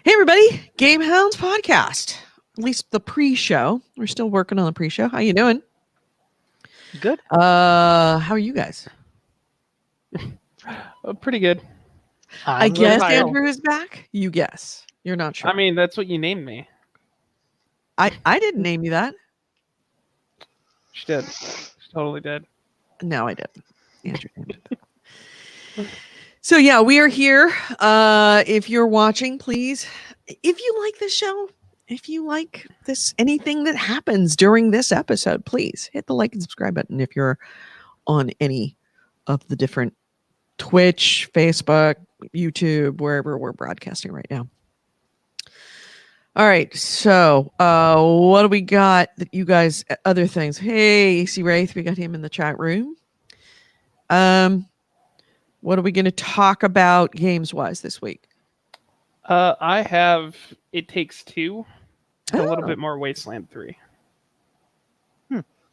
Hey, everybody. GameHounds podcast. At least the pre-show. We're still working on the pre-show. How you doing? Good. How are you guys? Pretty good. I I'm really guess tired. Andrew is back. You guess. You're not sure. I mean, that's what you named me. I didn't name you that. She did. She totally did. No, I didn't. Andrew named it. So yeah, we are here. If you're watching, please, if you like this show, if you like this, anything that happens during this episode, please hit the like and subscribe button. If you're on any of the different Twitch, Facebook, YouTube, wherever we're broadcasting right now. All right, so what do we got that you guys, other things? Hey, AC Wraith, we got him in the chat room. What are we going to talk about games-wise this week? I have It Takes Two and a little bit more Wasteland 3.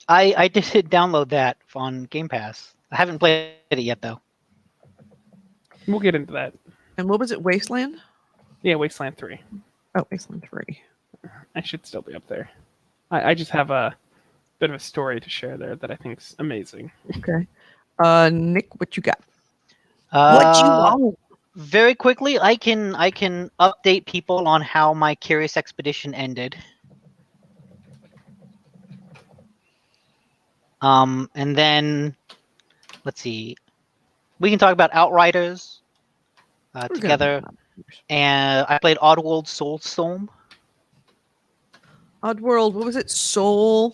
I did download that on Game Pass. I haven't played it yet, though. We'll get into that. And what was it, Wasteland? Yeah, Wasteland 3. Oh, Wasteland 3. I should still be up there. I just have a bit of a story to share there that I think is amazing. Okay. Nick, what you got? What you want? Very quickly, I can update people on how my Curious Expedition ended. And then let's see. We can talk about Outriders together. And I played Oddworld Soulstorm. Oddworld, what was it? Storm.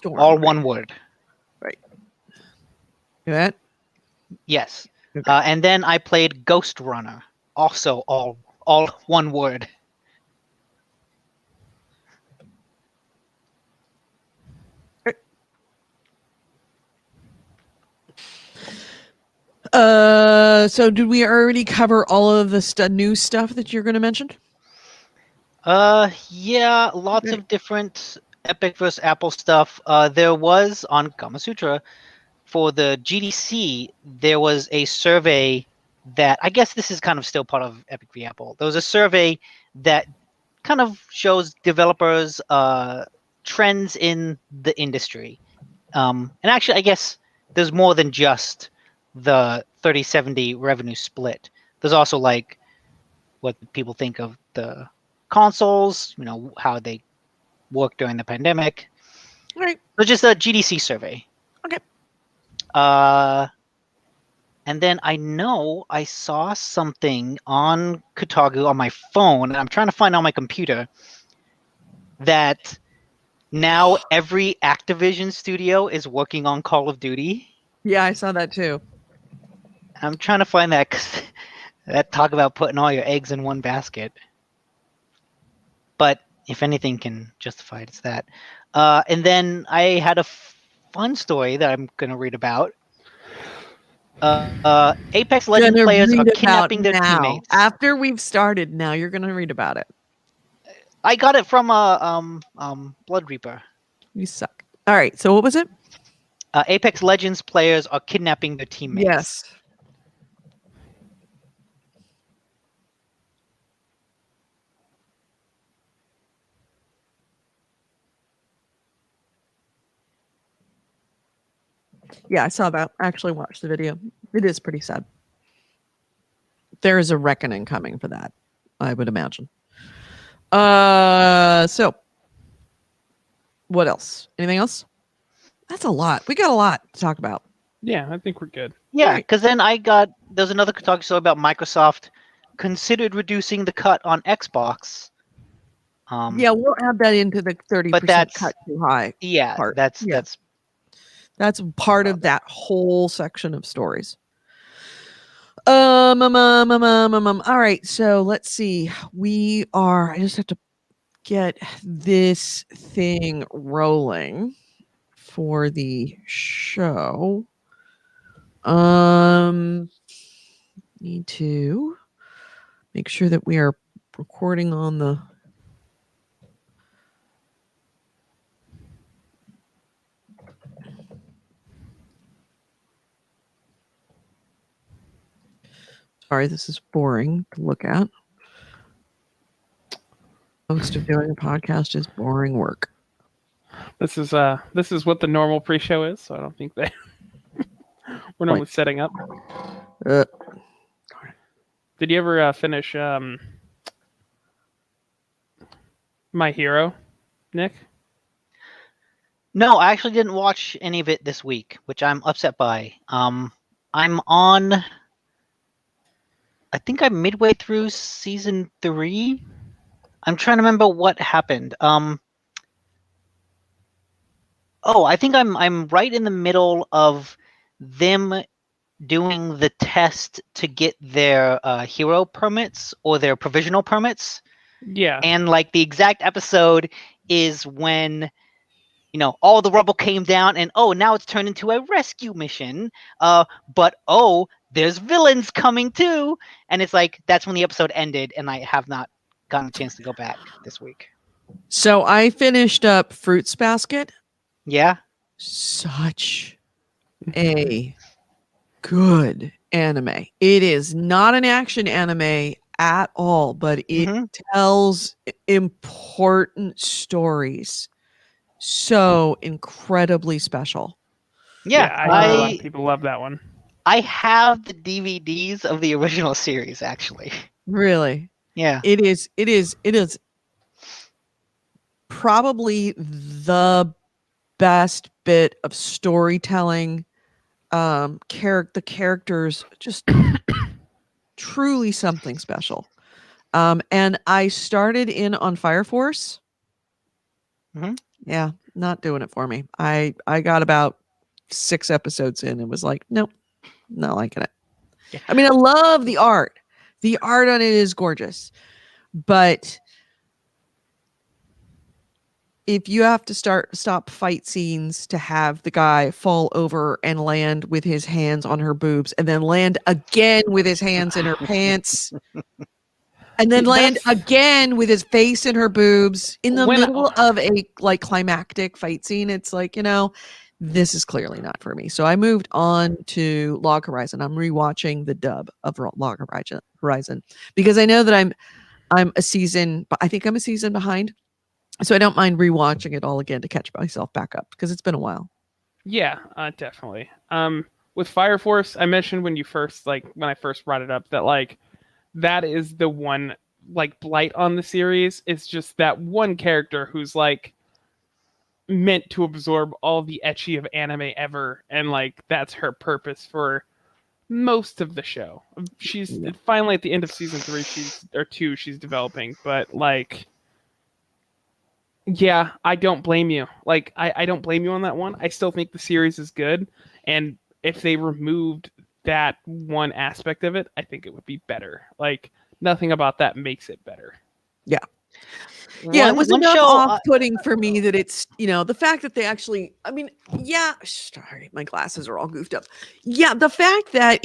All one word. Right. That? Yes. Okay. And then I played Ghost Runner. Also all one word. So did we already cover all of the new stuff that you're going to mention? Yeah, lots of different Epic vs. Apple stuff. There was on Gamasutra for the GDC, there was a survey that, I guess this is kind of still part of Epic v. Apple. There was a survey that kind of shows developers trends in the industry. And actually, I guess there's more than just the 30/70 revenue split. There's also like what people think of the consoles, how they work during the pandemic. Right. So just a GDC survey. Okay. And then I saw something on Kotaku on my phone, and I'm trying to find it on my computer, that now every Activision studio is working on Call of Duty. Yeah, I saw that too. I'm trying to find that, because that talk about putting all your eggs in one basket. But if anything can justify it, it's that. And then I had a fun story that I'm going to read about. Apex Legends players are kidnapping their teammates. After we've started, now you're going to read about it. I got it from Blood Reaper. You suck. All right, so what was it? Apex Legends players are kidnapping their teammates. Yes. Yeah, I saw that. I actually watched the video. It is pretty sad. There is a reckoning coming for that, I would imagine. So what else? Anything else? That's a lot. We got a lot to talk about. Yeah, I think we're good. Yeah, because then there's another Kotaku story about Microsoft considered reducing the cut on Xbox. Yeah, we'll add that into the 30% cut too high. Yeah, part. That's part of that whole section of stories. All right, so let's see. I just have to get this thing rolling for the show. Need to make sure that we are recording on the Sorry, this is boring to look at. Most of doing a podcast is boring work. This is what the normal pre-show is, so I don't think that we're normally setting up. Uh, Did you ever finish My Hero, Nick? No, I actually didn't watch any of it this week, which I'm upset by. I'm on. I think I'm midway through season 3. I'm trying to remember what happened. Oh, I think I'm right in the middle of them doing the test to get their hero permits or their provisional permits. Yeah. And like the exact episode is when, you know, all the rubble came down and now it's turned into a rescue mission. But there's villains coming too. And it's like that's when the episode ended, and I have not gotten a chance to go back this week. so I finished up Fruits Basket. Yeah. Such a good anime. It is not an action anime at all, but it tells important stories. So incredibly special. Yeah, I know a lot of people love that one. I have the DVDs of the original series, actually. Really? Yeah. It is probably the best bit of storytelling. The characters just truly something special. And I started in on Fire Force. Yeah, not doing it for me. I got about 6 episodes in and was like, nope, not liking it. Yeah. I mean, I love the art. The art on it is gorgeous. But if you have to stop fight scenes to have the guy fall over and land with his hands on her boobs and then land again with his hands in her pants and then land again with his face in her boobs in the middle of a like climactic fight scene, it's like, you know, this is clearly not for me. So I moved on to Log Horizon. I'm rewatching the dub of Log Horizon because I know that I'm a season, but I think I'm a season behind. So I don't mind rewatching it all again to catch myself back up because it's been a while. Yeah, definitely. With Fire Force, I mentioned when I first brought it up that like that is the one like blight on the series. It's just that one character who's like meant to absorb all the ecchi of anime ever, and like that's her purpose for most of the show. She's finally at the end of season 3, she's developing, but like. Yeah, I don't blame you. Like, I don't blame you on that one. I still think the series is good. And if they removed that one aspect of it, I think it would be better. Like, nothing about that makes it better. Yeah. Yeah, it was enough off-putting for me that it's, you know, the fact that they actually, I mean, yeah, sorry, my glasses are all goofed up. Yeah, the fact that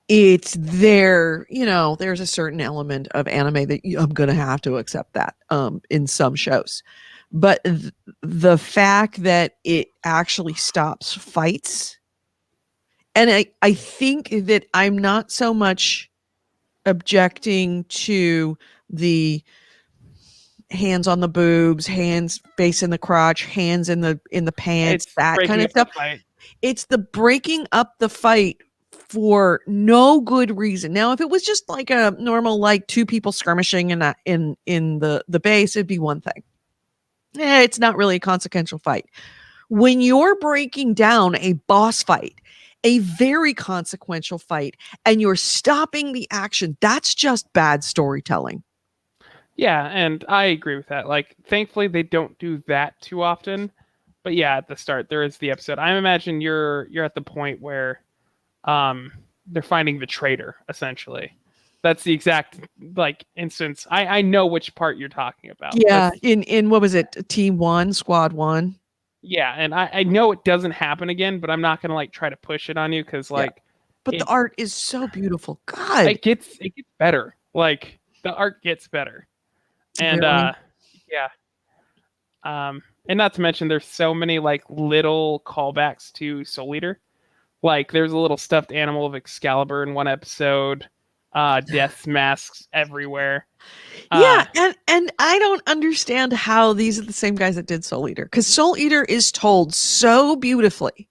it's there, you know, there's a certain element of anime that I'm going to have to accept that in some shows. But the fact that it actually stops fights, and I think that I'm not so much objecting to the hands on the boobs, hands face in the crotch, hands in the pants, that kind of stuff. It's the breaking up the fight for no good reason. Now, if it was just like a normal, like 2 people skirmishing in the base, it'd be one thing. It's not really a consequential fight. When you're breaking down a boss fight, a very consequential fight, and you're stopping the action, that's just bad storytelling. Yeah, and I agree with that. Like, thankfully, they don't do that too often. But yeah, at the start, there is the episode. I imagine you're at the point where they're finding the traitor, essentially. That's the exact like instance. I know which part you're talking about. Yeah, in what was it, Team 1, Squad 1? Yeah, and I know it doesn't happen again, but I'm not gonna like try to push it on you because like. But the art is so beautiful. God, it gets better. Like the art gets better, and really? yeah. And not to mention, there's so many like little callbacks to Soul Eater. Like there's a little stuffed animal of Excalibur in one episode. death masks everywhere. Yeah, and I don't understand how these are the same guys that did Soul Eater, because Soul Eater is told so beautifully,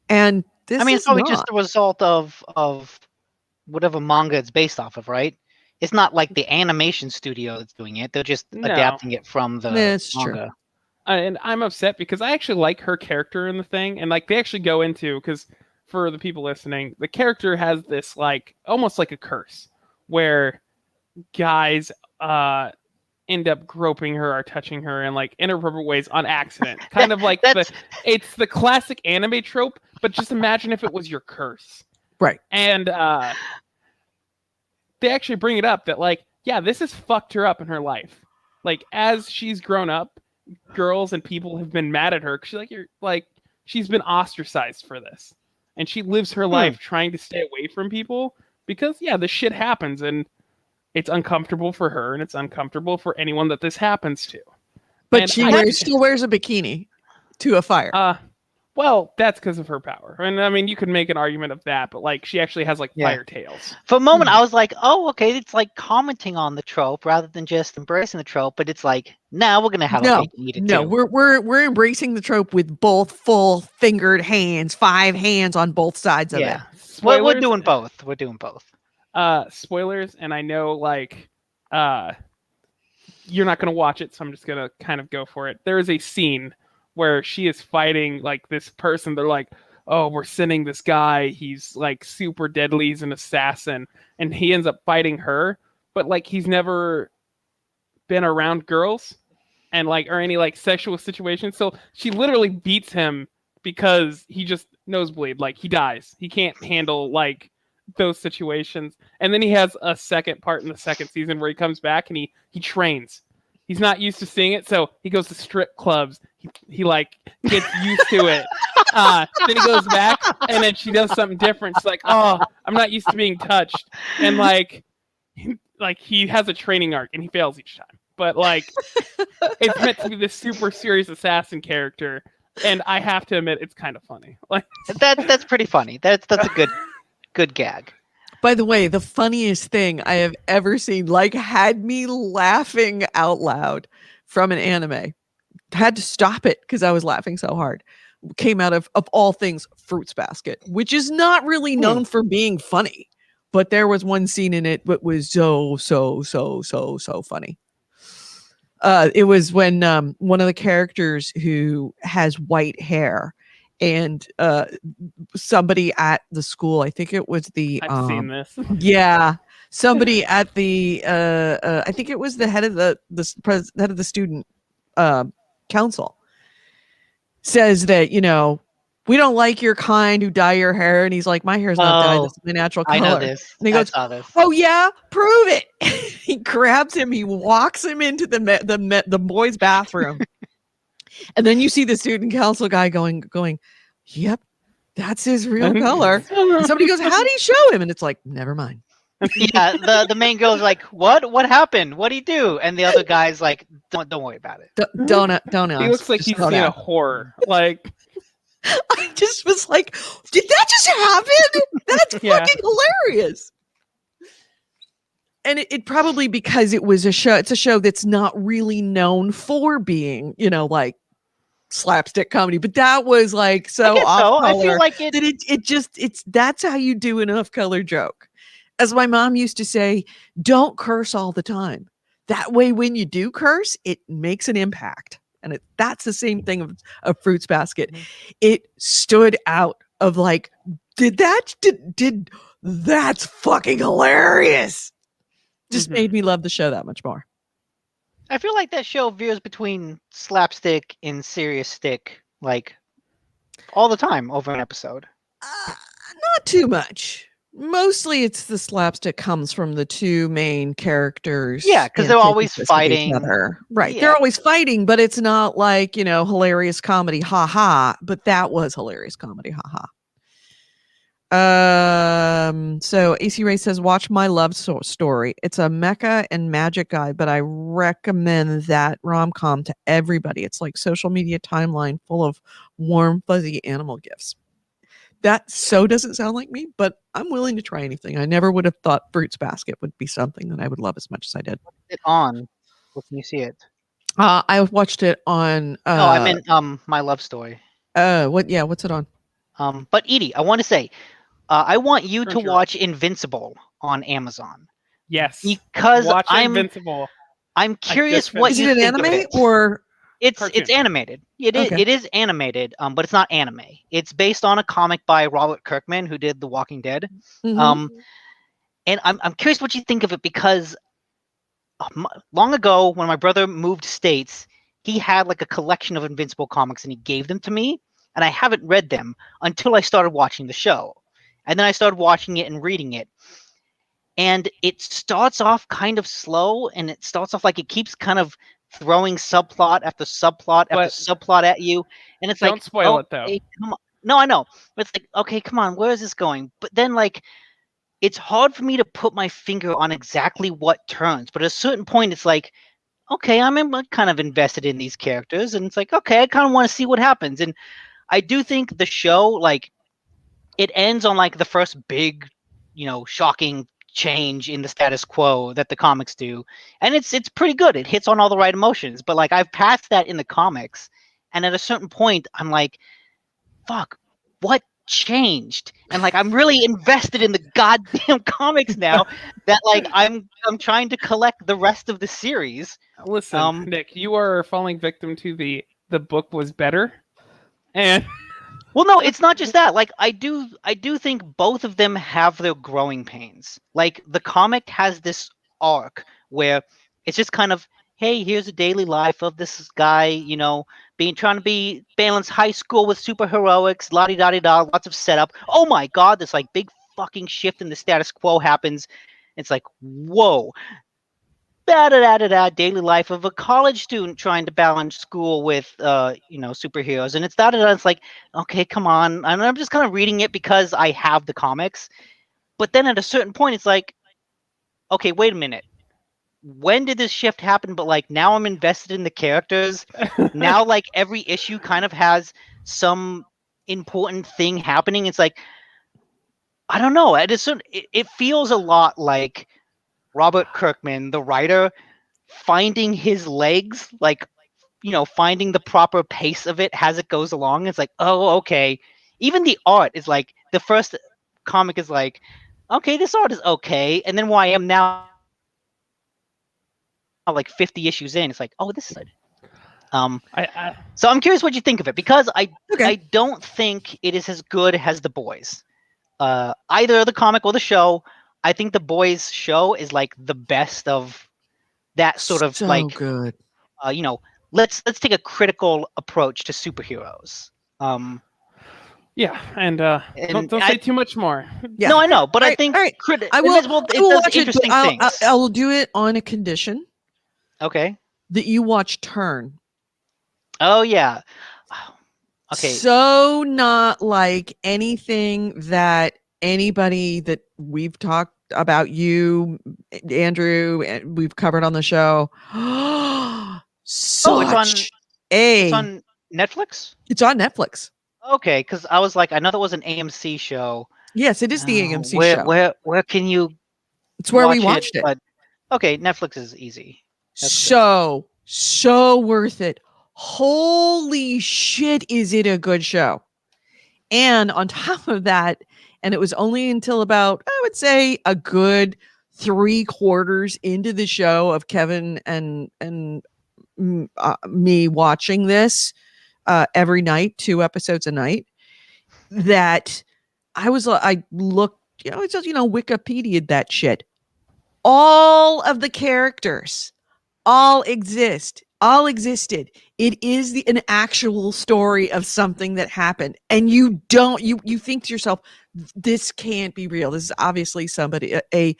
and this I mean, is it's probably not. just the result of whatever manga it's based off of, right? It's not like the animation studio that's doing it; they're just No. adapting it from the It's true. manga. And I'm upset because I actually like her character in the thing, and like they actually go into, because for the people listening, the character has this like almost like a curse where guys end up groping her or touching her in like inappropriate ways on accident. Kind of like it's the classic anime trope, but just imagine if it was your curse. Right. And they actually bring it up that like, yeah, this has fucked her up in her life. Like as she's grown up, girls and people have been mad at her because she's been ostracized for this. And she lives her life trying to stay away from people because yeah, this shit happens and it's uncomfortable for her and it's uncomfortable for anyone that this happens to. But and she still wears a bikini to a fire. Well, that's because of her power. And I mean, you could make an argument of that, but like she actually has like fire tails. For a moment, I was like, "Oh, okay." It's like commenting on the trope rather than just embracing the trope. But it's like, now we're gonna have a cake and eat it too. We're embracing the trope with both full fingered hands, 5 hands on both sides of it. We're doing both. We're doing both. Spoilers, and I know like you're not gonna watch it, so I'm just gonna kind of go for it. There is a scene where she is fighting like this person. They're like, oh, we're sending this guy. He's like super deadly. He's an assassin. And he ends up fighting her. But like, he's never been around girls and like, or any like sexual situations. So she literally beats him because he just nosebleed. Like he dies. He can't handle like those situations. And then he has a second part in the second season where he comes back and he trains. He's not used to seeing it, so he goes to strip clubs. He like gets used to it. Then he goes back, and then she does something different. She's like, "Oh, I'm not used to being touched," and like he has a training arc, and he fails each time. But like, it's meant to be this super serious assassin character, and I have to admit, it's kind of funny. Like that's pretty funny. That's a good gag. By the way, the funniest thing I have ever seen, like had me laughing out loud from an anime. Had to stop it because I was laughing so hard. Came out of all things, Fruits Basket, which is not really known for being funny. But there was one scene in it that was so funny. It was when one of the characters who has white hair and somebody at the school, I think it was the I've seen this. Yeah, somebody at the I think it was the head of the head of the student council says that, you know, we don't like your kind who dye your hair, and he's like, my hair's not dyed, this is my natural color. I know this. And he goes, I saw this. oh yeah, prove it. He grabs him, he walks him into the boys' bathroom. And then you see the student council guy going, yep, that's his real color. And somebody goes, how'd he show him? And it's like, never mind. Yeah, the main girl's like, what happened? What'd he do? And the other guy's like, don't worry about it. Don't He looks like he's seen a horror. Like I just was like, did that just happen? That's fucking hilarious. And it probably because it was it's a show that's not really known for being, you know, like slapstick comedy, but that was like so off color. I feel like it's that's how you do an off color joke. As my mom used to say, don't curse all the time. That way, when you do curse, it makes an impact. And that's the same thing of Fruits Basket. Mm-hmm. It stood out of like, that's fucking hilarious. Just made me love the show that much more. I feel like that show veers between slapstick and serious stick, like all the time over an episode. Not too much. Mostly it's the slapstick comes from the two main characters. Yeah, because they're always fighting. Right. Yeah. They're always fighting, but it's not like, you know, hilarious comedy, haha. But that was hilarious comedy, haha. So AC Ray says, watch My Love Story. It's a mecha and magic guide, but I recommend that rom-com to everybody. It's like social media timeline full of warm, fuzzy animal gifs. that so doesn't sound like me, but I'm willing to try anything. I never would have thought Fruits Basket would be something that I would love as much as I did. It on. Where can you see it? I watched it on. No, I meant My Love Story. What? Yeah, what's it on? But Edie, I want to say, I want you to Crunchyroll. watch Invincible on Amazon Yes. because Watch I'm Invincible. curious just what Is you it an think of anime it. or? It's Cartoon. animated. It Okay. is animated, but it's not anime. It's based on a comic by Robert Kirkman, who did The Walking Dead. Mhm. And I'm curious what you think of it because long ago, when my brother moved states, he had like a collection of Invincible comics, and he gave them to me, and I haven't read them until I started watching the show, and then I started watching it and reading it. And it starts off kind of slow, and it starts off like it keeps kind of throwing subplot after subplot after But subplot at you, and it's don't like, spoil it, though. okay, come on. No, I know, but it's like, okay, come on, where is this going? But then, like, it's hard for me to put my finger on exactly what turns. But at a certain point, it's like, okay, I'm kind of invested in these characters, and it's like, okay, I kind of want to see what happens. And I do think the show, like, it ends on like the first big, shocking change in the status quo that the comics do, and it's pretty good. It hits on all the right emotions, but like I've passed that in the comics, and at a certain point I'm like, fuck, what changed? And like I'm really invested in the goddamn comics now that like I'm trying to collect the rest of the series. Listen, Nick, you are falling victim to the book was better, and Well, no, it's not just that. Like I do think both of them have their growing pains. Like the comic has this arc where it's just kind of, hey, here's a daily life of this guy, trying to balance high school with superheroics, la di da di da, lots of setup. Oh my god, this like big fucking shift in the status quo happens. It's like, whoa. Da da da da da, daily life of a college student trying to balance school with superheroes, and it's da da da. It's like, okay, come on. And I'm just kind of reading it because I have the comics, but then at a certain point it's like, okay, wait a minute, when did this shift happen? But like now I'm invested in the characters. Now like every issue kind of has some important thing happening. It's like, I don't know, it feels a lot like Robert Kirkman, the writer, finding his legs, like, finding the proper pace of it as it goes along. It's like, oh, okay. Even the art is like, the first comic is like, okay, this art is okay. And then where I am now, like 50 issues in, it's like, oh, this is it. So I'm curious what you think of it, because I don't think it is as good as The Boys. Either the comic or the show. I think The Boys show is like the best of that sort of So like good. Let's take a critical approach to superheroes. yeah, and don't I- say too much more. Yeah. No, I know, but I think all right. I will. Invincible, I will it does watch it, interesting but things. I'll do it on a condition Okay. that you watch Turn. Oh yeah. Okay. So not like anything that anybody that we've talked about, you, Andrew, and we've covered on the show. Such it's on Netflix? It's on Netflix. Okay, because I was like, I know that was an AMC show. Yes, it is the AMC show. Where can you It's where we watch watched it. But, okay, Netflix is easy. That's So worth it. Holy shit, is it a good show? And on top of that, and it was only until about, I would say, a good 3/4 into the show of Kevin and me watching this every night, 2 episodes a night, that I looked, it's just, Wikipedia'd that shit. All of the characters all existed. It is an actual story of something that happened, and you think to yourself, this can't be real. This is obviously a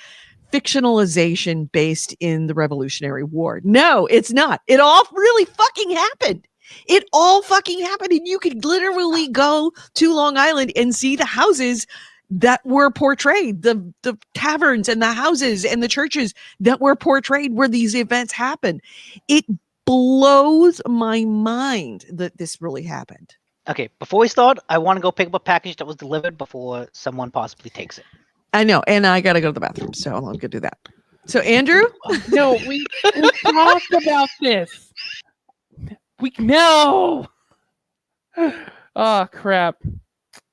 fictionalization based in the Revolutionary War. No, it's not. It all really fucking happened. It all fucking happened, and you could literally go to Long Island and see the houses that were portrayed, the taverns and the houses and the churches that were portrayed where these events happened. It blows my mind that this really happened. Okay, before we start, I want to go pick up a package that was delivered before someone possibly takes it. I know, and I gotta go to the bathroom, so I'll go do that. So Andrew, No, we talked about this. No. Oh crap!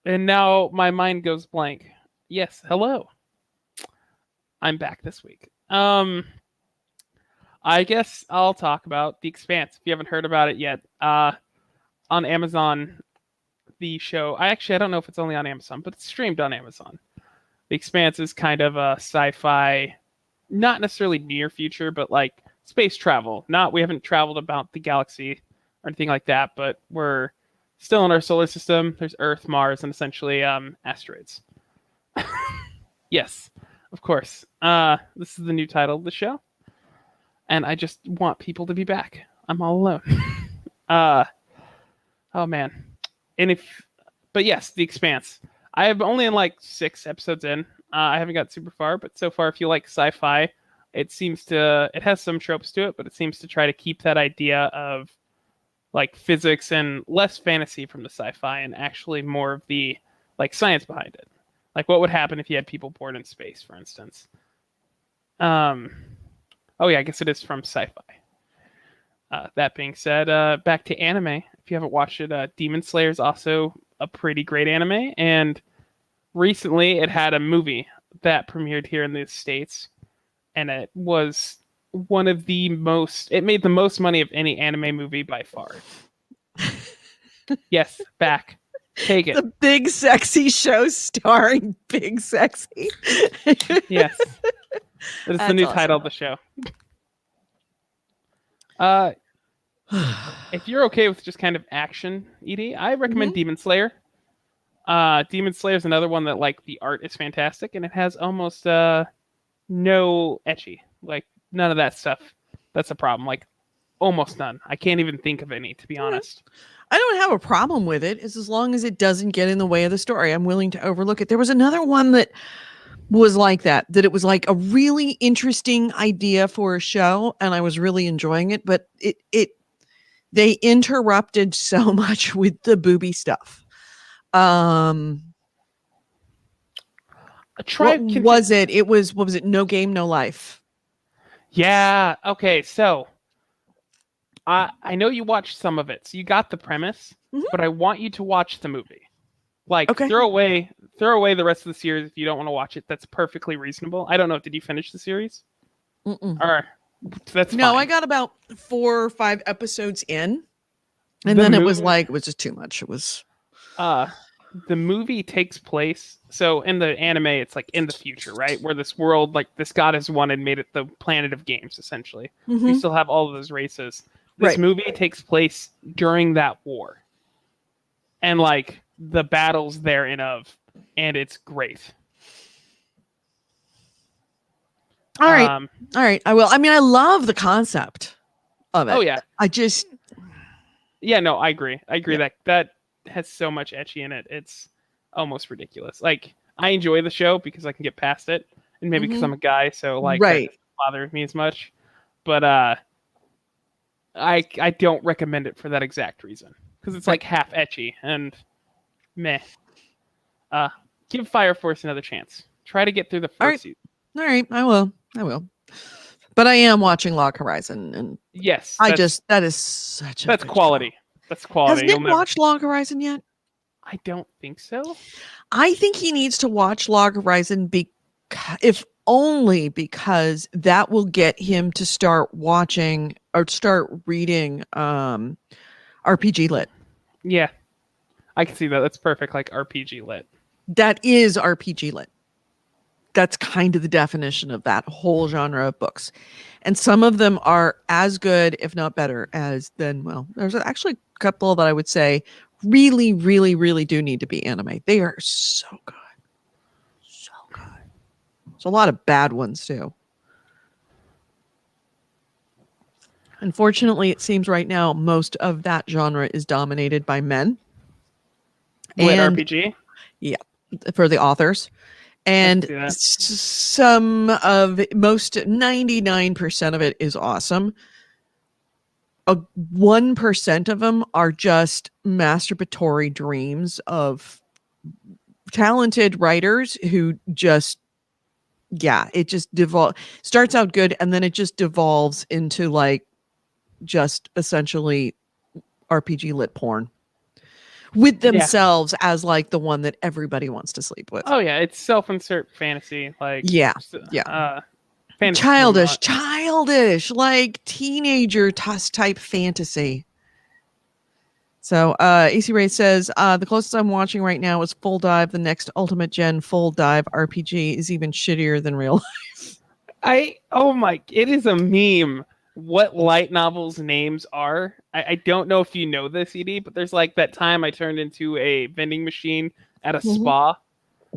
And now my mind goes blank. Yes, hello. I'm back this week. I guess I'll talk about The Expanse if you haven't heard about it yet. On Amazon, the show. I don't know if it's only on Amazon, but it's streamed on Amazon. The Expanse is kind of a sci-fi, not necessarily near future, but like space travel. We haven't traveled about the galaxy or anything like that, but we're still in our solar system. There's Earth, Mars, and essentially asteroids. Yes, of course. This is the new title of the show, and I just want people to be back. I'm all alone. Oh man. But yes, The Expanse. I have only in like 6 episodes in. I haven't got super far, but so far, if you like sci-fi, it has some tropes to it, but it seems to try to keep that idea of like physics and less fantasy from the sci-fi and actually more of the like science behind it. Like what would happen if you had people born in space, for instance. Oh yeah, I guess it is from sci-fi. That being said, back to anime. If you haven't watched it, Demon Slayer is also a pretty great anime, and recently it had a movie that premiered here in the States, and it was it made the most money of any anime movie by far. Yes, back. Take it. the Big Sexy show starring Big Sexy. Yes. That is the new title of the show. If you're okay with just kind of action, Edie, I recommend Demon Slayer. Demon Slayer is another one that like the art is fantastic and it has almost no ecchi, like none of that stuff. That's a problem. Like almost none. I can't even think of any, to be honest. I don't have a problem with it as long as it doesn't get in the way of the story. I'm willing to overlook it. There was another one that was like that it was like a really interesting idea for a show and I was really enjoying it, but they interrupted so much with the booby stuff. What was it? What was it? No Game, No Life. Yeah. Okay. So I know you watched some of it, so you got the premise, but I want you to watch the movie. Like, okay. throw away the rest of the series if you don't want to watch it. That's perfectly reasonable. I don't know. Did you finish the series? Or that's no. fine. I got about 4 or 5 episodes in, and then it was just too much. It was. The movie takes place. So in the anime, it's like in the future, right? Where this world, like this god has won and made it the planet of games, essentially. We still have all of those races. This movie takes place during that war. And like the battles therein of, and it's great. All right. I will. I mean, I love the concept of it. Oh yeah. Yeah, no, I agree. That has so much ecchi in it. It's almost ridiculous. Like I enjoy the show because I can get past it, and maybe because I'm a guy, so like that doesn't bother me as much. But I don't recommend it for that exact reason because it's like half ecchi and meh. Give Fire Force another chance. Try to get through the first season. All right, I will. But I am watching Log Horizon, and yes, that is such a that's quality. Show. That's quality. Has Nick watched Log Horizon yet? I don't think so. I think he needs to watch Log Horizon if only because that will get him to start watching or start reading RPG Lit. Yeah, I can see that. That's perfect, like RPG Lit. That is RPG Lit. That's kind of the definition of that whole genre of books. And some of them are as good, if not better, there's actually a couple that I would say really, really, really do need to be anime. They are so good. So good. There's a lot of bad ones too. Unfortunately, it seems right now most of that genre is dominated by men. Lit RPG? Yeah, for the authors. And some of 99% of it is awesome. 1% of them are just masturbatory dreams of talented writers who just, it just starts out good, and then it just devolves into like just essentially RPG lit porn with themselves as like the one that everybody wants to sleep with. Oh yeah, it's self-insert fantasy, like fantasy childish, like teenager type fantasy. So AC Ray says the closest I'm watching right now is Full Dive. The next Ultimate Gen Full Dive RPG is even shittier than real life. It is a meme what light novels names are. I don't know if you know this, ED, but there's like that time I turned into a vending machine at a spa.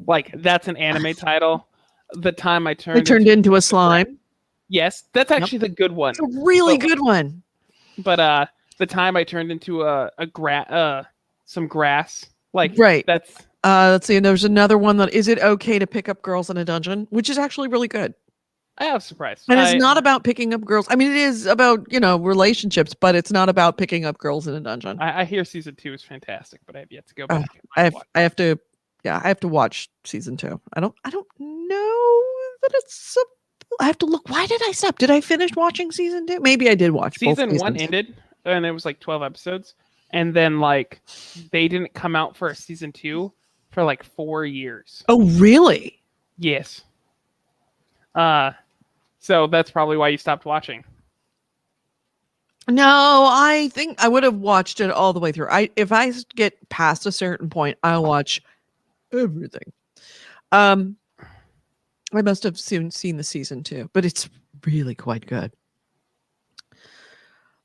Like that's an anime title. The time I turned into a slime. Yes, that's actually the good one. It's a really good one. But the time I turned into some grass. Like right. That's let's see. There's another one that is it okay to pick up girls in a dungeon, which is actually really good. I was surprised. And it's not about picking up girls. I mean, it is about, relationships, but it's not about picking up girls in a dungeon. I hear season 2 is fantastic, but I have yet to go back. I have to watch season 2. I don't know that it's. I have to look. Why did I stop? Did I finish watching season 2? Maybe I did watch season both 1 ended, and it was like 12 episodes, and then like they didn't come out for a season 2 for like 4 years. Oh, really? Yes. So that's probably why you stopped watching. No, I think I would have watched it all the way through. If I get past a certain point, I'll watch everything. I must have seen the season 2, but it's really quite good.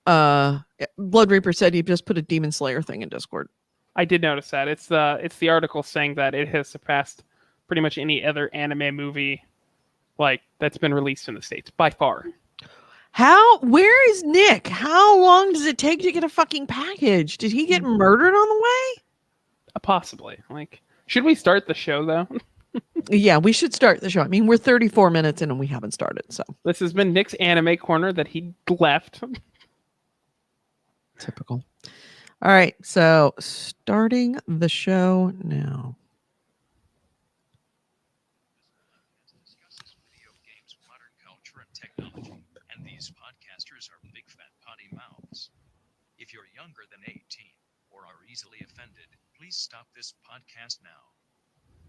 Blood Reaper said he just put a Demon Slayer thing in Discord. I did notice that. It's the article saying that it has surpassed pretty much any other anime movie like that's been released in the States by far. Where is Nick? How long does it take to get a fucking package? Did he get murdered on the way? Possibly. Like, should we start the show though? Yeah, we should start the show. I mean, we're 34 minutes in and we haven't started, so. This has been Nick's anime corner that he left. Typical. All right, so starting the show now. And these podcasters are big fat potty mouths. If you're younger than 18 or are easily offended, please stop this podcast now.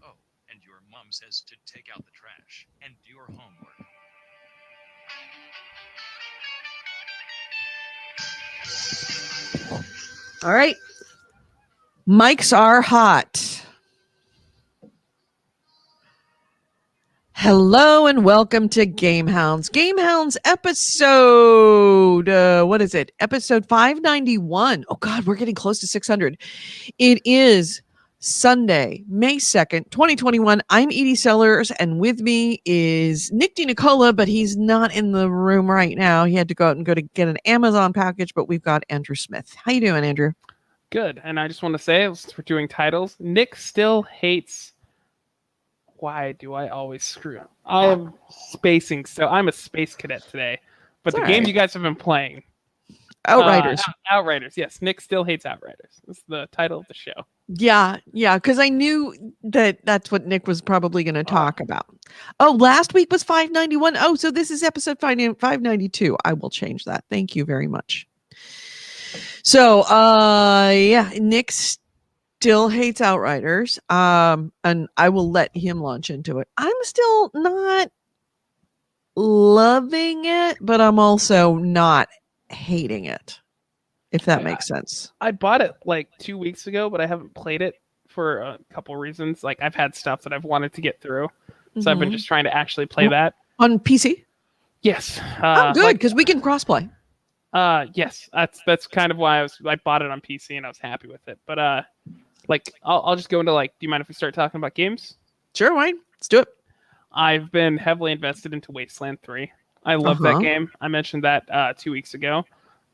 Oh, and your mom says to take out the trash and do your homework. All right. Mics are hot. Hello and welcome to GameHounds. GameHounds episode, what is it? Episode 591. Oh God, we're getting close to 600. It is Sunday, May 2nd, 2021. I'm Edie Sellers, and with me is Nick DiNicola, but he's not in the room right now. He had to go out and go to get an Amazon package, but we've got Andrew Smith. How you doing, Andrew? Good. And I just want to say, since we're doing titles, Nick still hates... Why do I always screw up? I am spacing, so I'm a space cadet today. But the game you guys have been playing... Outriders. Outriders, yes. Nick still hates Outriders. That's the title of the show. Yeah, because I knew that's what Nick was probably going to talk about. Oh, last week was 591. Oh, so this is episode 592. I will change that. Thank you very much. So, Nick still hates Outriders, and I will let him launch into it. I'm still not loving it, but I'm also not hating it, if that makes sense. I bought it like 2 weeks ago, but I haven't played it for a couple reasons. Like I've had stuff that I've wanted to get through, so I've been just trying to actually play that on PC. Yes. Good, because we can crossplay. Yes, that's kind of why I bought it on PC and I was happy with it. But I'll just go into do you mind if we start talking about games? Sure, Wayne. Let's do it. I've been heavily invested into Wasteland 3. I love that game. I mentioned that 2 weeks ago,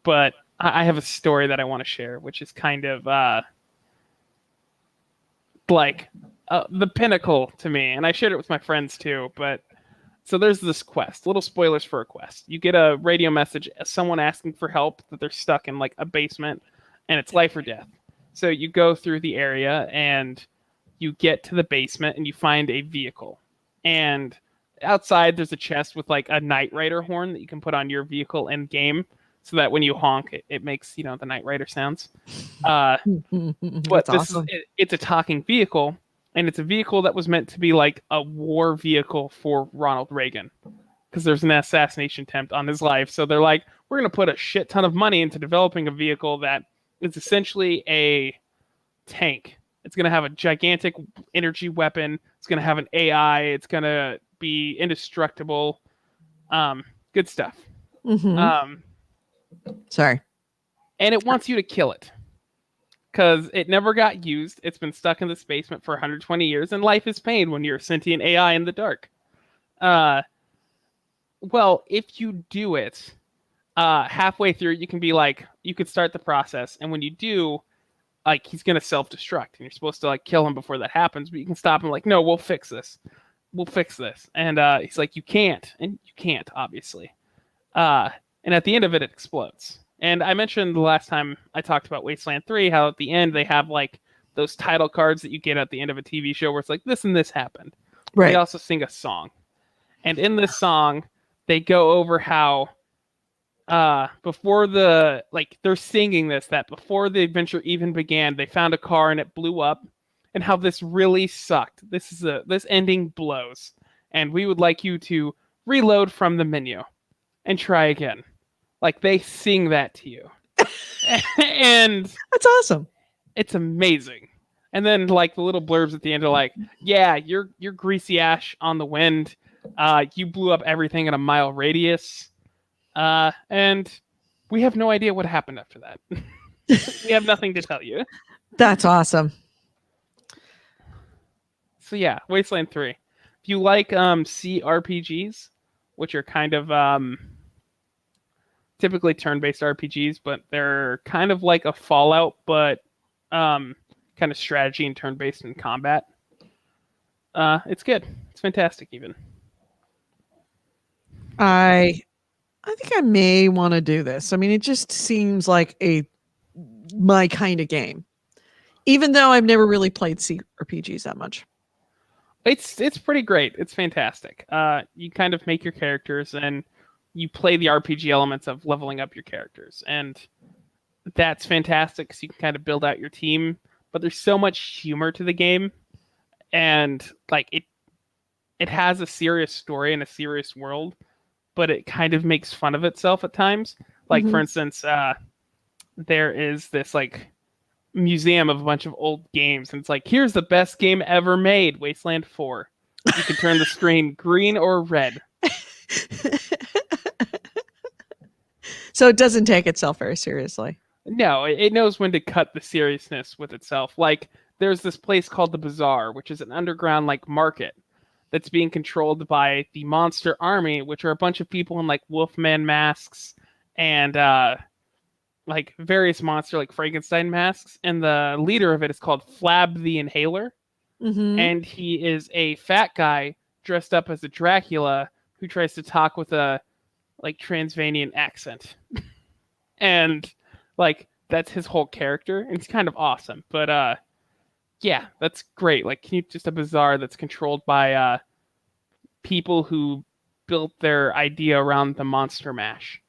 but I have a story that I want to share, which is kind of the pinnacle to me, and I shared it with my friends too. But So there's this quest. Little spoilers for a quest. You get a radio message, someone asking for help, that they're stuck in like a basement, and it's life or death. So you go through the area and you get to the basement and you find a vehicle. And outside there's a chest with like a Knight Rider horn that you can put on your vehicle in game, so that when you honk, it makes the Knight Rider sounds. But That's awesome. It's a talking vehicle. And it's a vehicle that was meant to be like a war vehicle for Ronald Reagan, because there's an assassination attempt on his life. So they're like, we're going to put a shit ton of money into developing a vehicle that is essentially a tank. It's going to have a gigantic energy weapon. It's going to have an AI. It's going to be indestructible. Good stuff. Sorry. And it wants you to kill it, because it never got used. It's been stuck in this basement for 120 years, and life is pain when you're a sentient AI in the dark. Well, if you do it, halfway through, you can be like, you could start the process, and when you do, like, he's going to self-destruct, and you're supposed to, like, kill him before that happens, but you can stop him, like, no, we'll fix this. We'll fix this. And he's like, you can't, and you can't, obviously. And at the end of it, it explodes. And I mentioned the last time I talked about Wasteland 3, how at the end they have like those title cards that you get at the end of a TV show where it's like, this and this happened. Right. They also sing a song. And in this song, they go over how before they're singing this, that before the adventure even began, they found a car and it blew up, and how this really sucked. This ending blows. And we would like you to reload from the menu and try again. Like, they sing that to you. And that's awesome. It's amazing. And then, like, the little blurbs at the end are like, yeah, you're greasy ash on the wind. You blew up everything in a mile radius. And we have no idea what happened after that. We have nothing to tell you. That's awesome. So yeah, Wasteland 3. If you like CRPGs, which are kind of typically turn-based RPGs, but they're kind of like a Fallout, but kind of strategy and turn-based in combat. It's good. It's fantastic, even. I think I may want to do this. I mean, it just seems like my kind of game, even though I've never really played CRPGs that much. It's pretty great. It's fantastic. You kind of make your characters and you play the RPG elements of leveling up your characters, and that's fantastic because you can kind of build out your team. But there's so much humor to the game, and like it has a serious story and a serious world, but it kind of makes fun of itself at times. Like, for instance, there is this like museum of a bunch of old games, and it's like, here's the best game ever made, Wasteland 4. You can turn the screen green or red. So it doesn't take itself very seriously. No, it knows when to cut the seriousness with itself. Like, there's this place called the Bazaar, which is an underground like market that's being controlled by the Monster Army, which are a bunch of people in like Wolfman masks and like various monster like Frankenstein masks. And the leader of it is called Flab the Inhaler. And he is a fat guy dressed up as a Dracula who tries to talk with a like Transylvanian accent. And like, that's his whole character, and it's kind of awesome. But yeah, that's great. Like, can you just a bazaar that's controlled by people who built their idea around the Monster Mash,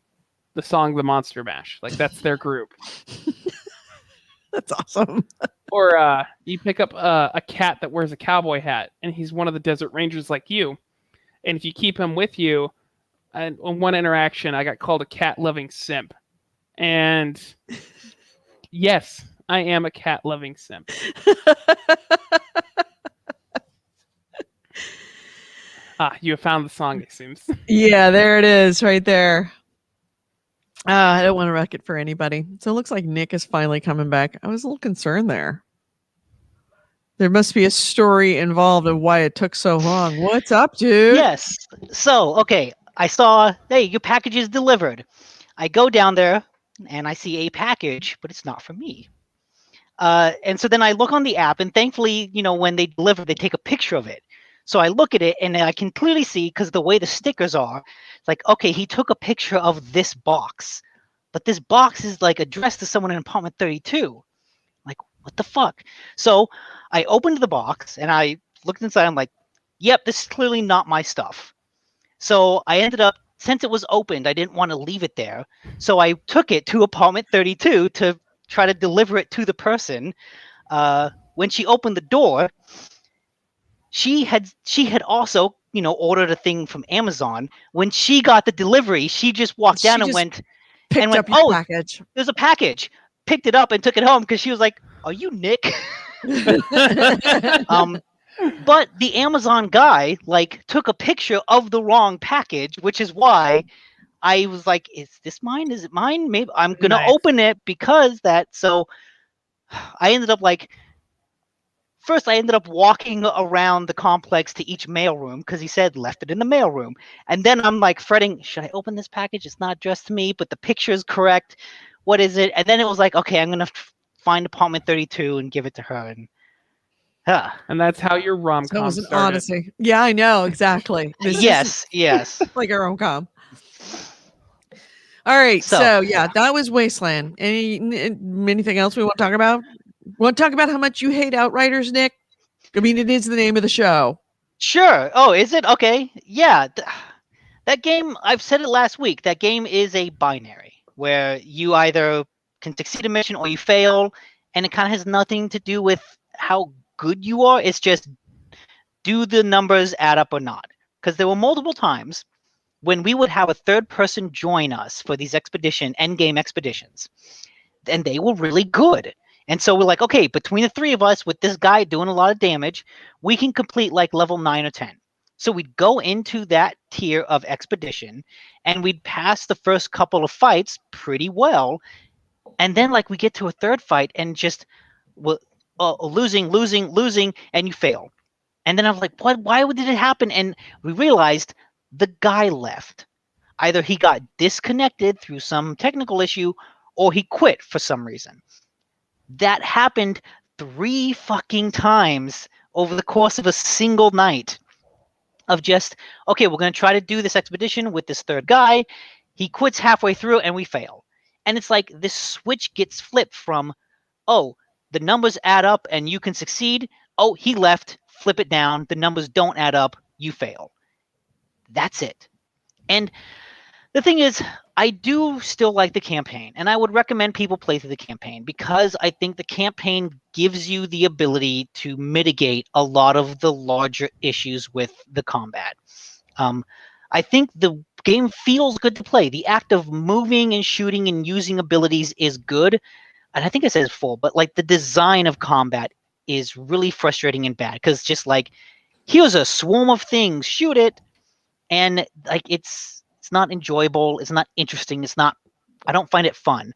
the song The Monster Mash. Like, that's their group. That's awesome. Or you pick up a cat that wears a cowboy hat, and he's one of the desert rangers like you. And if you keep him with you, and on one interaction, I got called a cat-loving simp. And yes, I am a cat-loving simp. You have found the song, it seems. Yeah, there it is, right there. I don't want to wreck it for anybody. So it looks like Nick is finally coming back. I was a little concerned there. There must be a story involved of why it took so long. What's up, dude? Yes. So, okay, I saw, hey, your package is delivered. I go down there and I see a package, but it's not for me. And so then I look on the app, and thankfully, when they deliver, they take a picture of it. So I look at it and I can clearly see, because the way the stickers are, it's like, okay, he took a picture of this box, but this box is like addressed to someone in apartment 32. Like, what the fuck? So I opened the box and I looked inside. I'm like, yep, this is clearly not my stuff. So I ended up, since it was opened, I didn't want to leave it there. So I took it to apartment 32 to try to deliver it to the person. When she opened the door, she had also, ordered a thing from Amazon. When she got the delivery, she just walked down She and just went, picked up your oh, package. there's a package. Picked it up and took it home because she was like, are you Nick? But the Amazon guy took a picture of the wrong package, which is why I was like, is this mine? Is it mine? Maybe I'm gonna Nice. open it because that. So I ended up first I ended up walking around the complex to each mailroom because he said left it in the mailroom. And then I'm fretting, should I open this package? It's not addressed to me, but the picture is correct. What is it? And then it was like, okay, I'm gonna find apartment 32 and give it to her. And And that's how your So it rom-com was an started. odyssey. Yeah, I know exactly. This yes. is like a rom-com. All right, so yeah, that was Wasteland. Anything else we want to talk about? Want to talk about how much you hate Outriders, Nick? I mean, it is the name of the show. Sure. Oh, is it? Okay. Yeah. That game, I've said it last week, that game is a binary where you either can succeed a mission or you fail, and it kind of has nothing to do with how good you are. It's just, do the numbers add up or not? Because there were multiple times when we would have a third person join us for these endgame expeditions, and they were really good. And so we're like, okay, between the three of us with this guy doing a lot of damage, we can complete level 9 or 10. So we'd go into that tier of expedition and we'd pass the first couple of fights pretty well. And then we get to a third fight and just losing, and you fail. And then I was like, what? Why did it happen? And we realized the guy left. Either he got disconnected through some technical issue or he quit for some reason. That happened 3 fucking times over the course of a single night of just, okay, we're going to try to do this expedition with this third guy. He quits halfway through and we fail. And it's like this switch gets flipped from, oh, the numbers add up and you can succeed. Oh, he left, flip it down. The numbers don't add up, you fail. That's it. And the thing is, I do still like the campaign, and I would recommend people play through the campaign because I think the campaign gives you the ability to mitigate a lot of the larger issues with the combat. I think the game feels good to play. The act of moving and shooting and using abilities is good. And I think I said it before, but the design of combat is really frustrating and bad because just here's a swarm of things, shoot it. And it's not enjoyable. It's not interesting. I don't find it fun.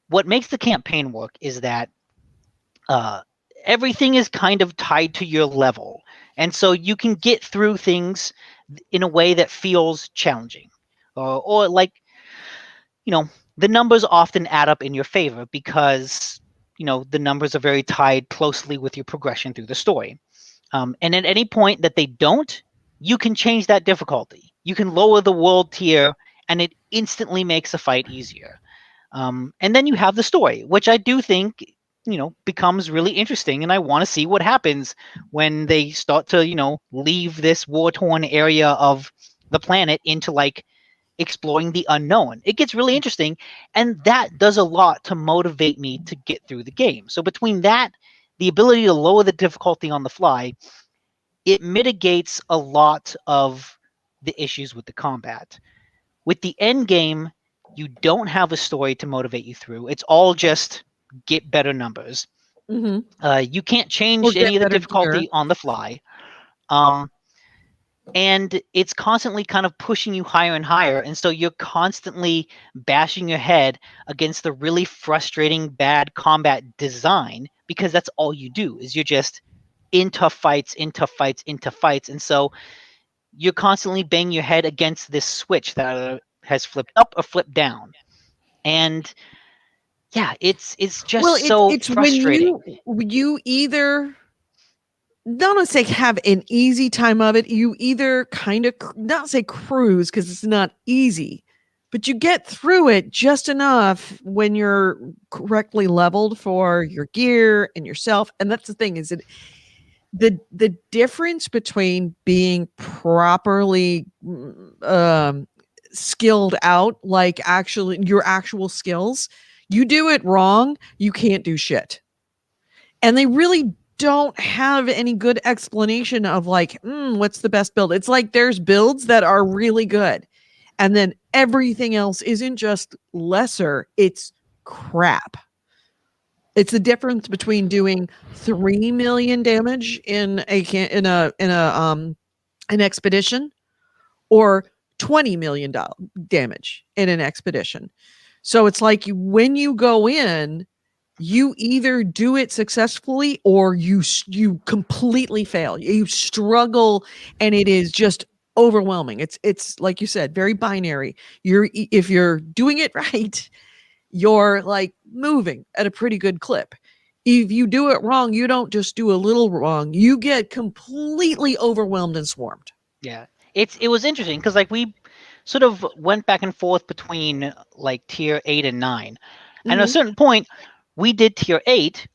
What makes the campaign work is that everything is kind of tied to your level. And so you can get through things in a way that feels challenging. Or the numbers often add up in your favor because, the numbers are very tied closely with your progression through the story. And at any point that they don't, you can change that difficulty. You can lower the world tier, and it instantly makes a fight easier. And then you have the story, which I do think, becomes really interesting. And I want to see what happens when they start to, leave this war-torn area of the planet into exploring the unknown. It gets really interesting, and that does a lot to motivate me to get through the game. So between that, the ability to lower the difficulty on the fly, it mitigates a lot of the issues with the combat. With the end game, you don't have a story to motivate you through. It's all just get better numbers. Mm-hmm. You can't change any of the difficulty on the fly. And it's constantly kind of pushing you higher and higher. And so you're constantly bashing your head against the really frustrating bad combat design because that's all you do is you're just in tough fights. And so you're constantly banging your head against this switch that has flipped up or flipped down. And yeah, it's just so it's frustrating. when you either not to say have an easy time of it. You either kind of not say cruise because it's not easy, but you get through it just enough when you're correctly leveled for your gear and yourself. And that's the thing, is it the difference between being properly skilled out, like actually your actual skills. You do it wrong, you can't do shit. And they really don't have any good explanation of like, what's the best build. It's like there's builds that are really good, and then everything else isn't just lesser, it's crap. It's the difference between doing 3 million damage in an expedition, or 20 million damage in an expedition. So it's like when you go in, you either do it successfully or you completely fail. You struggle, and it is just overwhelming. It's like you said, very binary. If you're doing it right, you're like moving at a pretty good clip. If you do it wrong, you don't just do a little wrong, you get completely overwhelmed and swarmed. Yeah, it was interesting because like we sort of went back and forth between like tier 8 and 9, and at a certain point we did tier 8,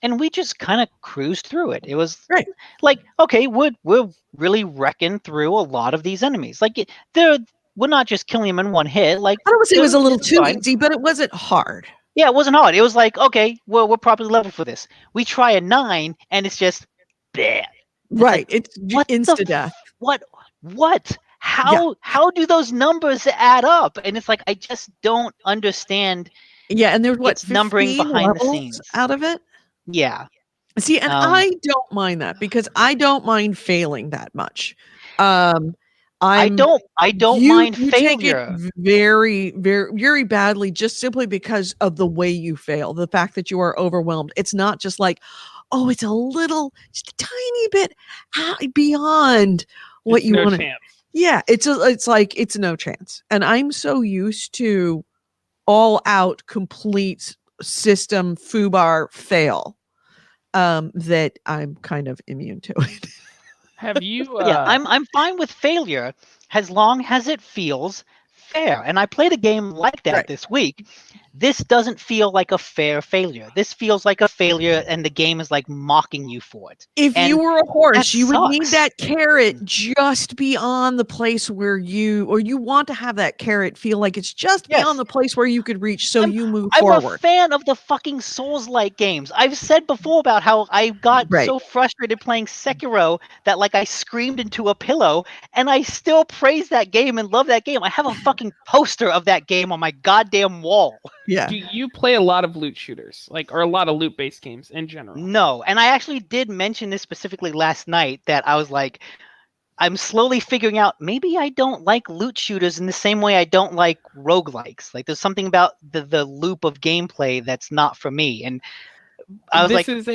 and we just kind of cruised through it. It was Right. like, okay, we're really wrecking through a lot of these enemies. Like we're not just killing them in one hit. Like I don't want to say it was a little it's too fine. easy, but it wasn't hard. Yeah, it wasn't hard. It was like, okay, well, we're properly leveled for this. We try a 9, and it's just bleh. Right. like, It's what the insta death. What? How do those numbers add up? And it's like, I just don't understand. Yeah, and there's what, It's numbering 15 behind the levels scenes. out of it? Yeah. See, and I don't mind that because I don't mind failing that much. I don't mind you take it failure. very, very, very badly just simply because of the way you fail, the fact that you are overwhelmed. It's not just like, oh, it's a little, just a tiny bit beyond what you want to. Chance. Yeah, it's like it's no chance. And I'm so used to all out complete system foobar fail that I'm kind of immune to it. Have you? Yeah, I'm fine with failure as long as it feels fair. And I played a game like that Right. this week. This doesn't feel like a fair failure. This feels like a failure, and the game is like mocking you for it. If And you were a horse, that you would need sucks. that carrot just beyond the place where you want to have that carrot feel like it's just Yes. beyond the place where you could reach, so you move I'm a forward. fan of the fucking Souls-like games. I've said before about how I got Right. so frustrated playing Sekiro that like I screamed into a pillow, and I still praise that game and love that game. I have a fucking poster of that game on my goddamn wall. Yeah. Do you play a lot of loot shooters, like, or a lot of loot-based games in general? No, and I actually did mention this specifically last night, that I was like, I'm slowly figuring out maybe I don't like loot shooters in the same way I don't like roguelikes. Like there's something about the loop of gameplay that's not for me. And I was like, maybe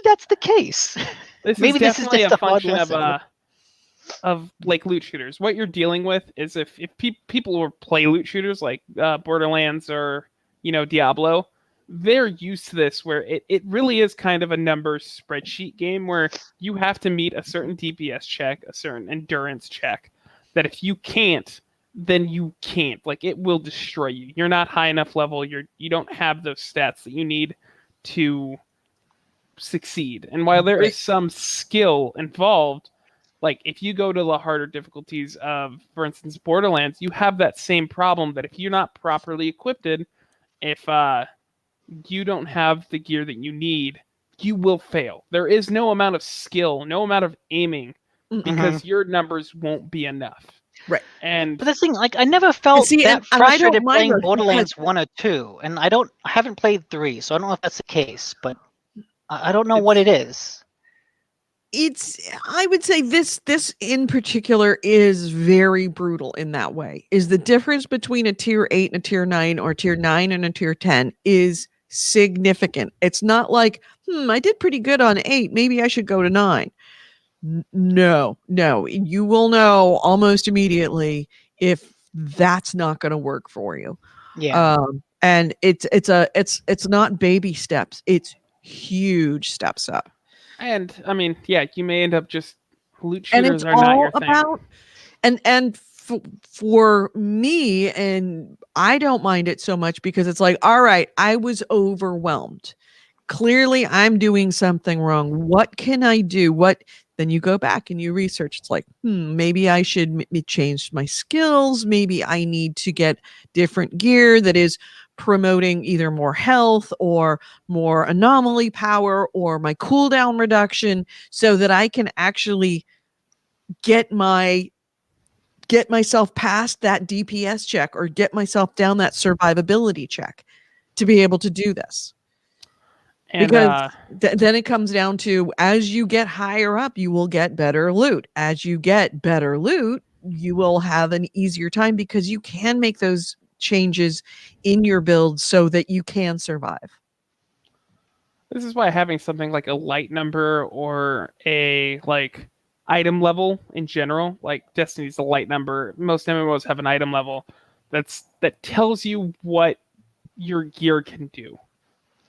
that's the case. This Maybe is this is definitely just a a hard function lesson. of like loot shooters. What you're dealing with is if people who play loot shooters like Borderlands or Diablo, they're used to this, where it really is kind of a numbers spreadsheet game where you have to meet a certain DPS check, a certain endurance check, that if you can't, then you can't. Like, it will destroy you. You're not high enough level. You don't have those stats that you need to succeed. And while there is some skill involved, like if you go to the harder difficulties of, for instance, Borderlands, you have that same problem that if you're not properly equipped, if you don't have the gear that you need, you will fail. There is no amount of skill, no amount of aiming, because your numbers won't be enough. Right. And But the thing, like, I never felt see, that and I don't frustrated mind playing those Borderlands 1 or 2, and I haven't played 3, so I don't know if that's the case, but I don't know what it is. I would say this in particular is very brutal in that way. Is the difference between a tier 8 and a tier 9, or tier 9 and a tier 10, is significant. It's not like, I did pretty good on 8, maybe I should go to 9. No, you will know almost immediately if that's not going to work for you. Yeah. And it's not baby steps, it's huge steps up. And I mean, yeah, you may end up just loot And shooters it's are not all your thing. about for me, and I don't mind it so much because it's like, all right, I was overwhelmed. Clearly I'm doing something wrong. What can I do? What Then you go back and you research. It's like, maybe I should change my skills. Maybe I need to get different gear that is promoting either more health or more anomaly power or my cooldown reduction so that I can actually get myself past that DPS check or get myself down that survivability check to be able to do this. And Because then it comes down to, as you get higher up, you will get better loot. As you get better loot, you will have an easier time because you can make those changes in your build so that you can survive. this is why having something like a light number or a like item level in general, like Destiny's a light number. Most MMOs have an item level that tells you what your gear can do.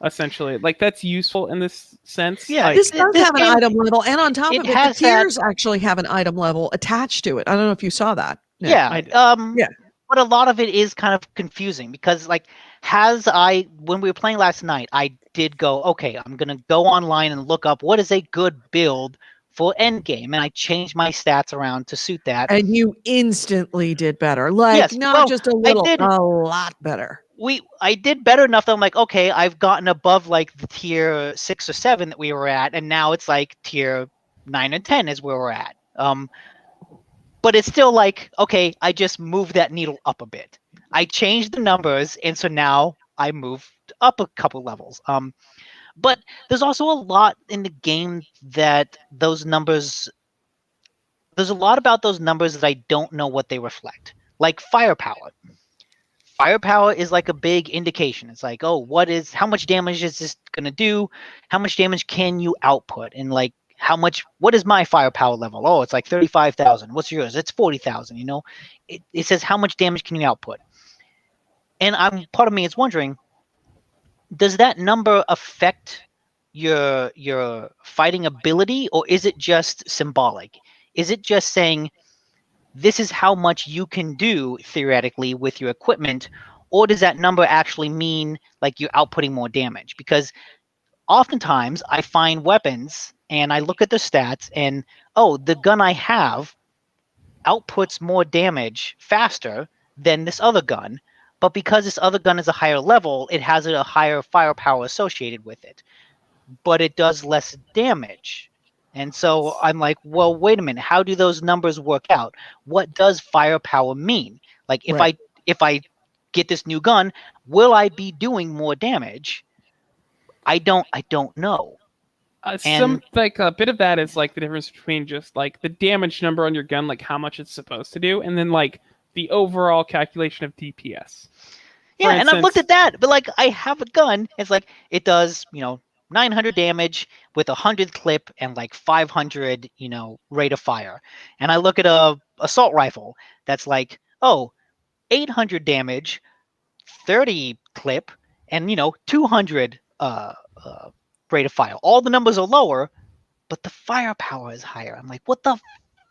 Essentially, like that's useful in this sense. Yeah, Like, This does this have an game, item level, and on top it of it, the has that. tiers actually have an item level attached to it. I don't know if you saw that. Nick. Yeah. I did. Yeah. But a lot of it is kind of confusing because, like, when we were playing last night, I did go, okay, I'm gonna go online and look up what is a good build for endgame, and I changed my stats around to suit that. And you instantly did better. Like, Yes, not well, just a I little, did. a lot better. I did better enough that I'm like, okay, I've gotten above like the tier 6 or 7 that we were at, and now it's like tier 9 and 10 is where we're at. But it's still like, okay, I just moved that needle up a bit. I changed the numbers, and so now I moved up a couple levels. But there's also a lot in the game that those numbers. There's a lot about those numbers that I don't know what they reflect. Like firepower. Firepower is like a big indication. It's like, oh, how much damage is this gonna do? How much damage can you output? And like, what is my firepower level? Oh, it's like 35,000. What's yours? It's 40,000. It says how much damage can you output? And part of me is wondering, does that number affect your fighting ability, or is it just symbolic? Is it just saying this is how much you can do theoretically with your equipment, or does that number actually mean like you're outputting more damage? Because oftentimes I find weapons and I look at the stats and, oh, the gun I have outputs more damage faster than this other gun, but because this other gun is a higher level, it has a higher firepower associated with it, but it does less damage. And so I'm like, well, wait a minute. How do those numbers work out? What does firepower mean? Like, Right. if I get this new gun, will I be doing more damage? I don't know. some And like a bit of that is like the difference between just like the damage number on your gun, like how much it's supposed to do, and then like the overall calculation of DPS. yeah, For and I've looked instance, at that, but like I have a gun. It's like it does, 900 damage with 100 clip and like 500, rate of fire. And I look at a assault rifle that's like, oh, 800 damage, 30 clip, and 200 rate of fire. All the numbers are lower, but the firepower is higher. I'm like, what the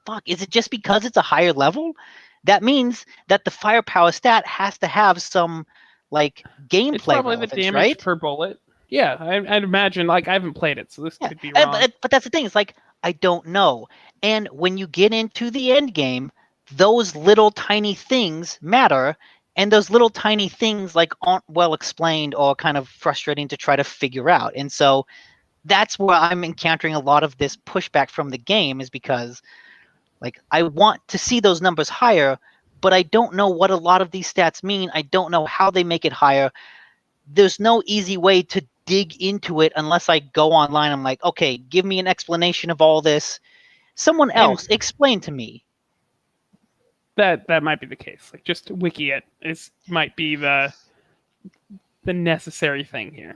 fuck? Is it just because it's a higher level? That means that the firepower stat has to have some like it's gameplay probably the relevance, damage right? per bullet. Yeah, I'd imagine. Like I haven't played it, so this Yeah, could be wrong. but that's the thing. It's like I don't know. And when you get into the end game, those little tiny things matter, and those little tiny things like aren't well explained or kind of frustrating to try to figure out. And so that's where I'm encountering a lot of this pushback from the game, is because like I want to see those numbers higher, but I don't know what a lot of these stats mean. I don't know how they make it higher. There's no easy way to dig into it unless I go online. I'm like, okay, give me an explanation of all this. Someone And else explain to me. that might be the case. Like just wiki it might be the necessary thing here.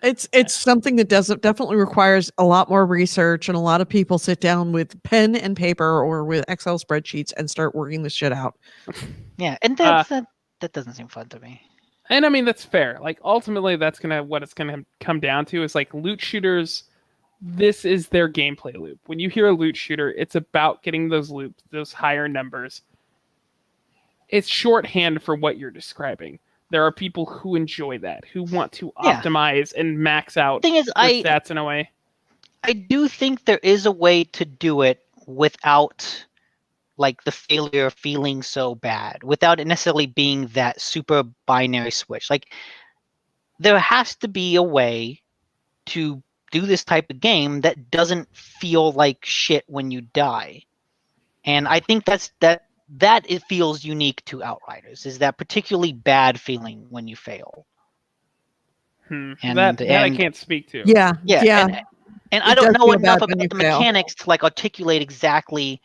It's something that definitely requires a lot more research, and a lot of people sit down with pen and paper or with Excel spreadsheets and start working this shit out. Yeah, and Uh, that doesn't seem fun to me. And I mean that's fair. Like ultimately, that's what it's gonna come down to is like loot shooters this is their gameplay loop. When you hear a loot shooter, it's about getting those loops, those higher numbers. It's shorthand for what you're describing. There are people who enjoy that, who want to optimize and max out Thing is, their stats in a way. I do think there is a way to do it without like the failure feeling so bad, without it necessarily being that super binary switch. Like there has to be a way to do this type of game that doesn't feel like shit when you die. And I think that it feels unique to Outriders, is that particularly bad feeling when you fail. That I can't speak to. Yeah. And I don't know enough about the mechanics to like articulate exactly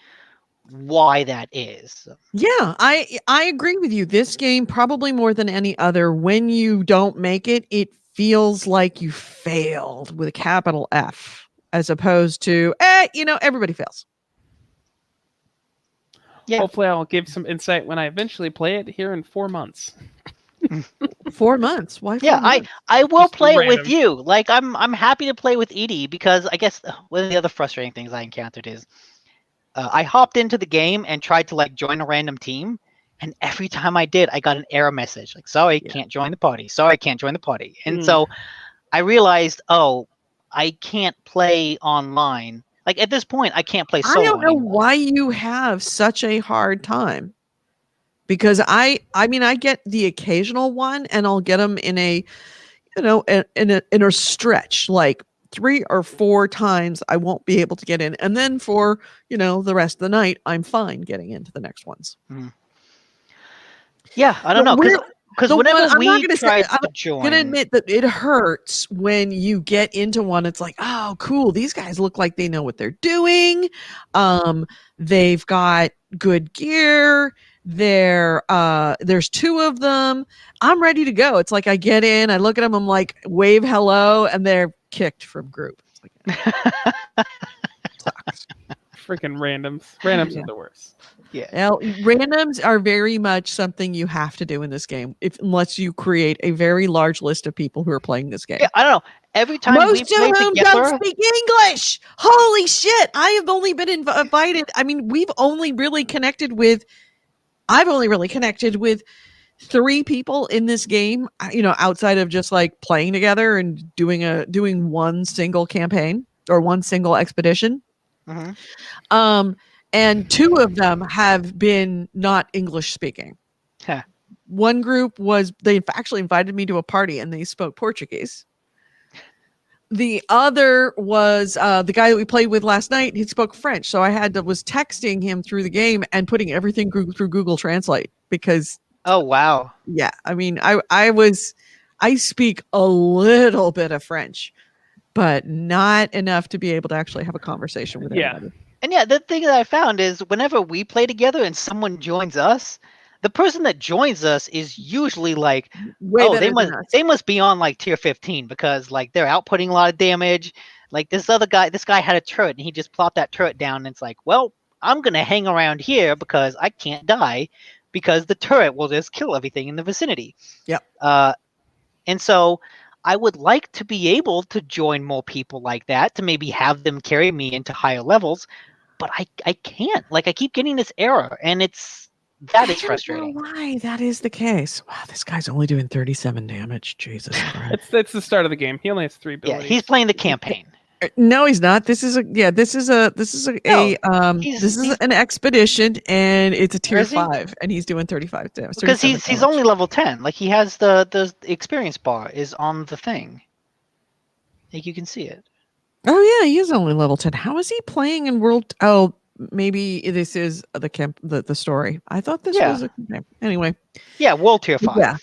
why that is. Yeah, I agree with you. This game, probably more than any other, when you don't make it, it feels like you failed with a capital F, as opposed to, everybody fails. Yeah. Hopefully I'll give some insight when I eventually play it here in 4 months. 4 months? Why 4 Yeah, months? I will Just play it random. with you. Like I'm happy to play with Edie, because I guess one of the other frustrating things I encountered is I hopped into the game and tried to like join a random team, and every time I did, I got an error message like, sorry, can't join the party. Sorry, can't join the party. And so I realized, I can't play online. Like at this point, I can't play solo I don't know anymore. why you have such a hard time. Because I mean, I get the occasional one, and I'll get them in a, in a stretch, like 3 or 4 times I won't be able to get in, and then for the rest of the night I'm fine getting into the next ones. Yeah, I don't know, because whenever we tried to join, I'm gonna admit that it hurts when you get into one. It's like, oh, cool, these guys look like they know what they're doing. They've got good gear. There's 2 of them. I'm ready to go. It's like I get in, I look at them, I'm like, wave hello, and they're kicked from group. It's like, sucks. Freaking randoms. Randoms are the worst. Yeah. Now, randoms are very much something you have to do in this game, unless you create a very large list of people who are playing this game. Yeah, I don't know. Every time Most we play of them together, don't speak English. Holy shit! I have only been invited. I mean, I've only really connected with 3 people in this game. Outside of just like playing together and doing one single campaign or one single expedition. And 2 of them have been not English speaking. Huh. One group they actually invited me to a party and they spoke Portuguese. The other was the guy that we played with last night. He spoke French, so was texting him through the game and putting everything through Google Translate because. Oh wow! Yeah, I mean, I speak a little bit of French, but not enough to be able to actually have a conversation with anybody. And yeah, the thing that I found is whenever we play together and someone joins us, the person that joins us is usually like, they must be on like tier 15 because like they're outputting a lot of damage. Like this guy had a turret and he just plopped that turret down and it's like, well, I'm gonna hang around here because I can't die because the turret will just kill everything in the vicinity. Yep. And so I would like to be able to join more people like that to maybe have them carry me into higher levels, but I can't. Like I keep getting this error, and that is frustrating. I don't know why that is the case. Wow, this guy's only doing 37 damage. Jesus Christ. It's the start of the game. He only has 3 abilities. Yeah, he's playing the campaign. No, he's not. This is an expedition, and it's a tier 5, and he's doing 35 damage. Because he's only level 10. Like he has the experience bar is on the thing. Like you can see it. Oh yeah, he is only level 10. How is he playing in World? Oh, maybe this is the story. I thought this was a campaign. Anyway. Yeah, World tier 5. Yeah.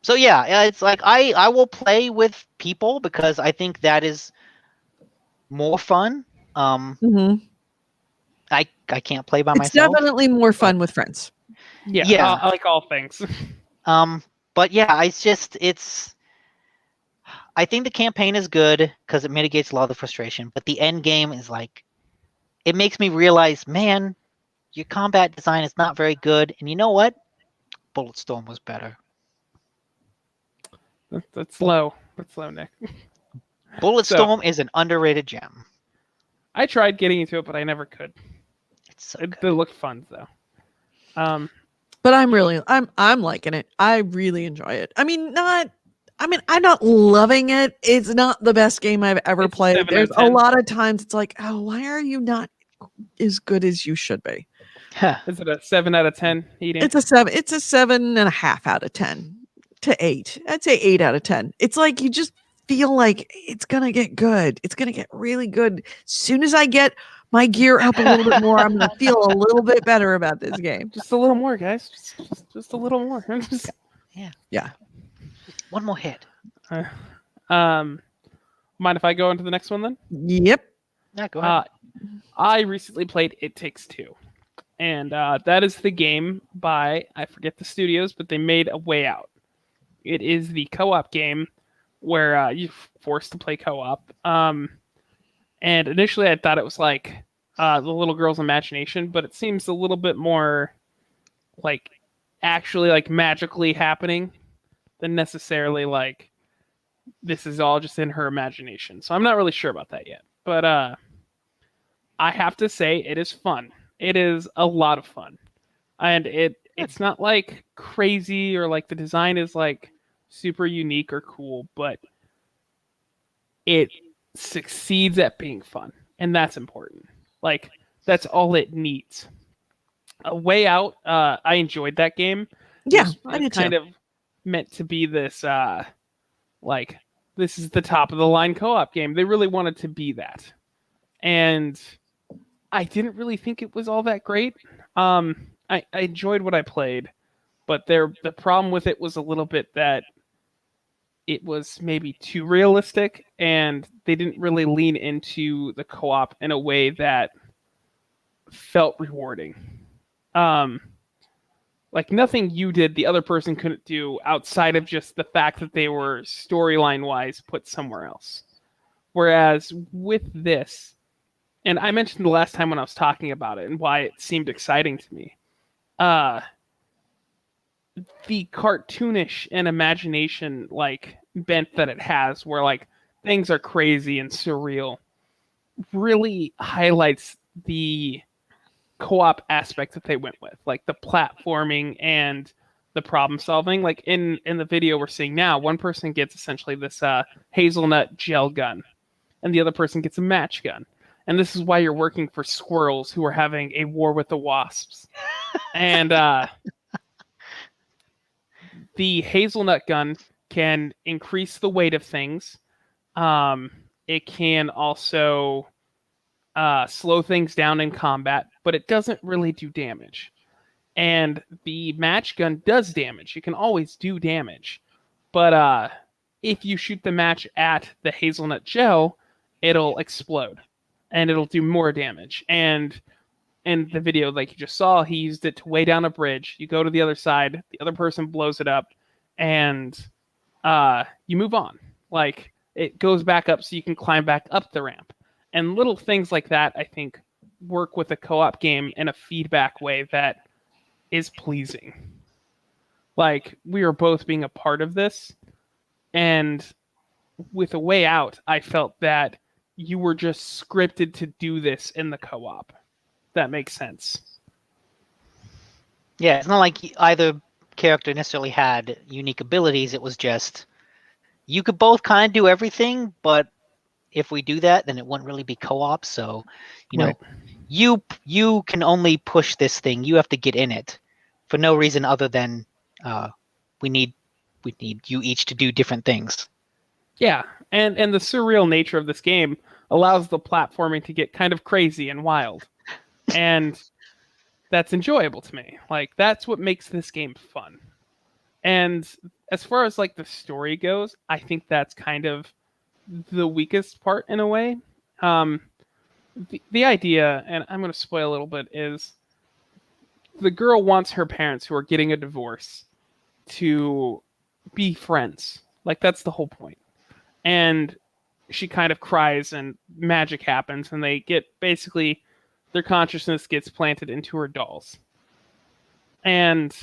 So yeah, it's like I will play with people because I think that is more fun. I can't play by myself. It's definitely more fun with friends. Yeah. I like all things. But yeah, I think the campaign is good because it mitigates a lot of the frustration, but the end game is like, it makes me realize, man, your combat design is not very good. And you know what? Bulletstorm was better. That's low. That's low, Nick. Bulletstorm is an underrated gem. I tried getting into it, but I never could. It's so They look fun though. But I'm liking it. I really enjoy it. I'm not loving it. It's not the best game I've ever It's a played. 7 out There's of a 10. lot of times it's like, oh, why are you not as good as you should be? Is it a 7 out of 10 eating? It's a 7.5 out of 10 to 8. I'd say 8 out of 10. It's like you just feel like it's gonna get good. It's gonna get really good. As soon as I get my gear up a little bit more, I'm gonna feel a little bit better about this game. Just a little more, guys. Just a little more. Yeah. One more hit. Mind if I go into the next one then? Yep. Yeah, go ahead. I recently played It Takes Two. And that is the game by, I forget the studios, but they made A Way Out. It is the co-op game where you're forced to play co-op. And initially I thought it was like the little girl's imagination, but it seems a little bit more like actually like magically happening than necessarily like this is all just in her imagination. So I'm not really sure about that yet. But I have to say it is fun. It is a lot of fun. And it's not like crazy or like the design is like super unique or cool, but it succeeds at being fun. And that's important. Like that's all it needs. A Way Out, I enjoyed that game. Yeah, I did kind too. of meant to be this like this is the top of the line co-op game. They really wanted to be that. And I didn't really think it was all that great. I enjoyed what I played, but the problem with it was a little bit that it was maybe too realistic, and they didn't really lean into the co-op in a way that felt rewarding. Like nothing you did, the other person couldn't do outside of just the fact that they were storyline-wise put somewhere else. Whereas with this, and I mentioned the last time when I was talking about it and why it seemed exciting to me. The cartoonish and imagination like bent that it has, where like things are crazy and surreal, really highlights the co-op aspect that they went with, like the platforming and the problem solving. Like in the video we're seeing now, one person gets essentially this hazelnut gel gun, and the other person gets a match gun. And this is why you're working for squirrels who are having a war with the wasps. And the hazelnut gun can increase the weight of things. It can also slow things down in combat, but it doesn't really do damage. And the match gun does damage. You can always do damage. But if you shoot the match at the hazelnut gel, it'll explode. And it'll do more damage. And in the video, like you just saw, he used it to weigh down a bridge. You go to the other side, the other person blows it up, and you move on. Like, it goes back up so you can climb back up the ramp. And little things like that, I think, work with a co-op game in a feedback way that is pleasing. Like, we are both being a part of this, and with A Way Out, I felt that you were just scripted to do this in the co-op. That makes sense. Yeah, it's not like either character necessarily had unique abilities. It was just you could both kind of do everything, but if we do that, then it wouldn't really be co-op. So, Right. you can only push this thing. You have to get in it for no reason other than we need you each to do different things. Yeah, and the surreal nature of this game allows the platforming to get kind of crazy and wild. And that's enjoyable to me. Like, that's what makes this game fun. And as far as like the story goes, I think that's kind of the weakest part in a way. The idea, and I'm going to spoil a little bit, is the girl wants her parents, who are getting a divorce, to be friends. Like, that's the whole point. And she kind of cries and magic happens, and they get basically their consciousness gets planted into her dolls. And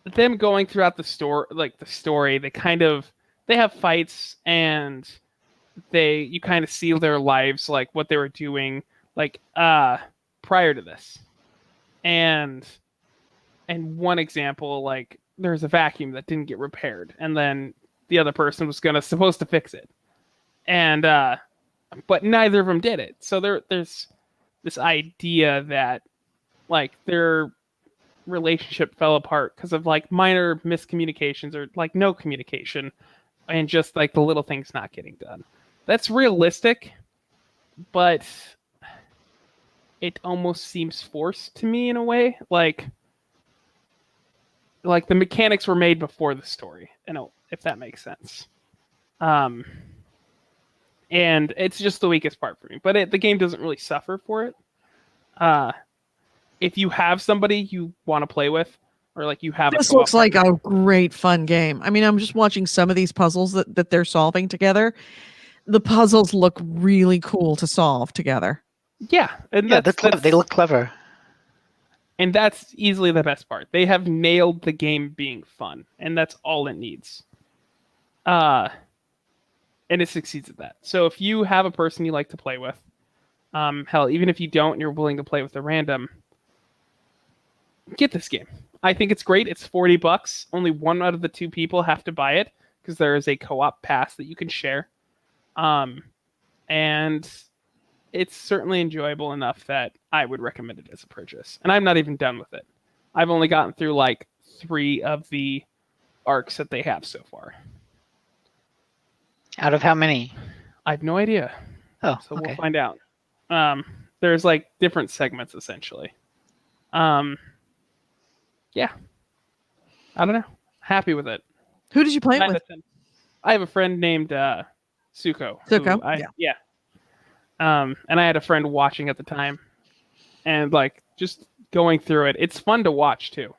them going throughout the story, they have fights, and you kind of see their lives, like what they were doing, like prior to this. And one example, like there's a vacuum that didn't get repaired, and then the other person was supposed to fix it, and but neither of them did it. So there's this idea that like their relationship fell apart because of like minor miscommunications or like no communication, and just like the little things not getting done. That's realistic, but it almost seems forced to me in a way. Like the mechanics were made before the story, if that makes sense. And it's just the weakest part for me. But the game doesn't really suffer for it. If you have somebody you want to play with, or like you have This looks like a great fun game. I mean, I'm just watching some of these puzzles that they're solving together. The puzzles look really cool to solve together. Yeah, and they look clever. And that's easily the best part. They have nailed the game being fun, and that's all it needs. And it succeeds at that. So if you have a person you like to play with, hell, even if you don't and you're willing to play with a random, get this game. I think it's great. It's $40. Only one out of the two people have to buy it because there is a co-op pass that you can share. And it's certainly enjoyable enough that I would recommend it as a purchase. And I'm not even done with it. I've only gotten through like 3 of the arcs that they have so far. Out of how many? I have no idea. Oh, so okay. We'll find out. There's like different segments essentially. Yeah. I don't know. Happy with it. Who did you play it with? I have a friend named Suko. Suko? Yeah. And I had a friend watching at the time, and like just going through it. It's fun to watch too,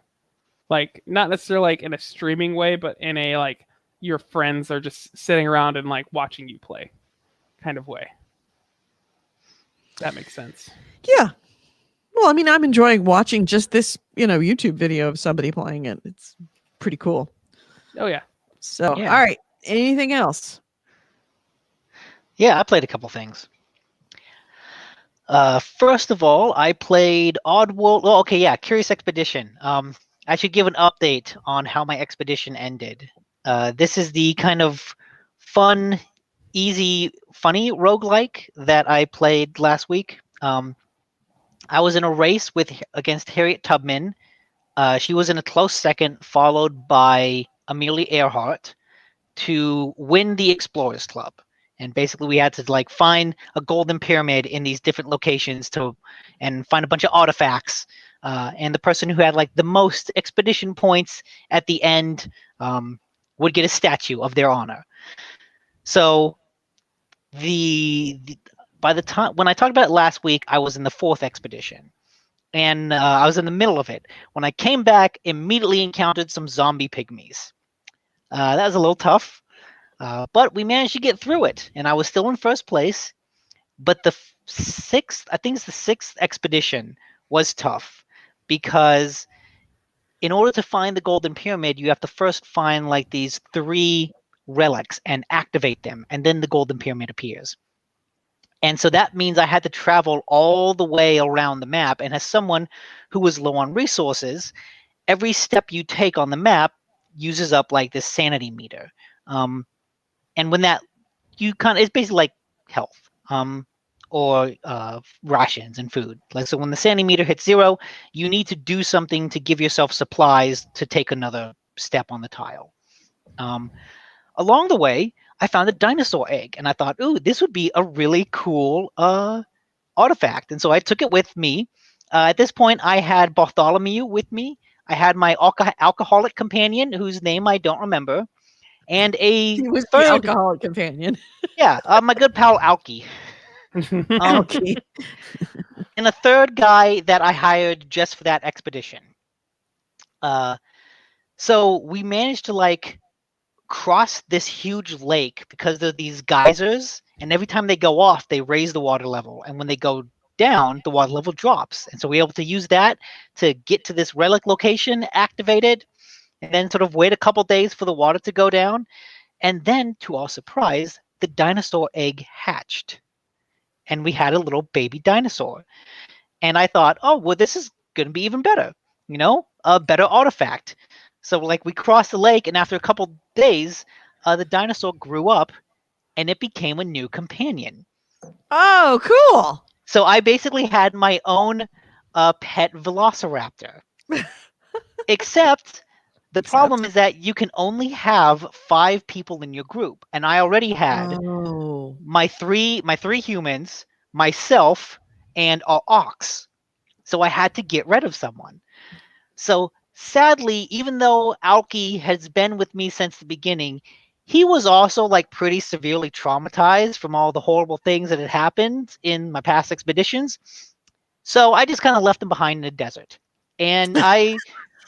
like not necessarily like in a streaming way, but in a like your friends are just sitting around and like watching you play kind of way. That makes sense. Yeah. Well, I mean, I'm enjoying watching just this, YouTube video of somebody playing it. It's pretty cool. Oh yeah. So, Yeah. All right. Anything else? Yeah, I played a couple things. First of all, I played Oddworld. Oh, okay, yeah, Curious Expedition. I should give an update on how my expedition ended. This is the kind of fun, easy, funny roguelike that I played last week. I was in a race against Harriet Tubman. She was in a close second, followed by Amelia Earhart to win the Explorers Club. And basically, we had to like find a golden pyramid in these different locations and find a bunch of artifacts. And the person who had like the most expedition points at the end would get a statue of their honor. So by the time when I talked about it last week, I was in the 4th expedition, and I was in the middle of it. When I came back, immediately encountered some zombie pygmies. That was a little tough. But we managed to get through it, and I was still in first place. But the 6th expedition was tough because in order to find the Golden Pyramid, you have to first find like these 3 relics and activate them, and then the Golden Pyramid appears. And so that means I had to travel all the way around the map, and as someone who was low on resources, every step you take on the map uses up like this sanity meter. And when it's basically like health, or rations and food. Like, so when the sanity meter hits 0, you need to do something to give yourself supplies to take another step on the tile. Along the way, I found a dinosaur egg, and I thought, ooh, this would be a really cool artifact. And so I took it with me. At this point, I had Bartholomew with me. I had my alcoholic companion, whose name I don't remember. And a He was third the alcoholic companion. Yeah, my good pal Alki. Alki. And a third guy that I hired just for that expedition. So we managed to like cross this huge lake because there are these geysers, and every time they go off, they raise the water level, and when they go down, the water level drops. And so we were able to use that to get to this relic location, activate it, and then sort of wait a couple days for the water to go down. And then, to our surprise, the dinosaur egg hatched, and we had a little baby dinosaur. And I thought, oh, well, this is going to be even better, a better artifact. So like we crossed the lake, and after a couple days, the dinosaur grew up, and it became a new companion. Oh, cool. So I basically had my own pet velociraptor. Except the problem is that you can only have 5 people in your group, and I already had my three humans, myself, and our ox. So I had to get rid of someone. So sadly, even though Aoki has been with me since the beginning, he was also like pretty severely traumatized from all the horrible things that had happened in my past expeditions. So I just kind of left him behind in the desert. And I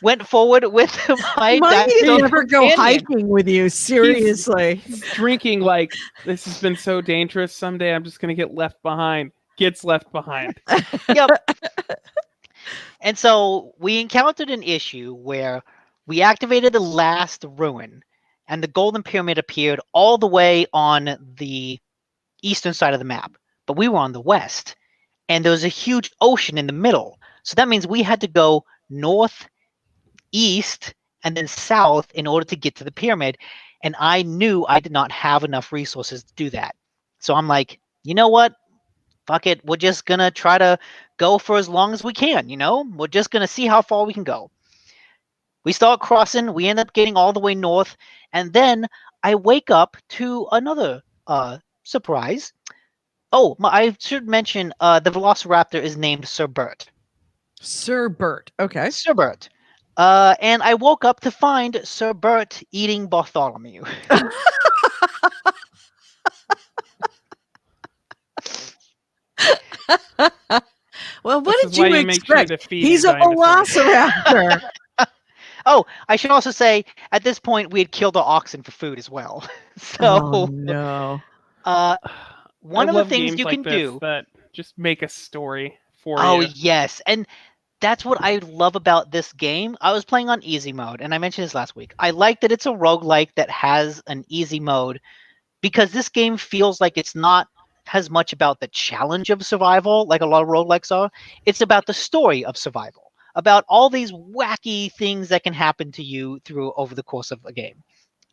went forward with my Might dinosaur never go companion. hiking with you, seriously. He's drinking like, this has been so dangerous. Someday I'm just going to get left behind. Gets left behind. Yep. And so we encountered an issue where we activated the last ruin, and the golden pyramid appeared all the way on the eastern side of the map. But we were on the west, and there was a huge ocean in the middle. So that means we had to go north, east, and then south in order to get to the pyramid. And I knew I did not have enough resources to do that. So I'm like, you know what? Fuck it. We're just going to try to go for as long as we can, We're just going to see how far we can go. We start crossing. We end up getting all the way north. And then I wake up to another surprise. Oh, I should mention the Velociraptor is named Sir Bert. Sir Bert. Okay. Sir Bert. And I woke up to find Sir Bert eating Bartholomew. Well, what This did is why you make sure expect? to feed He's your a dinosaurs. velociraptor. Oh, I should also say, at this point, we had killed our oxen for food as well. Oh So, no. one I of the love things games you like can this do. that just make a story for Oh, you. yes. And that's what I love about this game. I was playing on easy mode, and I mentioned this last week. I like that it's a roguelike that has an easy mode, because this game feels like it's not as much about the challenge of survival like a lot of roguelikes are. It's about the story of survival, about all these wacky things that can happen to you over the course of a game.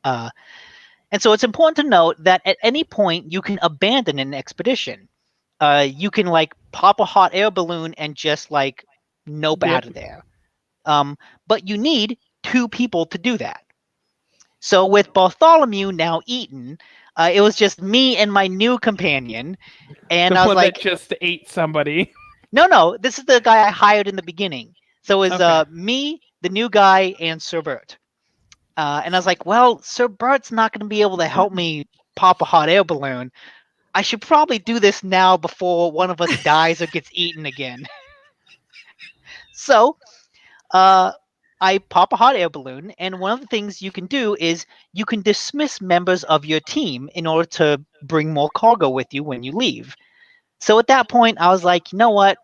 And so it's important to note that at any point you can abandon an expedition. You can like pop a hot air balloon and just like nope out of there. But you need 2 people to do that. So with Bartholomew now eaten, it was just me and my new companion. And The I was one like, that just ate somebody. no, this is the guy I hired in the beginning. So it was Okay. me, the new guy, and Sir Bert. And I was like, well, Sir Bert's not going to be able to help me pop a hot air balloon. I should probably do this now before one of us dies or gets eaten again. So I pop a hot air balloon, and one of the things you can do is you can dismiss members of your team in order to bring more cargo with you when you leave. So at that point, I was like, you know what?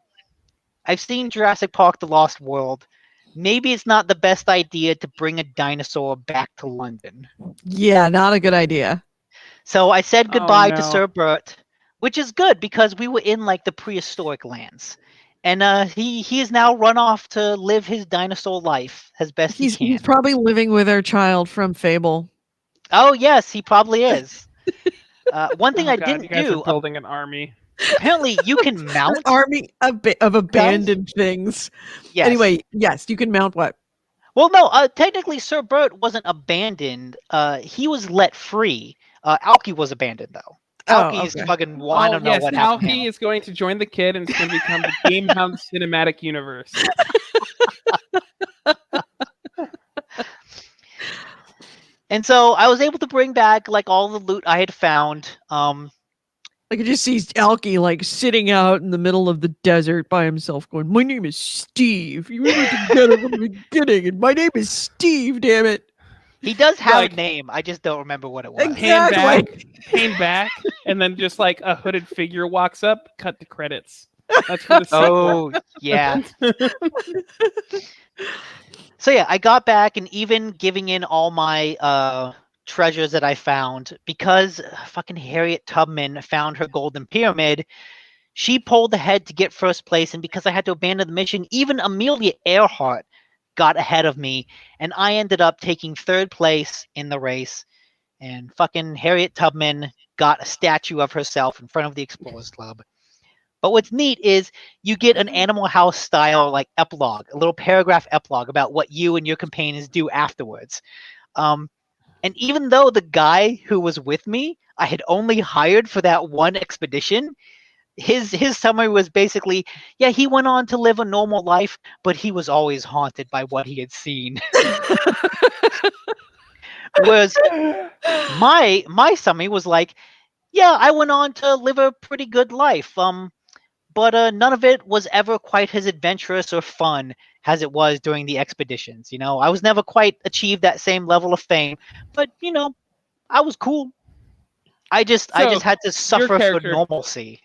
I've seen Jurassic Park: The Lost World. Maybe it's not the best idea to bring a dinosaur back to London. Yeah, not a good idea. So I said Oh, goodbye to no. Sir Bert, which is good because we were in like the prehistoric lands. And he has now run off to live his dinosaur life as best he He's can. probably living with our child from Fable. Oh yes, he probably is. One thing Oh I god, didn't you guys are do. building an army. Apparently, you can An mount. army of abandoned things. Yes. Anyway, yes, you can mount what? Well, no. Technically, Sir Bert wasn't abandoned. He was let free. Alki was abandoned though. Alki's okay. fucking. I don't know yes, what happened to Alki him. is going to join the kid, and it's going to become the GameHounds cinematic universe. And so I was able to bring back like all the loot I had found. I could just see Alki like sitting out in the middle of the desert by himself going, my name is Steve. You remember together from the beginning, and my name is Steve, damn it. He does have Like- a name. I just don't remember what it was. Pan back, and then just like a hooded figure walks up, cut to credits. That's for the sequel. Oh, yeah. So yeah, I got back, and even giving in all my treasures that I found, because fucking Harriet Tubman found her golden pyramid, she pulled ahead to get first place, and because I had to abandon the mission, even Amelia Earhart got ahead of me, and I ended up taking third place in the race, and fucking Harriet Tubman got a statue of herself in front of the Explorers Club. But what's neat is you get an Animal House style like epilogue, a little paragraph epilogue about what you and your companions do afterwards. And even though the guy who was with me, I had only hired for that one expedition, his summary was basically, yeah, he went on to live a normal life, but he was always haunted by what he had seen. Whereas my summary was like, yeah, I went on to live a pretty good life. But none of it was ever quite as adventurous or fun as it was during the expeditions. I was never quite achieved that same level of fame, but I was cool. I just So, had to suffer for character- normalcy.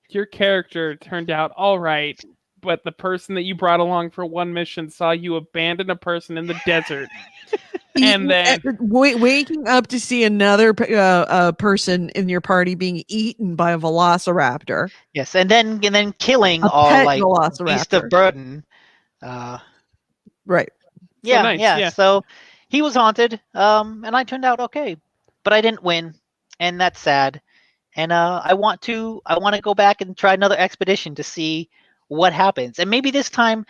Your character turned out all right, but the person that you brought along for one mission saw you abandon a person in the desert. And then waking up to see another person in your party being eaten by a velociraptor. Yes, and then killing A all pet like beast of velociraptor. burden. Right. Yeah, nice, yeah. yeah. So he was haunted, and I turned out okay, but I didn't win, and that's sad. And I want to go back and try another expedition to see what happens, and maybe this time.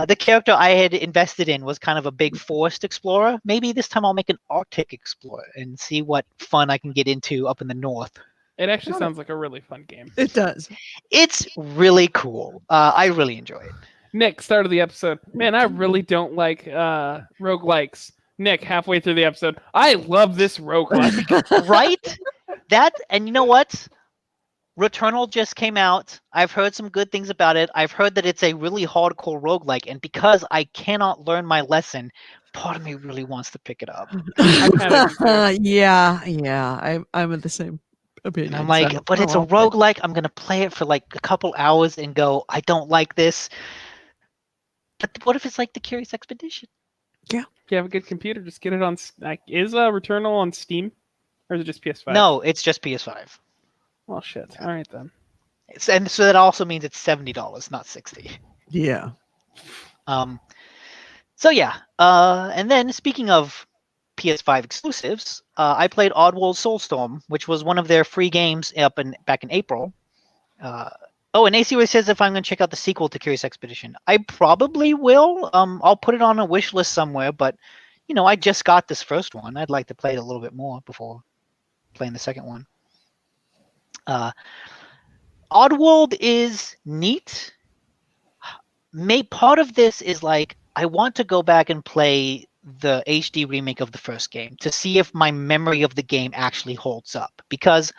The character I had invested in was kind of a big forest explorer. Maybe this time I'll make an Arctic explorer and see what fun I can get into up in the north. it actually Got sounds like a really fun game. It does. It's really cool. I really enjoy it. Nick, start of the episode. Man, I really don't like roguelikes. Nick, halfway through the episode, I love this roguelike. Right? And you know what? Returnal just came out. I've heard some good things about it. I've heard that it's a really hardcore roguelike, and because I cannot learn my lesson, part of me really wants to pick it up. Yeah. I'm of the same opinion. And I'm like, but it's a roguelike. I'm going to play it for like a couple hours and go, I don't like this. But what if it's like the Curious Expedition? If you have a good computer, just get it on. Is Returnal on Steam, or is it just PS5? No, it's just PS5. Well, shit. All right then. And so that also means it's $70, not $60. Yeah. So yeah. And then speaking of PS5 exclusives, I played Oddworld Soulstorm, which was one of their free games back in April. And AC says if I'm going to check out the sequel to Curious Expedition, I probably will. I'll put it on a wish list somewhere, but I just got this first one. I'd like to play it a little bit more before playing the second one. Oddworld is neat. Part of this is like I want to go back and play the HD remake of the first game to see if my memory of the game actually holds up, because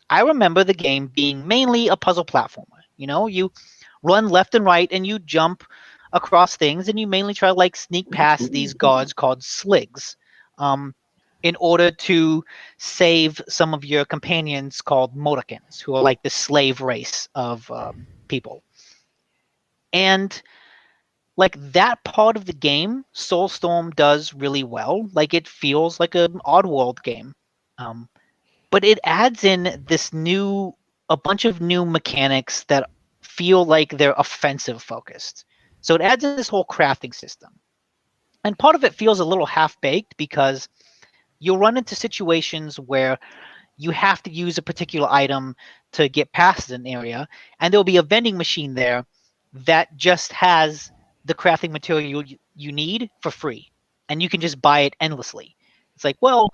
I remember the game being mainly a puzzle platformer. You run left and right and you jump across things, and you mainly try to like sneak past these guards called sligs. In order to save some of your companions called Modicans, who are like the slave race of people. And like that part of the game, Soulstorm does really well. Like it feels like an Oddworld game. But it adds in a bunch of new mechanics that feel like they're offensive focused. So it adds in this whole crafting system. And part of it feels a little half-baked because you'll run into situations where you have to use a particular item to get past an area, and there'll be a vending machine there that just has the crafting material you need for free, and you can just buy it endlessly. It's like, well,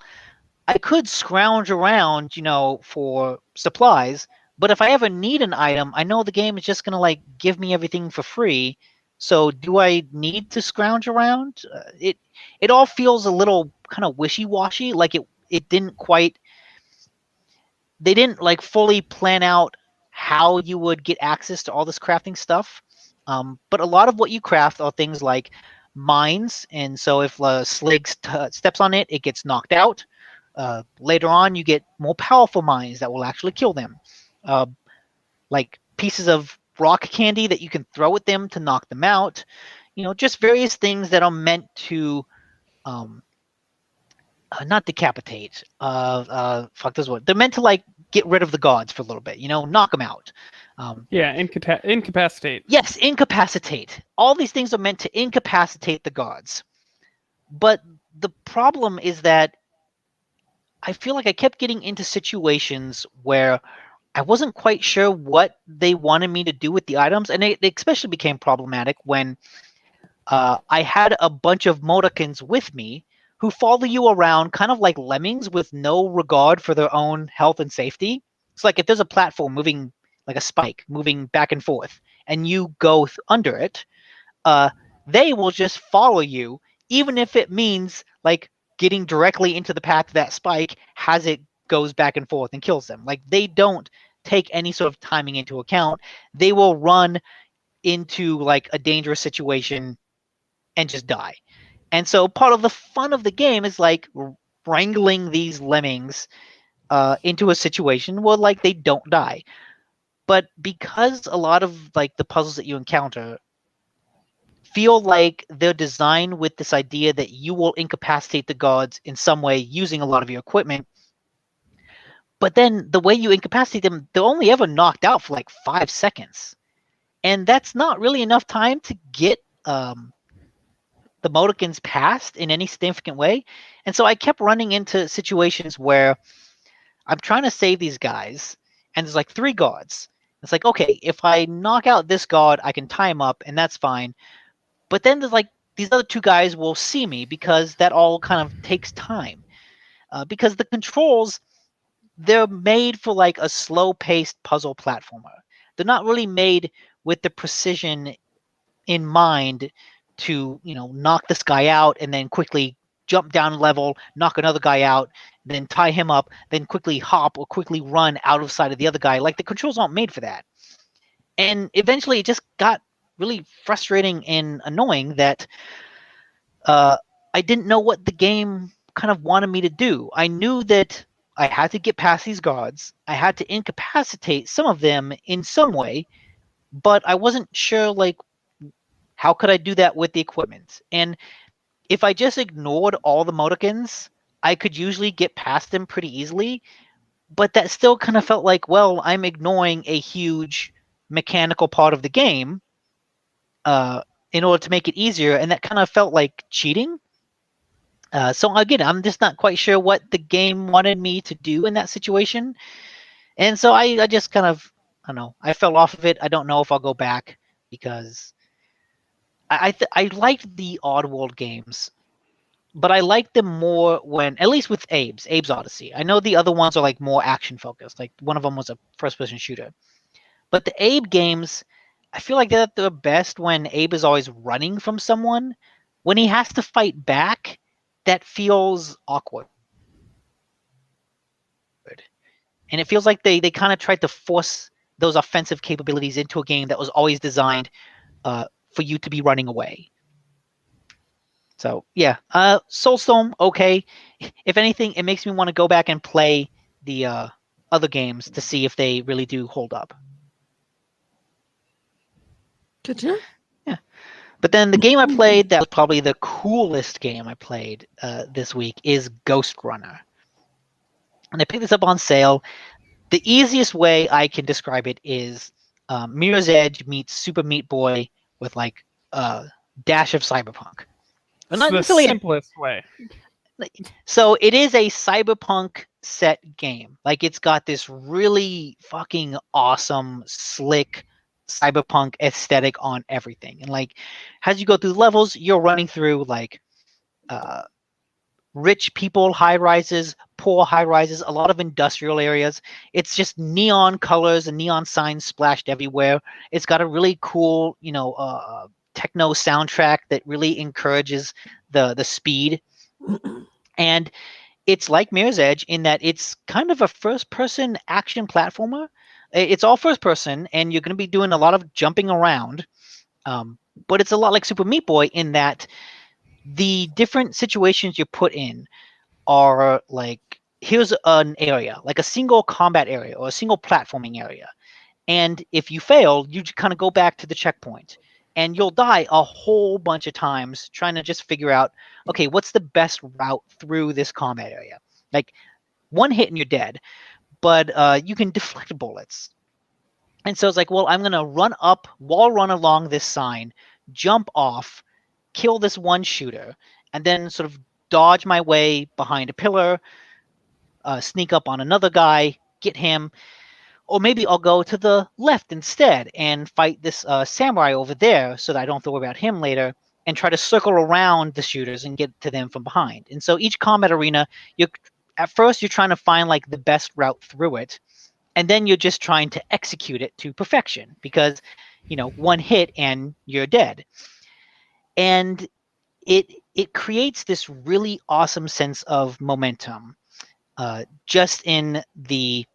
I could scrounge around, for supplies, but if I ever need an item, I know the game is just going to like give me everything for free. So do I need to scrounge around? It all feels a little kind of wishy-washy. Like it didn't quite. They didn't like fully plan out how you would get access to all this crafting stuff. But a lot of what you craft are things like mines, and so if a slig steps on it, it gets knocked out. Later on, you get more powerful mines that will actually kill them. Like pieces of rock candy that you can throw at them to knock them out. Just various things that are meant to not decapitate. Fuck this word. They're meant to like get rid of the gods for a little bit. Knock them out. Yeah, incapacitate. Yes, incapacitate. All these things are meant to incapacitate the gods. But the problem is that I feel like I kept getting into situations where I wasn't quite sure what they wanted me to do with the items, and it especially became problematic when I had a bunch of Modicans with me who follow you around kind of like lemmings with no regard for their own health and safety. It's like if there's a platform moving, like a spike, moving back and forth, and you go under it, they will just follow you, even if it means like getting directly into the path of that spike as it goes back and forth and kills them. Like they don't take any sort of timing into account. They will run into like a dangerous situation and just die. And so part of the fun of the game is like wrangling these lemmings into a situation where like they don't die. But because a lot of like the puzzles that you encounter feel like they're designed with this idea that you will incapacitate the gods in some way using a lot of your equipment, but then the way you incapacitate them, they're only ever knocked out for like 5 seconds. And that's not really enough time to get the Modicans passed in any significant way. And so I kept running into situations where I'm trying to save these guys, and there's like 3 gods. It's like, okay, if I knock out this god, I can tie him up, and that's fine. But then there's like these other 2 guys will see me because that all kind of takes time. Because the controls, they're made for like a slow-paced puzzle platformer. They're not really made with the precision in mind to, knock this guy out and then quickly jump down a level, knock another guy out, then tie him up, then quickly hop or quickly run out of sight of the other guy. Like the controls aren't made for that. And eventually it just got really frustrating and annoying that I didn't know what the game kind of wanted me to do. I knew that I had to get past these guards. I had to incapacitate some of them in some way, but I wasn't sure like how could I do that with the equipment? And if I just ignored all the Modicans, I could usually get past them pretty easily. But that still kind of felt like, well, I'm ignoring a huge mechanical part of the game in order to make it easier. And that kind of felt like cheating. So again, I'm just not quite sure what the game wanted me to do in that situation. And so I just kind of, I don't know, I fell off of it. I don't know if I'll go back because I liked the Oddworld games, but I liked them more when, at least with Abe's Odyssey. I know the other ones are like more action focused. Like one of them was a first person shooter. But the Abe games, I feel like they're at their best when Abe is always running from someone. When he has to fight back, that feels awkward. And it feels like they kind of tried to force those offensive capabilities into a game that was always designed for you to be running away. So yeah, Soulstone, okay. If anything, it makes me want to go back and play the other games to see if they really do hold up. Good to know. Yeah. But then the game I played that was probably the coolest game I played this week is Ghost Runner. And I picked this up on sale. The easiest way I can describe it is Mirror's Edge meets Super Meat Boy with like a dash of cyberpunk. It's Not the necessarily simplest way. So it is a cyberpunk set game. Like it's got this really fucking awesome, slick cyberpunk aesthetic on everything. And like as you go through the levels, you're running through like rich people high rises, poor high rises, a lot of industrial areas. It's just neon colors and neon signs splashed everywhere. It's got a really cool, techno soundtrack that really encourages the speed. And it's like Mirror's Edge in that it's kind of a first-person action platformer. It's all first person, and you're going to be doing a lot of jumping around. But it's a lot like Super Meat Boy in that the different situations you're put in are like, here's an area, like a single combat area or a single platforming area. And if you fail, you kind of go back to the checkpoint. and you'll die a whole bunch of times trying to just figure out, okay, what's the best route through this combat area? Like, one hit and you're dead, but you can deflect bullets. And so it's like, well, I'm going to wall run along this sign, jump off, kill this one shooter, and then sort of dodge my way behind a pillar, sneak up on another guy, get him. Or maybe I'll go to the left instead and fight this samurai over there so that I don't have to worry about him later, and try to circle around the shooters and get to them from behind. And so each combat arena, at first you're trying to find like the best route through it, and then you're just trying to execute it to perfection because, one hit and you're dead. And it creates this really awesome sense of momentum, just in the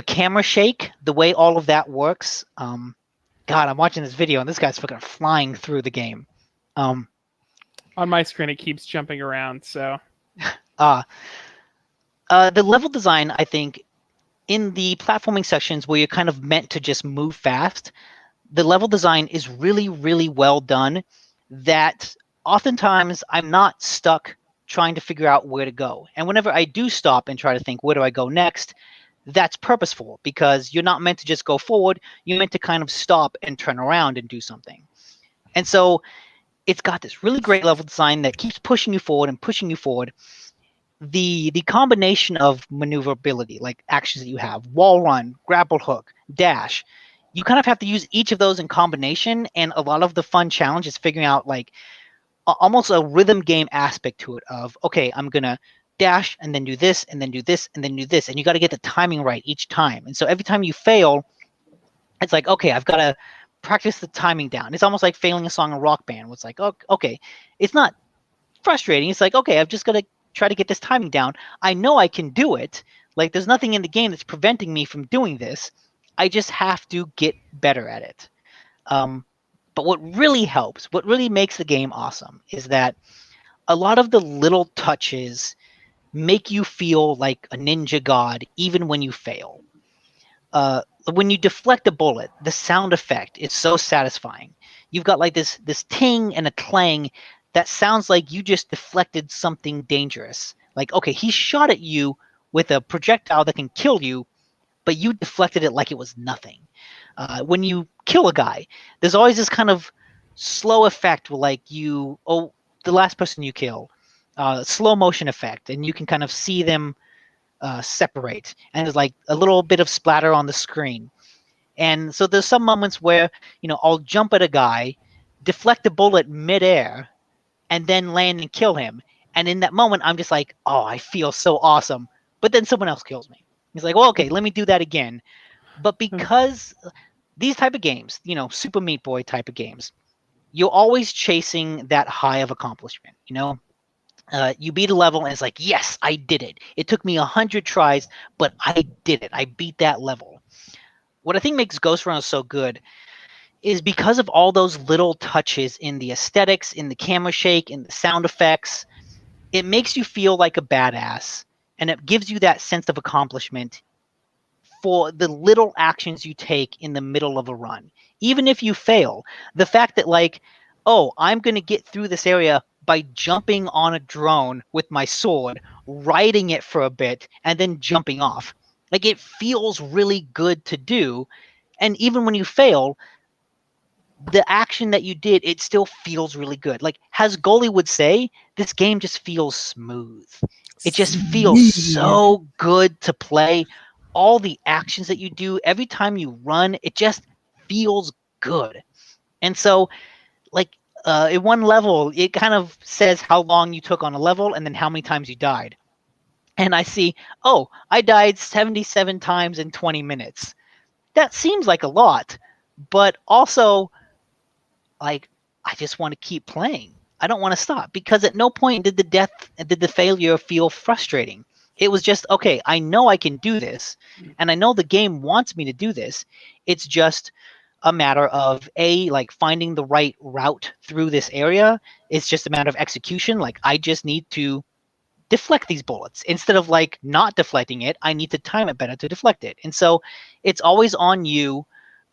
camera shake, the way all of that works. God, I'm watching this video and this guy's fucking flying through the game. On my screen, it keeps jumping around. So, the level design, I think, in the platforming sections where you're kind of meant to just move fast, the level design is really, really well done. That oftentimes I'm not stuck trying to figure out where to go. And whenever I do stop and try to think, where do I go next? That's purposeful because you're not meant to just go forward. You're meant to kind of stop and turn around and do something. And so it's got this really great level design that keeps pushing you forward and pushing you forward. The combination of maneuverability, like actions that you have, wall run, grapple hook, dash, you kind of have to use each of those in combination. And a lot of the fun challenge is figuring out like almost a rhythm game aspect to it of, okay, I'm going to dash and then do this and then do this and then do this. And you got to get the timing right each time. And so every time you fail, it's like, okay, I've got to practice the timing down. It's almost like failing a song in Rock Band. It's like, oh, okay, it's not frustrating. It's like, okay, I've just got to try to get this timing down. I know I can do it. Like, there's nothing in the game that's preventing me from doing this. I just have to get better at it. But what really helps, what really makes the game awesome, is that a lot of the little touches make you feel like a ninja god even when you fail. When you deflect a bullet, the sound effect is so satisfying. You've got like this ting and a clang that sounds like you just deflected something dangerous. Like, okay, he shot at you with a projectile that can kill you, but you deflected it like it was nothing. When you kill a guy, there's always this kind of slow effect where like the last person you kill, slow motion effect, and you can kind of see them separate, and there's like a little bit of splatter on the screen. And so there's some moments where, I'll jump at a guy, deflect a bullet midair, and then land and kill him. And in that moment, I'm just like, oh, I feel so awesome. But then someone else kills me. He's like, well, okay, let me do that again. But because these type of games, Super Meat Boy type of games, you're always chasing that high of accomplishment, you beat a level and it's like, yes, I did it. It took me 100 tries, but I did it. I beat that level. What I think makes Ghost Runner so good is because of all those little touches in the aesthetics, in the camera shake, in the sound effects, it makes you feel like a badass, and it gives you that sense of accomplishment for the little actions you take in the middle of a run. Even if you fail, the fact that like, oh, I'm going to get through this area by jumping on a drone with my sword, riding it for a bit, and then jumping off. Like, it feels really good to do. And even when you fail, the action that you did, it still feels really good. Like, as Goalie would say, this game just feels smooth. It just feels so good to play. All the actions that you do, every time you run, it just feels good. And so, like, in one level, it kind of says how long you took on a level and then how many times you died. And I see, oh, I died 77 times in 20 minutes. That seems like a lot, but also, like, I just want to keep playing. I don't want to stop, because at no point did the failure feel frustrating. It was just, okay, I know I can do this, and I know the game wants me to do this. It's just a matter of like finding the right route through this area. It's just a matter of execution. Like, I just need to deflect these bullets instead of like not deflecting it. I need to time it better to deflect it. And so it's always on you.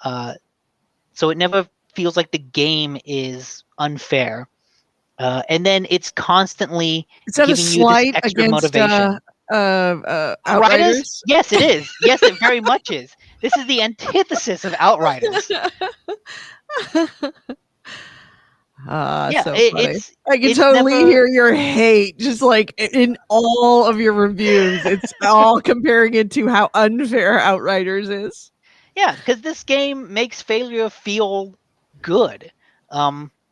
So it never feels like the game is unfair. And then it's constantly Is that a giving you this slight extra against motivation. Outriders? Outriders? Yes, it is. Yes, it very much is. This is the antithesis of Outriders. Yeah, So it, funny. it's I can it's totally never. hear your hate, just like in all of your reviews. It's all comparing it to how unfair Outriders is. Yeah, because this game makes failure feel good.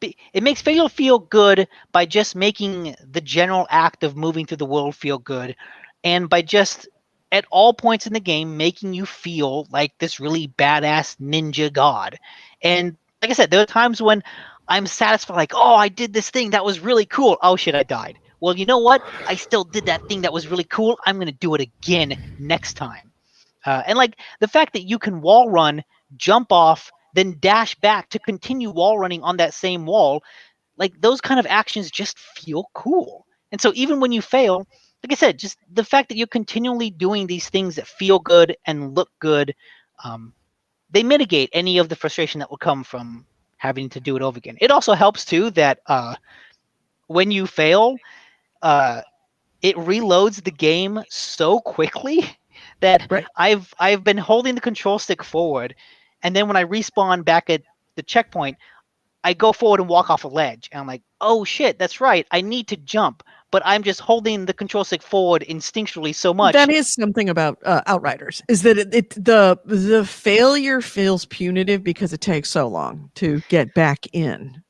It makes failure feel good by just making the general act of moving through the world feel good, and by just at all points in the game making you feel like this really badass ninja god. And like I said, there are times when I'm satisfied, like, oh, I did this thing that was really cool. Oh shit, I died. Well, you know what? I still did that thing that was really cool. I'm gonna do it again next time. And like the fact that you can wall run, jump off, then dash back to continue wall running on that same wall, like those kind of actions just feel cool. And so even when you fail, like I said, just the fact that you're continually doing these things that feel good and look good, they mitigate any of the frustration that will come from having to do it over again. It also helps too that when you fail, uh, it reloads the game so quickly that Right. I've been holding the control stick forward, and then when I respawn back at the checkpoint, I go forward and walk off a ledge, and I'm like, oh shit, that's right, I need to jump, but I'm just holding the control stick forward instinctually so much. That is something about Outriders, is that the failure feels punitive because it takes so long to get back in.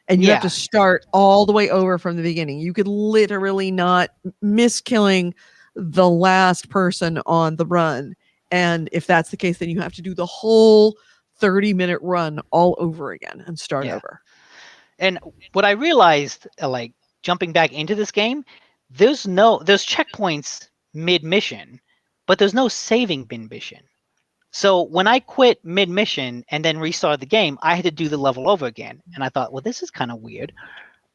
And you have to start all the way over from the beginning. You could literally not miss killing the last person on the run. And if that's the case, then you have to do the whole 30-minute run all over again and start over. And what I realized, like jumping back into this game, there's checkpoints mid mission, but there's no saving mid mission. So when I quit mid mission and then restarted the game, I had to do the level over again. And I thought, well, this is kind of weird.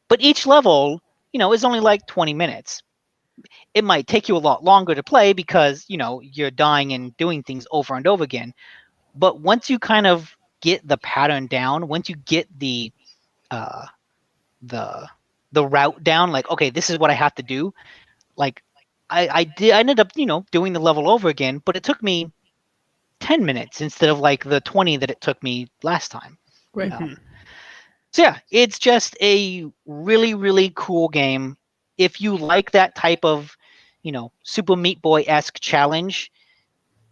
But each level, is only like 20 minutes. It might take you a lot longer to play because, you're dying and doing things over and over again. But once you kind of get the pattern down, once you get the route down, like, okay, this is what I have to do. Like I ended up, doing the level over again, but it took me 10 minutes instead of like the 20 that it took me last time. Right. So yeah, it's just a really, really cool game. If you like that type of, Super Meat Boy-esque challenge,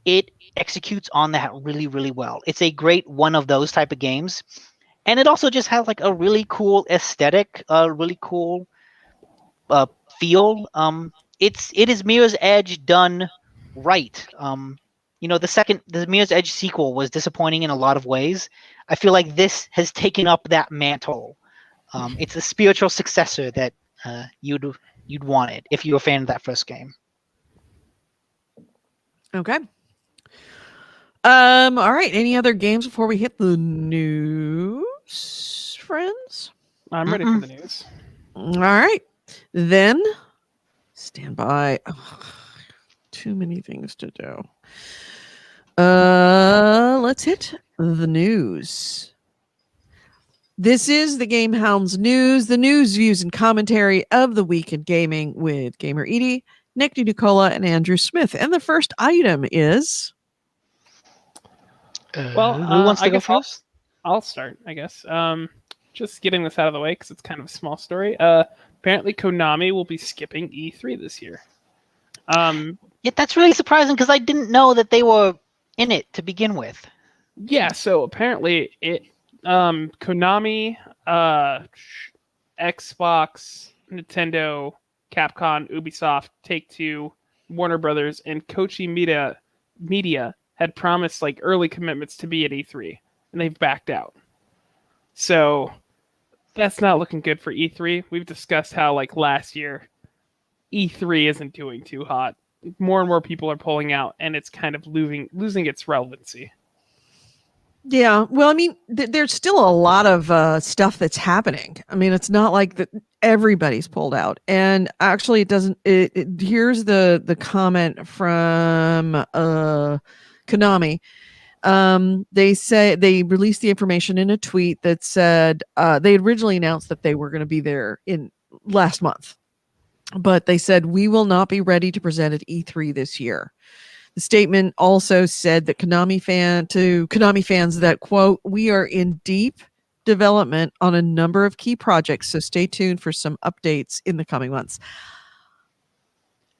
it executes on that really, really well. It's a great one of those type of games. And it also just has like a really cool aesthetic, really cool feel. It is Mirror's Edge done right. The Mirror's Edge sequel was disappointing in a lot of ways. I feel like this has taken up that mantle. It's a spiritual successor that you'd wanted if you were a fan of that first game. Okay. All right. Any other games before we hit the news, friends? I'm ready for the news. All right. Then stand by. Ugh, too many things to do. Let's hit the news. This is the GameHounds news, the news, views, and commentary of the week in gaming with Gamer Edie, Nick DiNicola, and Andrew Smith. And the first item is... Well, who wants to go first? I'll start, I guess. Just getting this out of the way because it's kind of a small story. Apparently, Konami will be skipping E3 this year. Yeah, that's really surprising because I didn't know that they were in it to begin with. Yeah, so apparently Konami, Xbox, Nintendo, Capcom, Ubisoft, Take-Two, Warner Brothers, and Kochi Media had promised like early commitments to be at E3, and they've backed out. So that's not looking good for E3. We've discussed how like last year E3 isn't doing too hot. More and more people are pulling out, and it's kind of losing its relevancy. Yeah, well, I mean, there's still a lot of stuff that's happening. I mean, it's not like that everybody's pulled out. And actually, it doesn't. Here's the comment from Konami. They say they released the information in a tweet that said they had originally announced that they were going to be there in last month, but they said we will not be ready to present at E3 this year. The statement also said that Konami fans that, quote, we are in deep development on a number of key projects, so stay tuned for some updates in the coming months.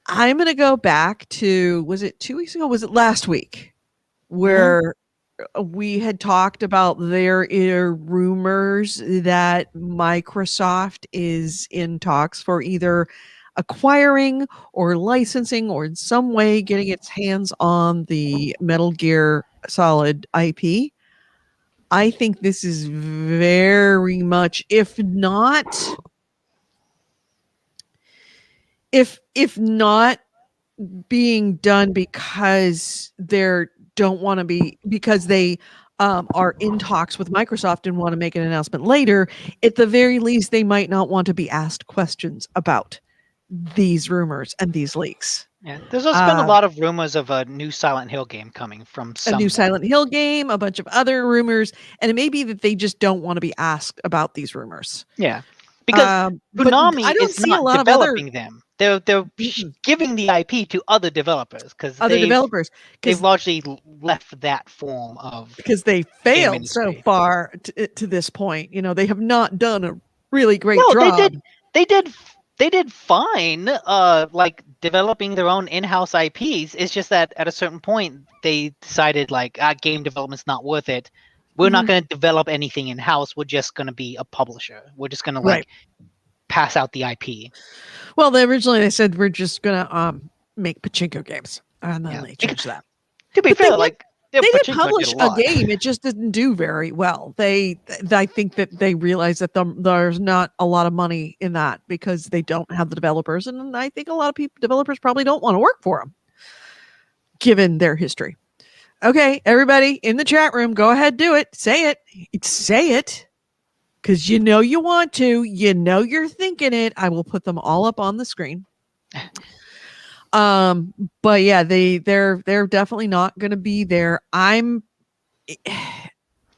I'm going to go back to, was it 2 weeks ago? Was it last week? Where we had talked about there are rumors that Microsoft is in talks for either acquiring or licensing or in some way getting its hands on the Metal Gear Solid IP. I think this is very much, if not being done because they don't want to be, because they are in talks with Microsoft and want to make an announcement later, at the very least they might not want to be asked questions about these rumors and these leaks. Yeah, there's also been a lot of rumors of a new Silent Hill game coming from someone. A new Silent Hill game, a bunch of other rumors, and it may be that they just don't want to be asked about these rumors. Yeah, because Konami is not developing them. They're giving the IP to other developers because they've largely left that form of, because they failed so far to this point. You know, they have not done a really great job. They did fine, like developing their own in-house IPs. It's just that at a certain point they decided like game development's not worth it. We're not going to develop anything in-house. We're just going to be a publisher. We're just going to pass out the IP. Well, they said we're just going to make pachinko games, and then they changed that. To be fair, they did publish a game. It just didn't do very well. I think that they realized that there's not a lot of money in that because they don't have the developers, and I think a lot of developers probably don't want to work for them, given their history. Okay, everybody in the chat room, go ahead, do it. Say it, because you know you want to. You know you're thinking it. I will put them all up on the screen. But yeah, they're definitely not going to be there. I don't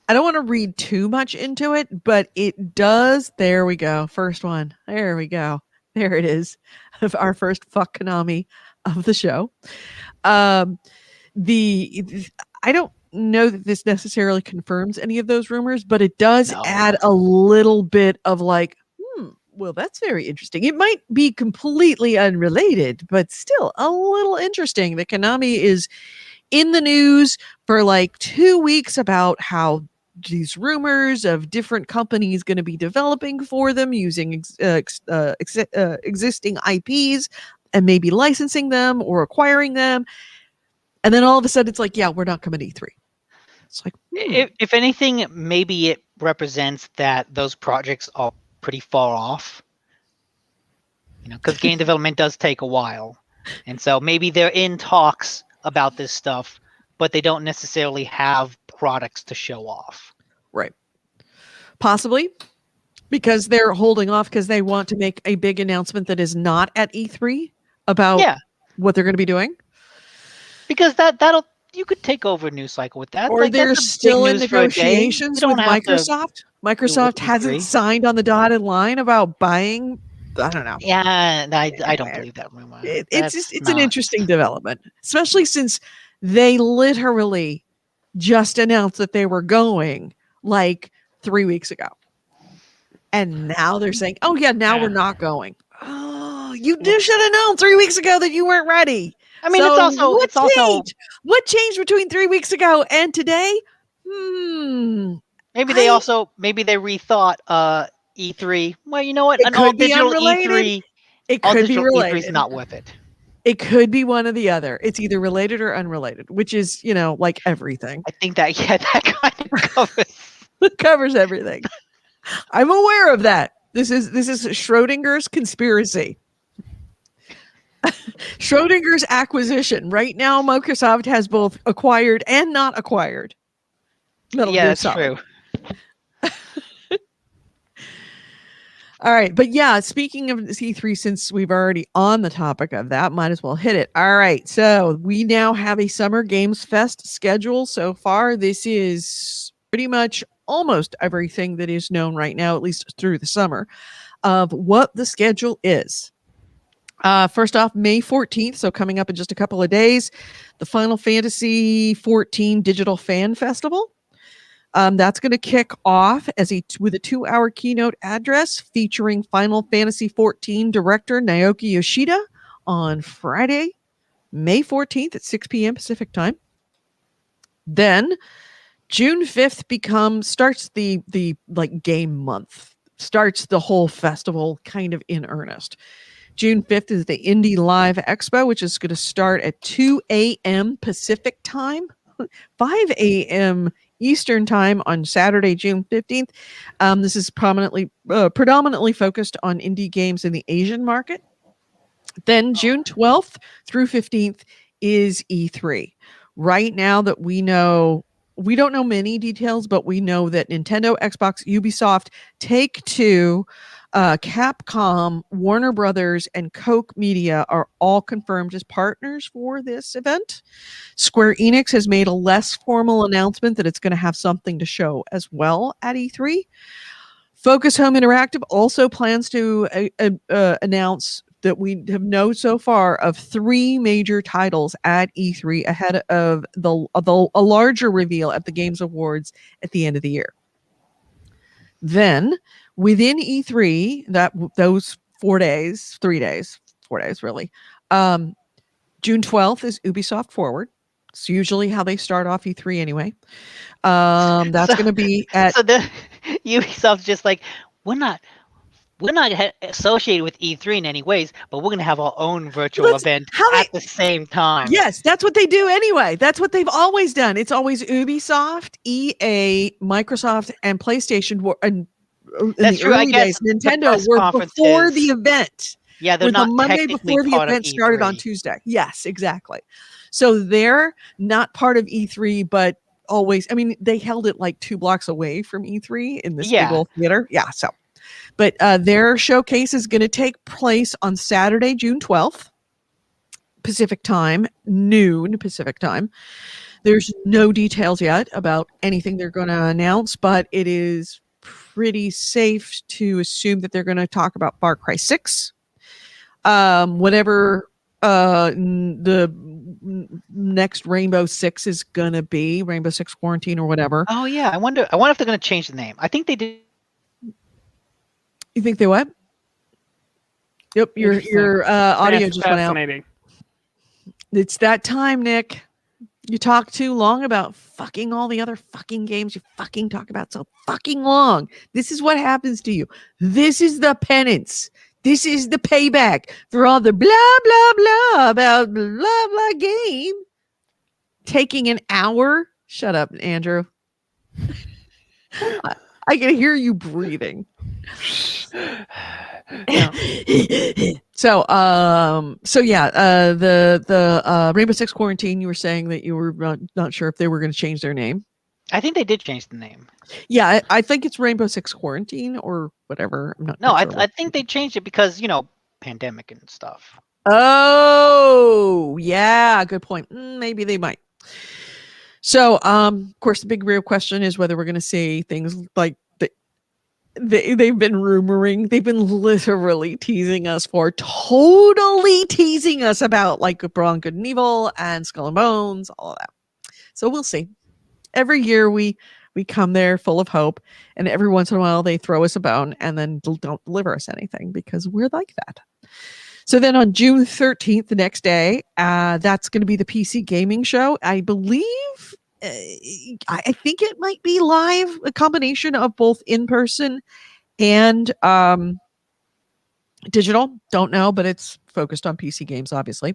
want to read too much into it, but it does. There we go. First one. There we go. There it is. Of our first fuck Konami of the show. I don't know that this necessarily confirms any of those rumors, but it does add a little bit of like, well, that's very interesting. It might be completely unrelated, but still a little interesting that Konami is in the news for like 2 weeks about how these rumors of different companies going to be developing for them using existing IPs and maybe licensing them or acquiring them. And then all of a sudden it's like, yeah, we're not coming to E3. It's like, if anything, maybe it represents that those projects are pretty far off, because game development does take a while, and so maybe they're in talks about this stuff, but they don't necessarily have products to show off. Right. Possibly because they're holding off because they want to make a big announcement that is not at E3 about what they're going to be doing. Because you could take over a news cycle with that. Or they're still in negotiations with Microsoft. Microsoft hasn't signed on the dotted line about buying. I don't know. Yeah, I don't believe that rumor. It's an interesting development, especially since they literally just announced that they were going like 3 weeks ago. And now they're saying, oh yeah, now we're not going. Oh, you should have known 3 weeks ago that you weren't ready. I mean, what changed between 3 weeks ago and today? Maybe they rethought E3. Well, you know what? An all digital E3. It could be related. E3 is not worth it. It could be one or the other. It's either related or unrelated, which is, like everything. I think that kind of covers everything. I'm aware of that. This is Schrodinger's conspiracy. Schrodinger's acquisition. Right now, Microsoft has both acquired and not acquired Metal Gear that's Solid. true. All right. But yeah, speaking of C3, since we've already on the topic of that, might as well hit it. All right. So we now have a Summer Games Fest schedule so far. This is pretty much almost everything that is known right now, at least through the summer, of what the schedule is. First off, May 14th, so coming up in just a couple of days, the Final Fantasy 14 Digital Fan Festival. That's going to kick off with a 2-hour keynote address featuring Final Fantasy 14 director Naoki Yoshida on Friday, May 14th at 6 p.m. Pacific time. Then June 5th starts the like game month, starts the whole festival kind of in earnest. June 5th is the Indie Live Expo, which is going to start at 2 a.m. Pacific time, 5 a.m. Eastern time on Saturday, June 15th. This is predominantly focused on indie games in the Asian market. Then June 12th through 15th is E3. Right now that we know, we don't know many details, but we know that Nintendo, Xbox, Ubisoft, Take-Two, Capcom, Warner Brothers, and Koch Media are all confirmed as partners for this event. Square Enix has made a less formal announcement that it's going to have something to show as well at E3. Focus Home Interactive also plans to announce that we have known so far of 3 major titles at E3 ahead of a larger reveal at the Games Awards at the end of the year. Then within E3, those 4 days, 3 days, 4 days really. June 12th is Ubisoft Forward. It's usually how they start off E3 anyway. That's going to be at. So the Ubisoft's just like, we're not associated with E3 in any ways, but we're going to have our own virtual event at the same time. Yes, that's what they do anyway. That's what they've always done. It's always Ubisoft, EA, Microsoft, and PlayStation. And that's true. I guess Nintendo were before the event. Yeah, they're not the Monday before the event started on Tuesday. Yes, exactly. So they're not part of E3, but always. I mean, they held it like 2 blocks away from E3 in this big old theater. Yeah, so. But their showcase is going to take place on Saturday, June 12th, Pacific time, noon Pacific time. There's no details yet about anything they're going to announce, but it is pretty safe to assume that they're going to talk about Far Cry 6, whatever the next Rainbow Six is going to be, Rainbow Six Quarantine or whatever. Oh, yeah. I wonder if they're going to change the name. I think they did. You think they what? Yep, your audio just went out. It's that time, Nick. You talk too long about fucking all the other fucking games you fucking talk about so fucking long. This is what happens to you. This is the penance. This is the payback for all the blah, blah, blah about blah, blah game. Taking an hour. Shut up, Andrew. I can hear you breathing. So yeah, the Rainbow Six Quarantine, you were saying that you were not sure if they were going to change their name. I think they did change the name. Yeah, I think it's Rainbow Six Quarantine or whatever. I'm not. No, sure I think they changed it because pandemic and stuff. Oh yeah, good point. Maybe they might. So of course, the big real question is whether we're going to see things like they've been rumoring, they've been literally totally teasing us about like Beyond Good and Evil and Skull and Bones, all of that. So we'll see. Every year we come there full of hope, and every once in a while they throw us a bone and then don't deliver us anything because we're like that. So then on June 13th, the next day, that's going to be the PC gaming show. I believe, I think it might be live, a combination of both in-person and digital. Don't know, but it's focused on PC games, obviously.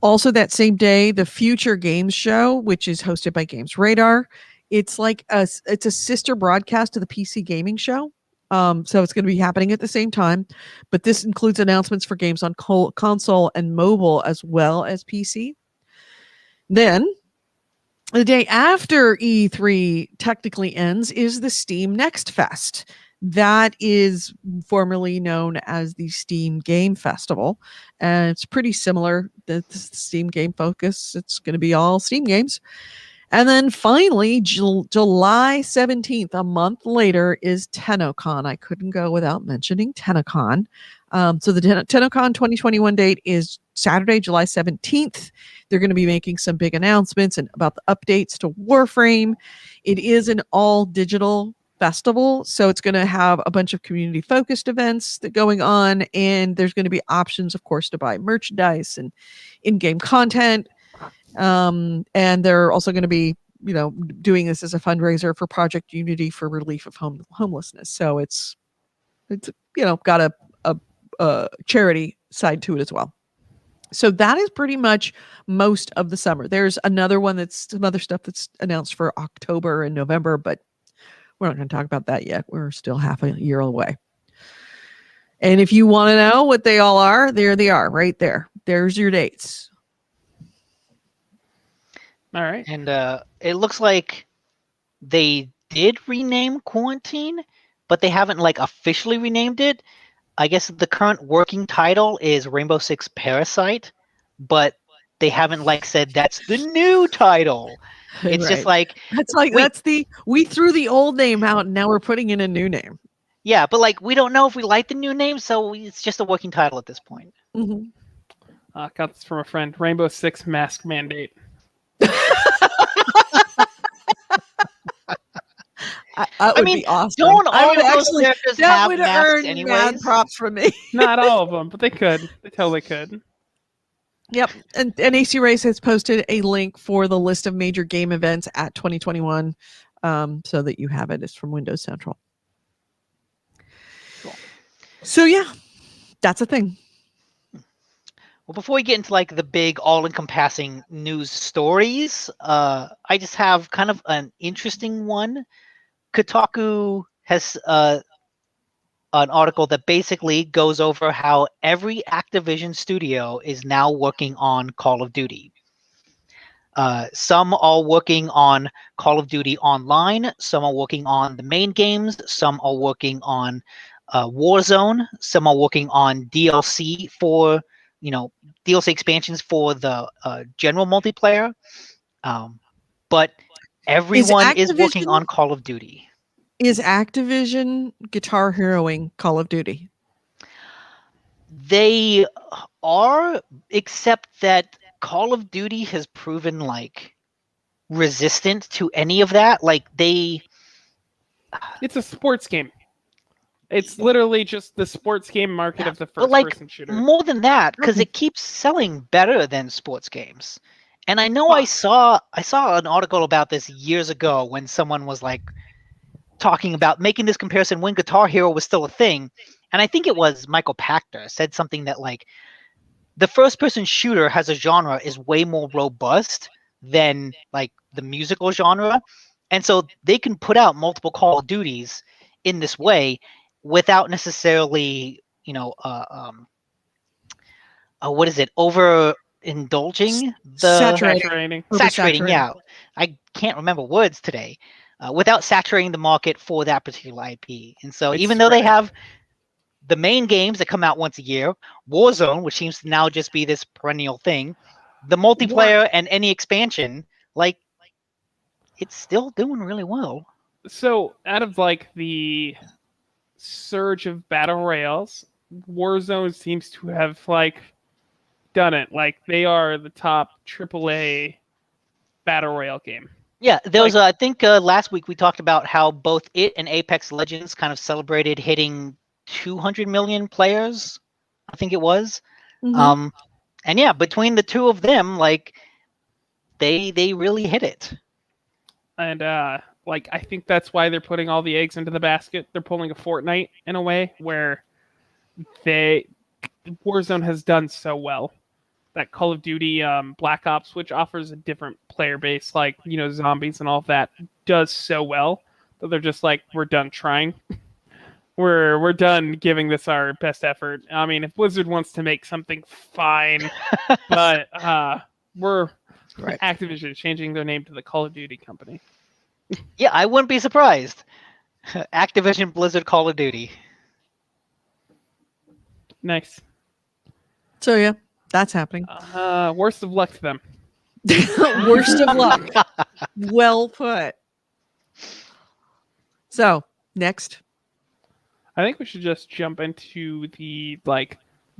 Also that same day, the Future Games Show, which is hosted by Games Radar. It's like it's a sister broadcast of the PC gaming show. So it's going to be happening at the same time, but this includes announcements for games on console and mobile as well as PC. Then the day after E3 technically ends is the Steam Next Fest. That is formerly known as the Steam Game Festival, and it's pretty similar. The Steam Game Focus. It's going to be all Steam games. And then finally, July 17th, a month later, is TennoCon. I couldn't go without mentioning TennoCon. So the TennoCon 2021 date is Saturday, July 17th. They're going to be making some big announcements and about the updates to Warframe. It is an all digital festival, so it's going to have a bunch of community focused events that going on, and there's going to be options, of course, to buy merchandise and in-game content. And they're also going to be, doing this as a fundraiser for Project Unity for relief of homelessness. So it's got a charity side to it as well. So that is pretty much most of the summer. There's another one that's some other stuff that's announced for October and November, but we're not going to talk about that yet. We're still half a year away. And if you want to know what they all are, there they are right there. There's your dates. All right. And it looks like they did rename Quarantine, but they haven't like officially renamed it. I guess the current working title is Rainbow Six Parasite, but they haven't like said that's the new title. It's just like we threw the old name out and now we're putting in a new name. Yeah, but like we don't know if we like the new name, so it's just a working title at this point. Mm-hmm. Got this from a friend. Rainbow Six Mask Mandate. That would be awesome. Don't all of those characters have masks anyways? Mad props from me. Not all of them, but they could. They totally could. Yep. And AC Race has posted a link for the list of major game events at 2021, so that you have it. It's from Windows Central. Cool. So yeah, that's a thing. Well, before we get into like the big all-encompassing news stories, I just have kind of an interesting one. Kotaku has an article that basically goes over how every Activision studio is now working on Call of Duty. Some are working on Call of Duty Online. Some are working on the main games. Some are working on Warzone. Some are working on DLC for DLC expansions for the general multiplayer. But everyone is working on Call of Duty. Is Activision Guitar Heroing Call of Duty? They are, except that Call of Duty has proven like resistant to any of that. Like it's a sports game. It's literally just the sports game market of the first-person shooter. More than that, because it keeps selling better than sports games. And I know I saw an article about this years ago when someone was like talking about making this comparison when Guitar Hero was still a thing. And I think it was Michael Pachter said something that like the first-person shooter has a genre is way more robust than like the musical genre. And so they can put out multiple Call of Duties in this way without necessarily, overindulging? Saturating, yeah. I can't remember words today. Without saturating the market for that particular IP. And so even though they have the main games that come out once a year, Warzone, which seems to now just be this perennial thing, the multiplayer and any expansion, like, it's still doing really well. So out of like the surge of battle royales, Warzone seems to have like done it. Like they are the top AAA battle royale game. Yeah, there was I think last week we talked about how both it and Apex Legends kind of celebrated hitting 200 million players, I think it was. Mm-hmm. And yeah, between the two of them, like they really hit it. And like I think that's why they're putting all the eggs into the basket. They're pulling a Fortnite in a way where Warzone has done so well. That Call of Duty Black Ops, which offers a different player base, like zombies and all of that, does so well that they're just like, we're done trying. We're done giving this our best effort. I mean, if Blizzard wants to make something, fine, but we're Activision changing their name to the Call of Duty company. Yeah, I wouldn't be surprised. Activision Blizzard Call of Duty. Nice. So yeah, that's happening. Worst of luck to them. Worst of luck. Well put. So next. I think we should just jump into the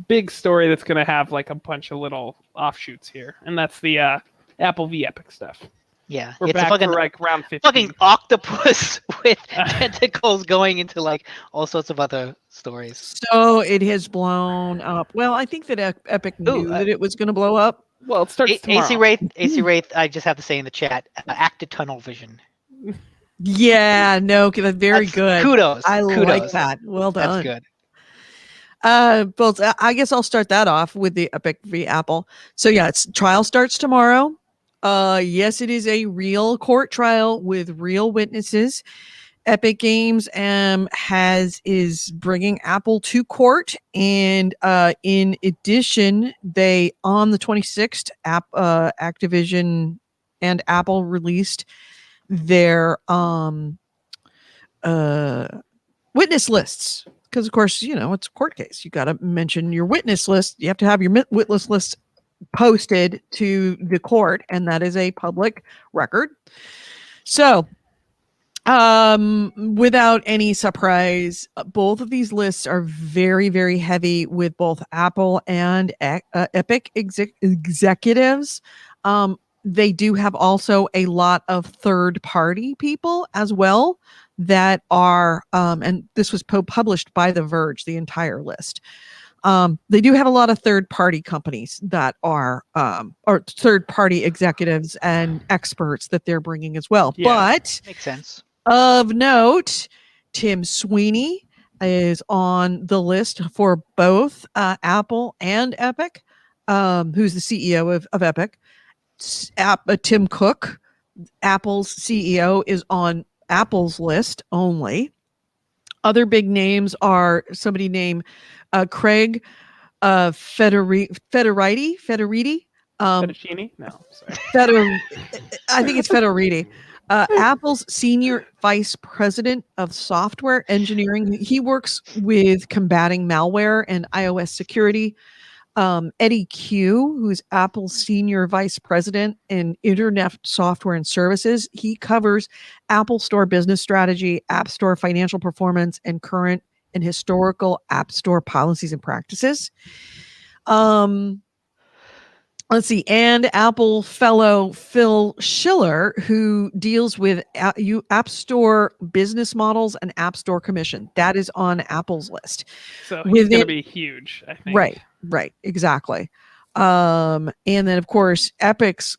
big story that's going to have a bunch of little offshoots here, and that's the Apple v Epic stuff. Yeah, We're it's back a fucking, for round 15. fucking octopus with tentacles going into all sorts of other stories. So it has blown up. Well, I think that Epic knew that it was going to blow up. Well, it starts tomorrow. AC Wraith, I just have to say in the chat, acted tunnel vision. Yeah, no, very good. Kudos. I kudos. like that. Well done. That's good. Both. I guess I'll start that off with the Epic v Apple. So yeah, trial starts tomorrow. Yes, it is a real court trial with real witnesses. Epic Games is bringing Apple to court, and in addition, they on the 26th, Activision and Apple released their witness lists, because of course it's a court case. You got to mention your witness list. You have to have your witness list posted to the court, and that is a public record. So without any surprise, both of these lists are very, very heavy with both Apple and Epic executives. They do have also a lot of third-party people as well that are, and this was published by The Verge, the entire list. They do have a lot of third-party companies that are, or third-party executives and experts that they're bringing as well. Yeah, but makes sense. Of note, Tim Sweeney is on the list for both Apple and Epic, who's the CEO of Epic. Tim Cook, Apple's CEO, is on Apple's list only. Other big names are somebody named Craig Federiti. Fettuccine? No, sorry. I think it's Federiti. Apple's senior vice president of software engineering. He works with combating malware and iOS security. Eddie Q, who's Apple's senior vice president in internet software and services. He covers Apple Store business strategy, App Store financial performance, and current and historical App Store policies and practices. Let's see, and Apple fellow Phil Schiller, who deals with App Store business models and App Store commission. That is on Apple's list. So he's going to be huge, I think. Right, exactly. And then, of course, Epic's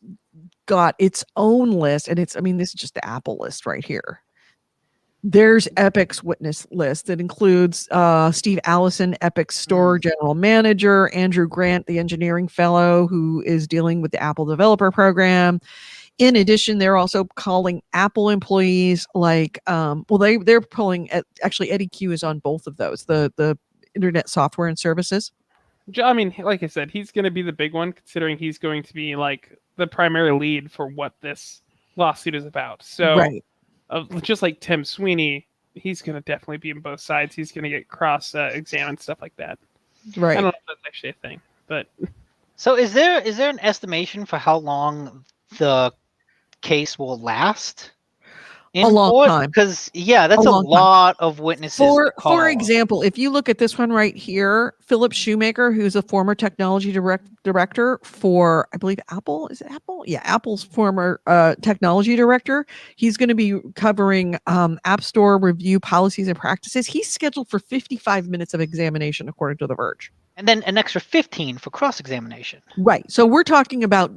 got its own list, and this is just the Apple list right here. There's Epic's witness list that includes Steve Allison, Epic's store general manager, Andrew Grant, the engineering fellow who is dealing with the Apple developer program. In addition, they're also calling Apple employees they're pulling actually Eddie Q is on both of those, the internet software and services. Like I said, he's going to be the big one, considering he's going to be the primary lead for what this lawsuit is about. So. Right. Just like Tim Sweeney, he's going to definitely be on both sides. He's going to get cross-examined, stuff like that. Right. I don't know if that's actually a thing, but... So is there an estimation for how long the case will last? A long time. Because, that's a lot of witnesses. For example, if you look at this one right here, Philip Shoemaker, who's a former technology director for, I believe, Apple. Is it Apple? Yeah, Apple's former technology director. He's going to be covering App Store review policies and practices. He's scheduled for 55 minutes of examination, according to The Verge. And then an extra 15 for cross-examination. Right. So we're talking about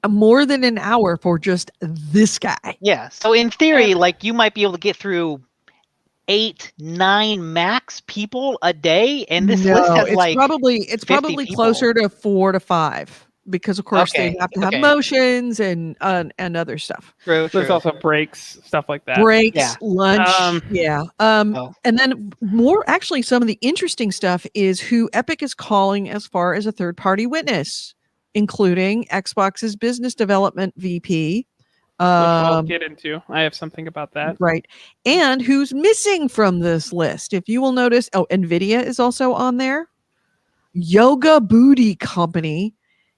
more than an hour for just this guy. Yeah. So in theory, you might be able to get through 8-9 max people a day, and this list has it's probably closer to 4 to 5. Because of course they have to have motions and other stuff. True. There's also breaks, stuff like that. Breaks, lunch, and then some of the interesting stuff is who Epic is calling as far as a third-party witness, including Xbox's business development VP, I'll get into. I have something about that. Right. And who's missing from this list? If you will notice, Nvidia is also on there. Yoga Booty Company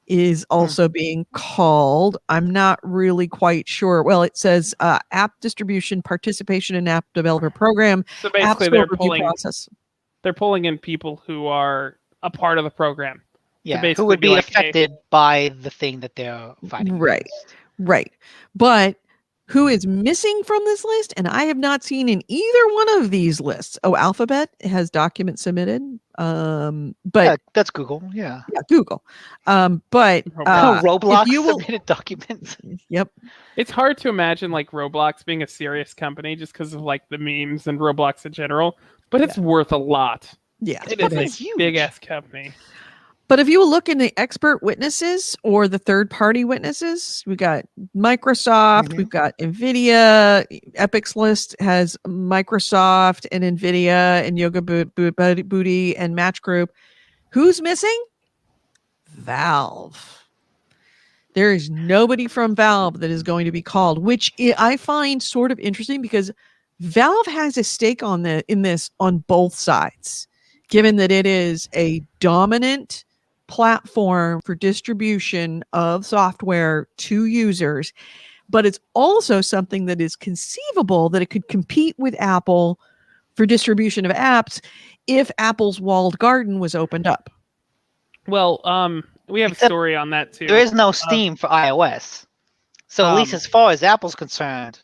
is also being called. I'm not really quite sure. Well, it says app distribution, participation in app developer program, So app basically, store review process. they're pulling in people who are a part of the program. Yeah, who basically would be be like, hey- affected by the thing that they're fighting Right. against. Right. But who is missing from this list? And I have not seen in either one of these lists. Oh, Alphabet has documents submitted. But Yeah, that's Google. Yeah. yeah, Google. But Roblox if you will, submitted documents. yep. It's hard to imagine like Roblox being a serious company just because of like the memes and Roblox in general, but it's worth a lot. Yeah. It's It is fucking a huge. big ass company. But if you will look in the expert witnesses or the third party witnesses, we got Microsoft, we've got Nvidia. Epic's list has Microsoft and Nvidia and Yoga Booty and Match Group. Who's missing? Valve. There is nobody from Valve that is going to be called, which I find sort of interesting because Valve has a stake on in this on both sides, given that it is a dominant platform for distribution of software to users, but it's also something that is conceivable that it could compete with Apple for distribution of apps if Apple's walled garden was opened up. Well, we have Except a story on that too. There is no Steam for iOS. So at least as far as Apple's concerned,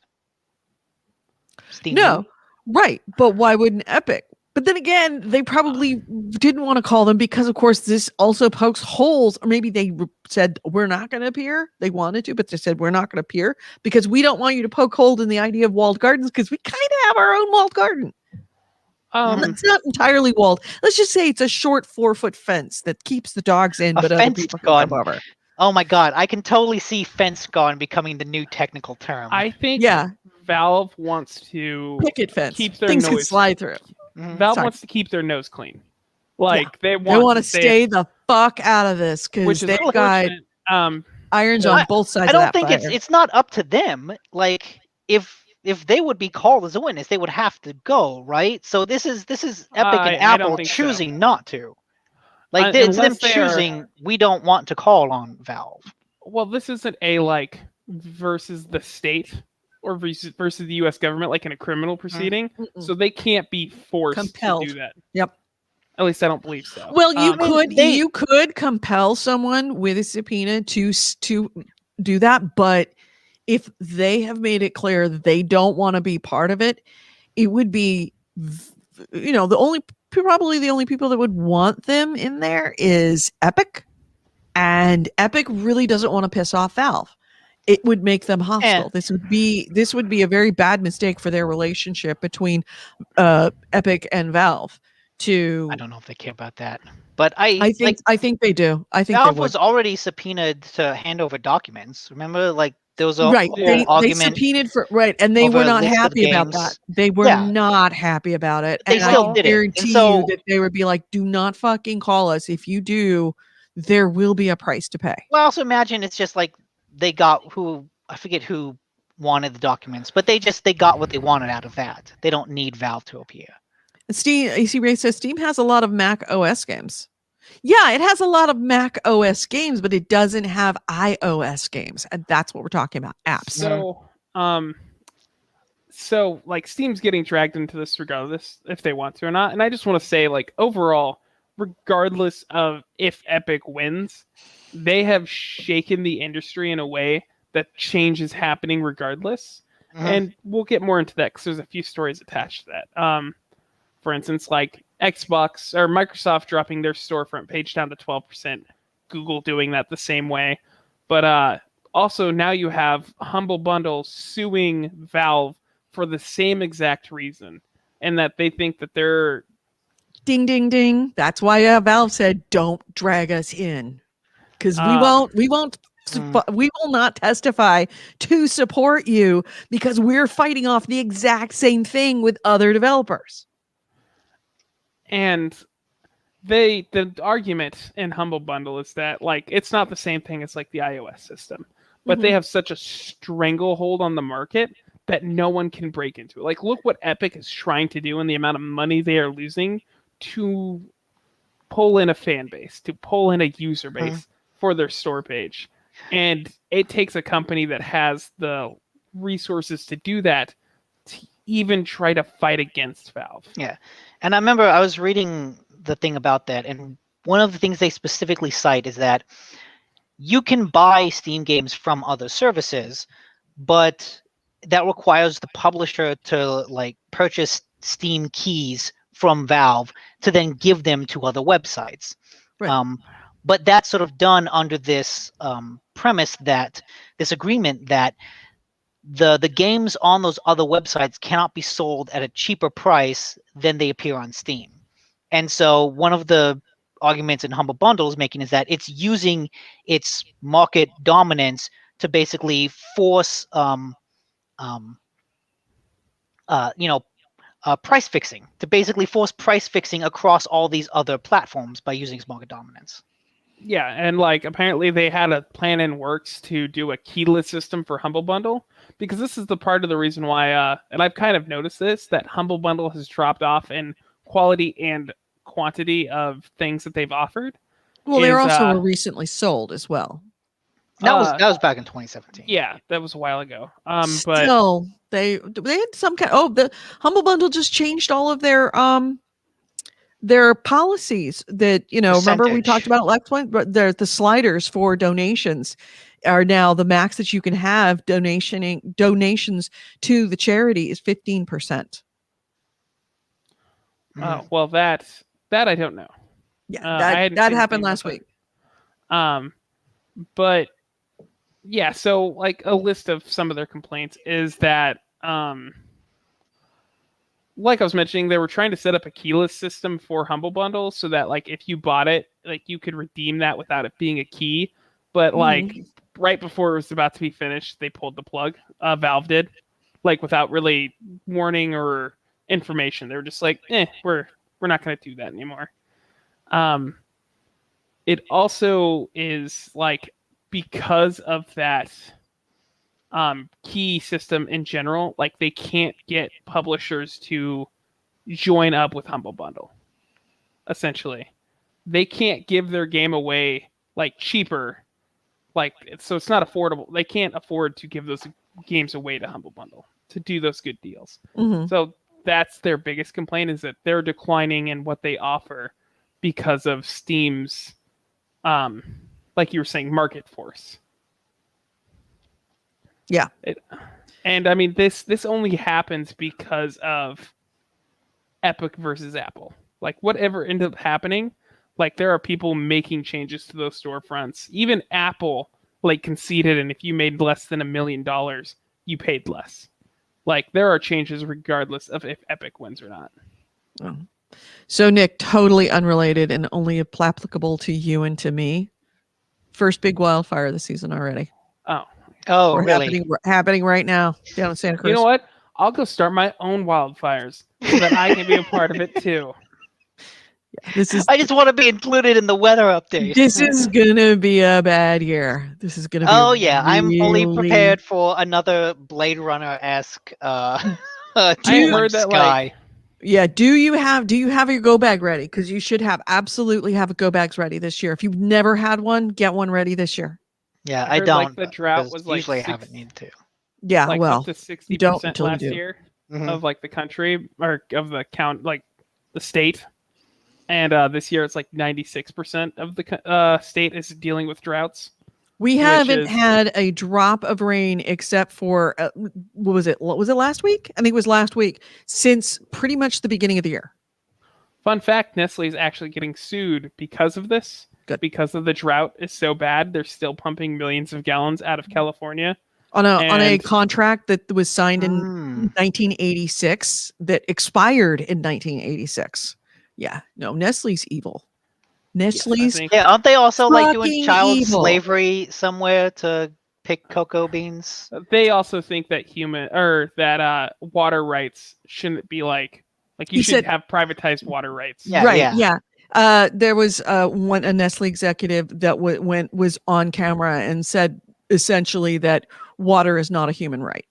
Steam. No, right. But why wouldn't Epic? But then again, they probably didn't want to call them because, of course, this also pokes holes. Or maybe they said, we're not going to appear. They wanted to, but they said, we're not going to appear because we don't want you to poke holes in the idea of walled gardens because we kind of have our own walled garden. It's not entirely walled. Let's just say it's a short 4-foot fence that keeps the dogs in, but other people can come over. Oh my god, I can totally see fence garden becoming the new technical term. I think Valve wants to picket fence. Keep their Things nose, can slide through. Valve wants to keep their nose clean. Like they want to stay the fuck out of this because they've got irons on both sides. I don't of that think fire. it's not up to them. Like if they would be called as a witness, they would have to go, right? So this is Epic and Apple choosing not to. Like it's them choosing. We don't want to call on Valve. Well, this isn't a like versus the state or versus the U.S. government, like in a criminal proceeding. So they can't be forced to do that. Yep. At least I don't believe so. Well, you could compel someone with a subpoena to do that, but if they have made it clear that they don't want to be part of it, it would be, probably the only people that would want them in there is Epic, and Epic really doesn't want to piss off Valve. It would make them hostile. This would be a very bad mistake for their relationship between Epic and Valve. I don't know if they care about that, but I think they do. I think Valve they would. was already subpoenaed to hand over documents. Remember, like there was a whole argument. They subpoenaed and they were not happy about that. They were not happy about it. They still did it. Guarantee you that they would be like, "Do not fucking call us. If you do, there will be a price to pay." Well, also imagine it's just like they got I forget who wanted the documents, but they got what they wanted out of that. They don't need Valve to appear. Steam, AC Ray says Steam has a lot of Mac OS games. Yeah, it has a lot of Mac OS games, but it doesn't have iOS games, and that's what we're talking about, apps. So like Steam's getting dragged into this regardless if they want to or not. And I just want to say, like, overall, regardless of if Epic wins, they have shaken the industry in a way that change is happening regardless. And we'll get more into that because there's a few stories attached to that. For instance, like Xbox or Microsoft dropping their storefront page down to 12%, Google doing that the same way. But also now you have Humble Bundle suing Valve for the same exact reason, and that they think that they're ding, ding, ding. That's why Valve said, "Don't drag us in," because we will not testify to support you because we're fighting off the exact same thing with other developers. And the argument in Humble Bundle is that like it's not the same thing as like the iOS system. but they have such a stranglehold on the market that no one can break into it. Like, look what Epic is trying to do and the amount of money they are losing to pull in a fan base, to pull in a user base for their store page. And it takes a company that has the resources to do that to even try to fight against Valve. Yeah. And I remember I was reading the thing about that, and one of the things they specifically cite is that you can buy Steam games from other services, but that requires the publisher to like purchase Steam keys from Valve to then give them to other websites. Right. But that's sort of done under this premise that this agreement that the games on those other websites cannot be sold at a cheaper price than they appear on Steam. And so one of the arguments in Humble Bundle is making is that it's using its market dominance to basically force price fixing, to basically force price fixing across all these other platforms by using its market dominance. Yeah, and like apparently they had a plan in works to do a keyless system for Humble Bundle, because this is the part of the reason why, and I've kind of noticed this, that Humble Bundle has dropped off in quality and quantity of things that they've offered. Well, they also were recently sold as well. That was back in 2017. Yeah, that was a while ago. But still, they had some kind. Oh, the Humble Bundle just changed all of their policies. That remember we talked about it last one. But the sliders for donations are now the max that you can have donations to the charity is 15%. Well, that I don't know. Yeah, that happened last week. But yeah, so like a list of some of their complaints is that, like I was mentioning, they were trying to set up a keyless system for Humble Bundle so that like if you bought it, like you could redeem that without it being a key. But like right before it was about to be finished, they pulled the plug. Valve did, like without really warning or information. They were just like, we're not going to do that anymore. It also is like, because of that key system in general, like they can't get publishers to join up with Humble Bundle. Essentially, they can't give their game away like cheaper, like so it's not affordable. They can't afford to give those games away to Humble Bundle to do those good deals. So that's their biggest complaint, is that they're declining in what they offer because of Steam's like you were saying, market force. Yeah. And I mean, this only happens because of Epic versus Apple. Like whatever ended up happening, like there are people making changes to those storefronts. Even Apple like conceded, and if you made less than $1 million, you paid less. Like there are changes regardless of if Epic wins or not. Oh. So Nick, totally unrelated and only applicable to you and to me. First big wildfire of the season already. Oh, really? Happening right now down in Santa Cruz. You know what? I'll go start my own wildfires so that I can be a part of it too. Yeah, I just want to be included in the weather update. This is gonna be a bad year. This is gonna be. Oh yeah, I'm fully really prepared for another Blade Runner-esque. I heard that sky. Yeah. Do you have your go bag ready? Because you should absolutely have a go bags ready this year. If you've never had one, get one ready this year. Yeah, I I heard, don't. like, the drought was like usually I haven't needed to. Yeah, like well, up to 60% don't until you last do. year of like the country or of the count, like the state. And this year it's like 96% of the state is dealing with droughts. We haven't had a drop of rain except for what was it? Was it last week? I think it was last week, since pretty much the beginning of the year. Fun fact: Nestle is actually getting sued because of this. Good. Because of the drought is so bad, they're still pumping millions of gallons out of California on a contract that was signed in 1986 that expired in 1986. Yeah, no, Nestle's evil. Nestle's aren't they also like doing child evil. slavery somewhere to pick cocoa beans? They also think that water rights shouldn't be like you should have privatized water rights. Yeah. There was a Nestle executive that was on camera and said essentially that water is not a human right.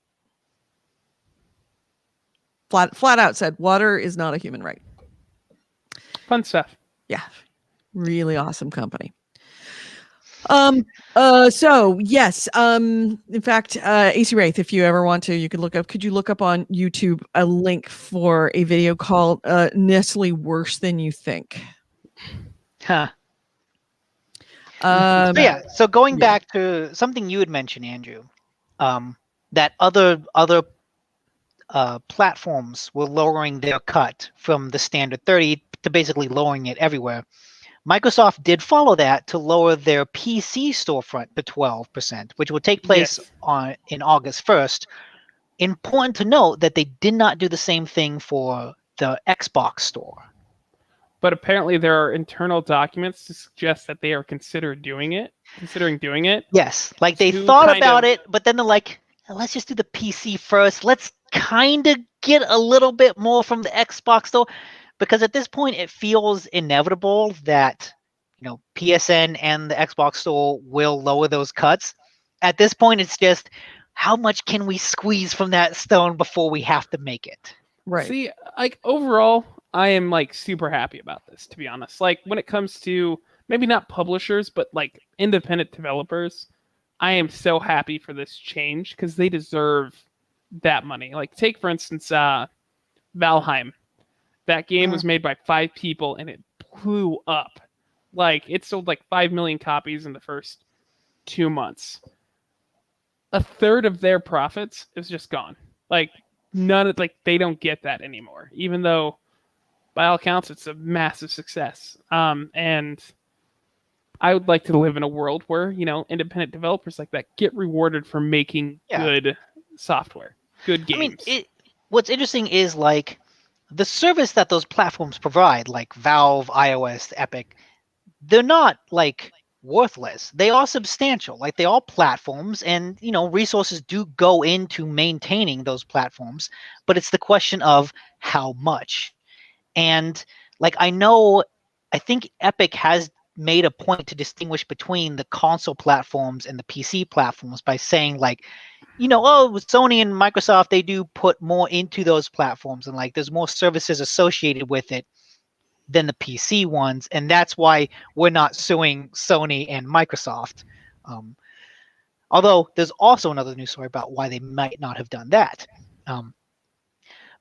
Flat out said water is not a human right. Fun stuff. Yeah. Really awesome company. So yes, in fact, AC Wraith, if you ever want to, you could you look up on YouTube a link for a video called Nestle Worse Than You Think. Huh. Um, So yeah. So going yeah. back to something you had mentioned, Andrew, that other platforms were lowering their cut from the standard 30 to basically lowering it everywhere. Microsoft did follow that to lower their PC storefront to 12%, which will take place in August 1st. Important to note that they did not do the same thing for the Xbox store. But apparently there are internal documents to suggest that they are considering doing it. Yes, like they To thought kind about of- it, but then they're like, let's just do the PC first. Let's kind of get a little bit more from the Xbox store, because at this point it feels inevitable that PSN and the Xbox store will lower those cuts. At this point, it's just how much can we squeeze from that stone before we have to make it. Right. See, like overall, I am like super happy about this, to be honest. Like when it comes to maybe not publishers, but like independent developers, I am so happy for this change because they deserve that money. Like take for instance, Valheim. That game was made by 5 people and it blew up. Like it sold like 5 million copies in the first 2 months. A third of their profits is just gone. Like they don't get that anymore, even though by all accounts it's a massive success. And I would like to live in a world where independent developers like that get rewarded for making good software, good games. I mean, what's interesting is like the service that those platforms provide, like Valve, iOS, Epic, they're not like worthless. They are substantial. Like they are platforms, and resources do go into maintaining those platforms, but it's the question of how much. And like I think Epic has made a point to distinguish between the console platforms and the PC platforms by saying like, Sony and Microsoft, they do put more into those platforms, and like there's more services associated with it than the PC ones, and that's why we're not suing Sony and Microsoft. Although there's also another news story about why they might not have done that.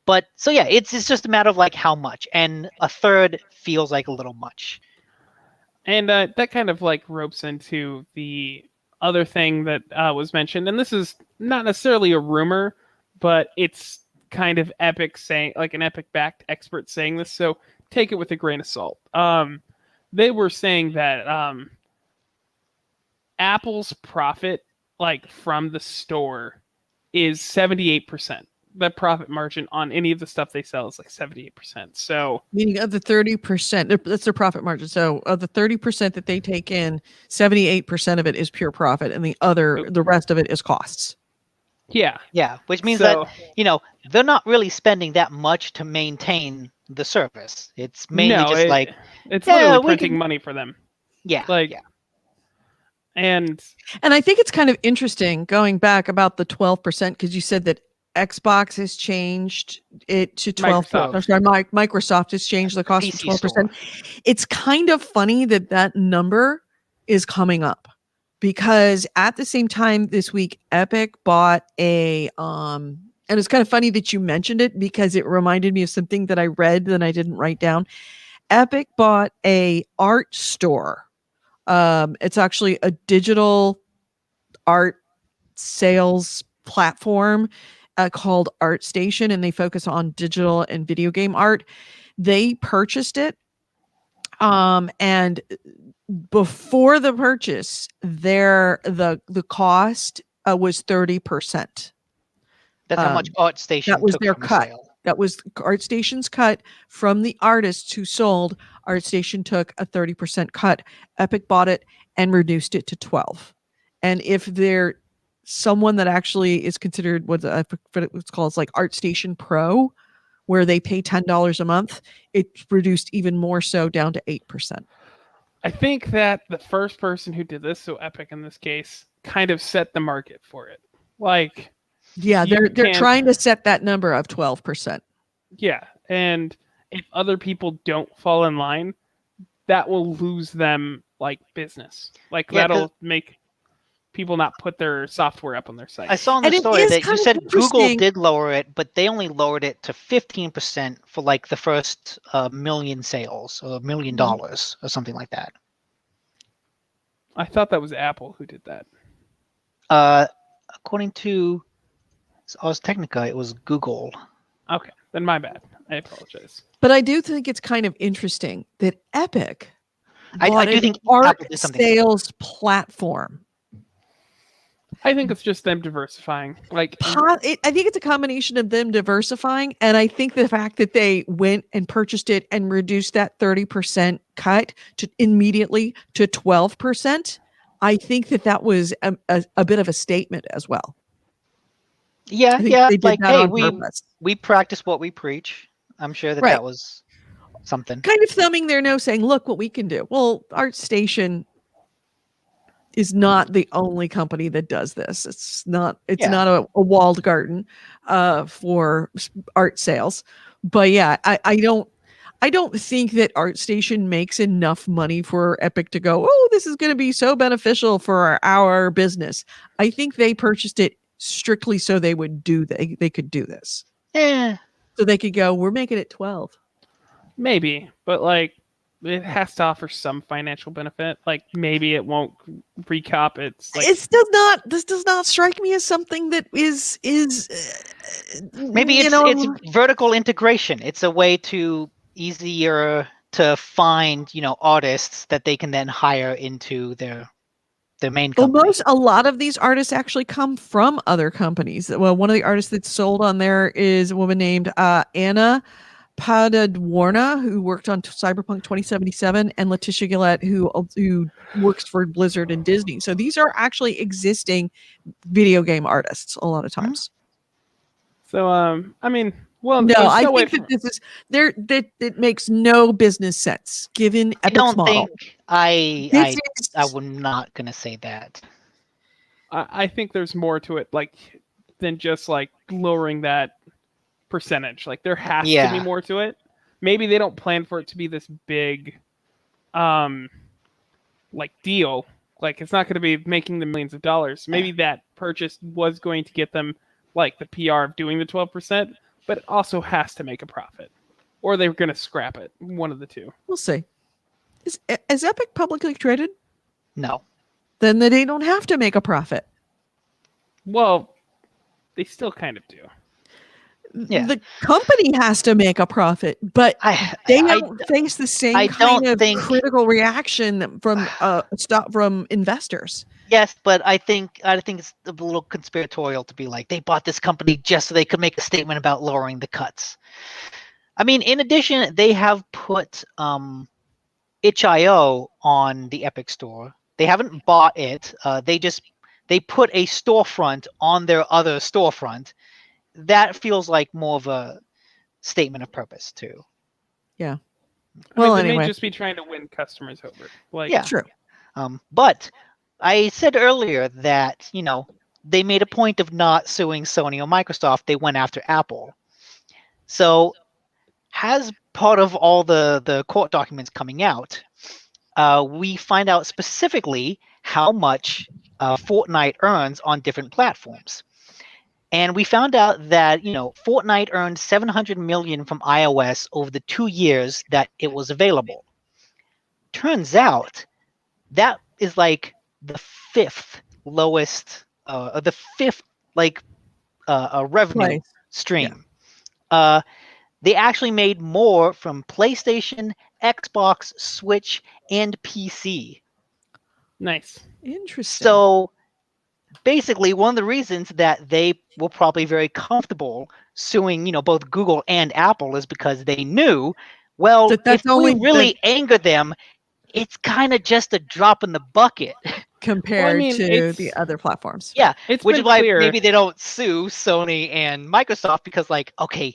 But so yeah, it's just a matter of like how much, and a third feels like a little much. And that kind of like ropes into the other thing that was mentioned, and this is not necessarily a rumor, but it's kind of Epic saying, like an Epic-backed expert saying this, so take it with a grain of salt. They were saying that Apple's profit, like from the store, is 78%. The profit margin on any of the stuff they sell is like 78%. So meaning of the 30%, that's their profit margin. So of the 30% that they take in, 78% of it is pure profit, and the rest of it is costs. Yeah, which means that they're not really spending that much to maintain the service. It's mainly it's literally printing money for them. And I think it's kind of interesting going back about the 12%, because you said that Xbox has changed it to 12%. Microsoft has changed the cost to 12%. It's kind of funny that number is coming up, because at the same time this week, Epic bought and it's kind of funny that you mentioned it because it reminded me of something that I read that I didn't write down. Epic bought a art store. It's actually a digital art sales platform called ArtStation, and they focus on digital and video game art. They purchased it, and before the purchase, the cost was 30%. That's how much ArtStation that was took their from the cut. sale. That was ArtStation's cut from the artists who sold. ArtStation took a 30% cut. Epic bought it and reduced it to 12. And if they're someone that actually is considered what's called, it's like ArtStation Pro, where they pay $10 a month, it's reduced even more so down to 8%. I think that the first person who did this, so Epic in this case, kind of set the market for it. Like, Yeah, you they're can't- trying to set that number of 12%. yeah, and if other people don't fall in line, that will lose them like business. Like Yeah, 'cause- that'll make people not put their software up on their site. I saw in the And it story is that you kind of said Google interesting- did lower it, but they only lowered it to 15% for like the first million sales or $1 million or something like that. I thought that was Apple who did that. According to Ars Technica, it was Google. Okay, then my bad. I apologize. But I do think it's kind of interesting that Epic I bought do an think art Apple did something. sales platform. I think it's just them diversifying. Like, I think it's a combination of them diversifying, and I think the fact that they went and purchased it and reduced that 30% cut to immediately to 12%. I think that was a bit of a statement as well. Yeah, I think yeah. they did Like, that hey, on purpose. we practice what we preach. I'm sure that Right. that was something. Kind of thumbing their nose, saying, "Look what we can do." Well, ArtStation is not the only company that does this. It's not a walled garden for art sales. But yeah, I don't think that ArtStation makes enough money for Epic to go, oh, this is going to be so beneficial for our business. I think they purchased it strictly so they could do this. Yeah. So they could go, we're making it 12. maybe, but like, it has to offer some financial benefit. Like, maybe it won't recop. It's like, This does not strike me as something that is Maybe it's vertical integration. It's a way to easier to find, artists that they can then hire into their main company. A lot of these artists actually come from other companies. Well, one of the artists that's sold on there is a woman named Anna Padadwarna, who worked on Cyberpunk 2077, and Letitia Gillette, who works for Blizzard and Disney. So these are actually existing video game artists a lot of times. so, I mean, well, No, there's I no way think that this is there. That it makes no business sense given I Epic's don't model. think I This is- was not gonna say that. I think there's more to it, like, than just like lowering that percentage. Like, there has to be Yeah. more to it. Maybe they don't plan for it to be this big, like, deal. Like, it's not going to be making them millions of dollars. Maybe that purchase was going to get them like the PR of doing the 12%, but it also has to make a profit, or they're going to scrap it. One of the two. We'll see. Is Epic publicly traded? No. Then they don't have to make a profit. Well, they still kind of do. Yeah. The company has to make a profit, but they don't face the same I kind don't of think- critical reaction from investors. Yes, but I think it's a little conspiratorial to be like they bought this company just so they could make a statement about lowering the cuts. I mean, in addition, they have put itch.io on the Epic Store. They haven't bought it. They put a storefront on their other storefront. That feels like more of a statement of purpose too. Yeah. I mean, Well, they anyway. may just be trying to win customers over. Like, Yeah. True. But I said earlier that, they made a point of not suing Sony or Microsoft. They went after Apple. So as part of all the court documents coming out, we find out specifically how much Fortnite earns on different platforms. And we found out that, Fortnite earned $700 million from iOS over the 2 years that it was available. Turns out that is like the fifth lowest, revenue Place. stream. They actually made more from PlayStation, Xbox, Switch, and PC. nice. Interesting. So basically, one of the reasons that they were probably very comfortable suing, both Google and Apple is because they knew, well, That's if only we really anger them, it's kind of just a drop in the bucket. compared mean, to it's- the other platforms. Yeah, It's which been is why clear. maybe they don't sue Sony and Microsoft because, okay,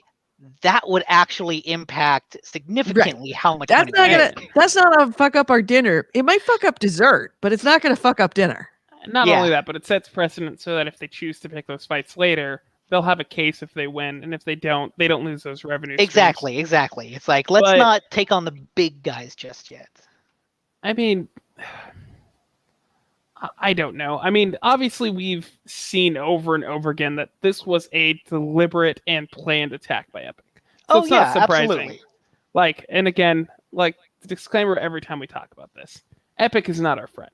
that would actually impact significantly how much That's money not we gonna. make. That's not a fuck up our dinner. It might fuck up dessert, but it's not gonna fuck up dinner. And not Yeah. only that, but it sets precedent so that if they choose to pick those fights later, they'll have a case if they win, and if they don't lose those revenue streams. Exactly. It's like, let's But- not take on the big guys just yet. I mean, I don't know. I mean, obviously we've seen over and over again that this was a deliberate and planned attack by Epic. So it's not surprising. Absolutely. Like, and again, like, disclaimer every time we talk about this. Epic is not our friend.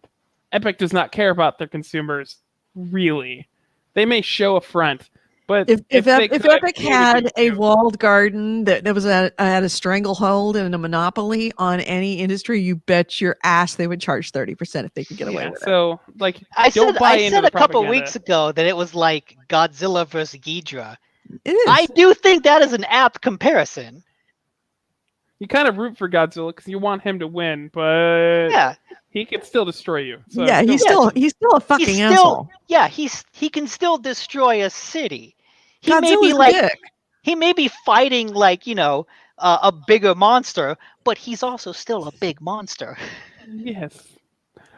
Epic does not care about their consumers, really. They may show a front, but If they could, Epic they would had do a too. walled garden that was had a stranglehold and a monopoly on any industry, you bet your ass they would charge 30% if they could get away Yeah, with it. So, like, I don't said buy I into said the a couple propaganda. weeks ago that it was like Godzilla versus Ghidra. It is. I do think that is an apt comparison. You kind of root for Godzilla because you want him to win, but Yeah. he could still destroy you. So yeah, he's don't- still a fucking He's still asshole. yeah, he can still destroy a city. He may Godzilla's be a like dick. he may be fighting like, a bigger monster, but he's also still a big monster. Yes.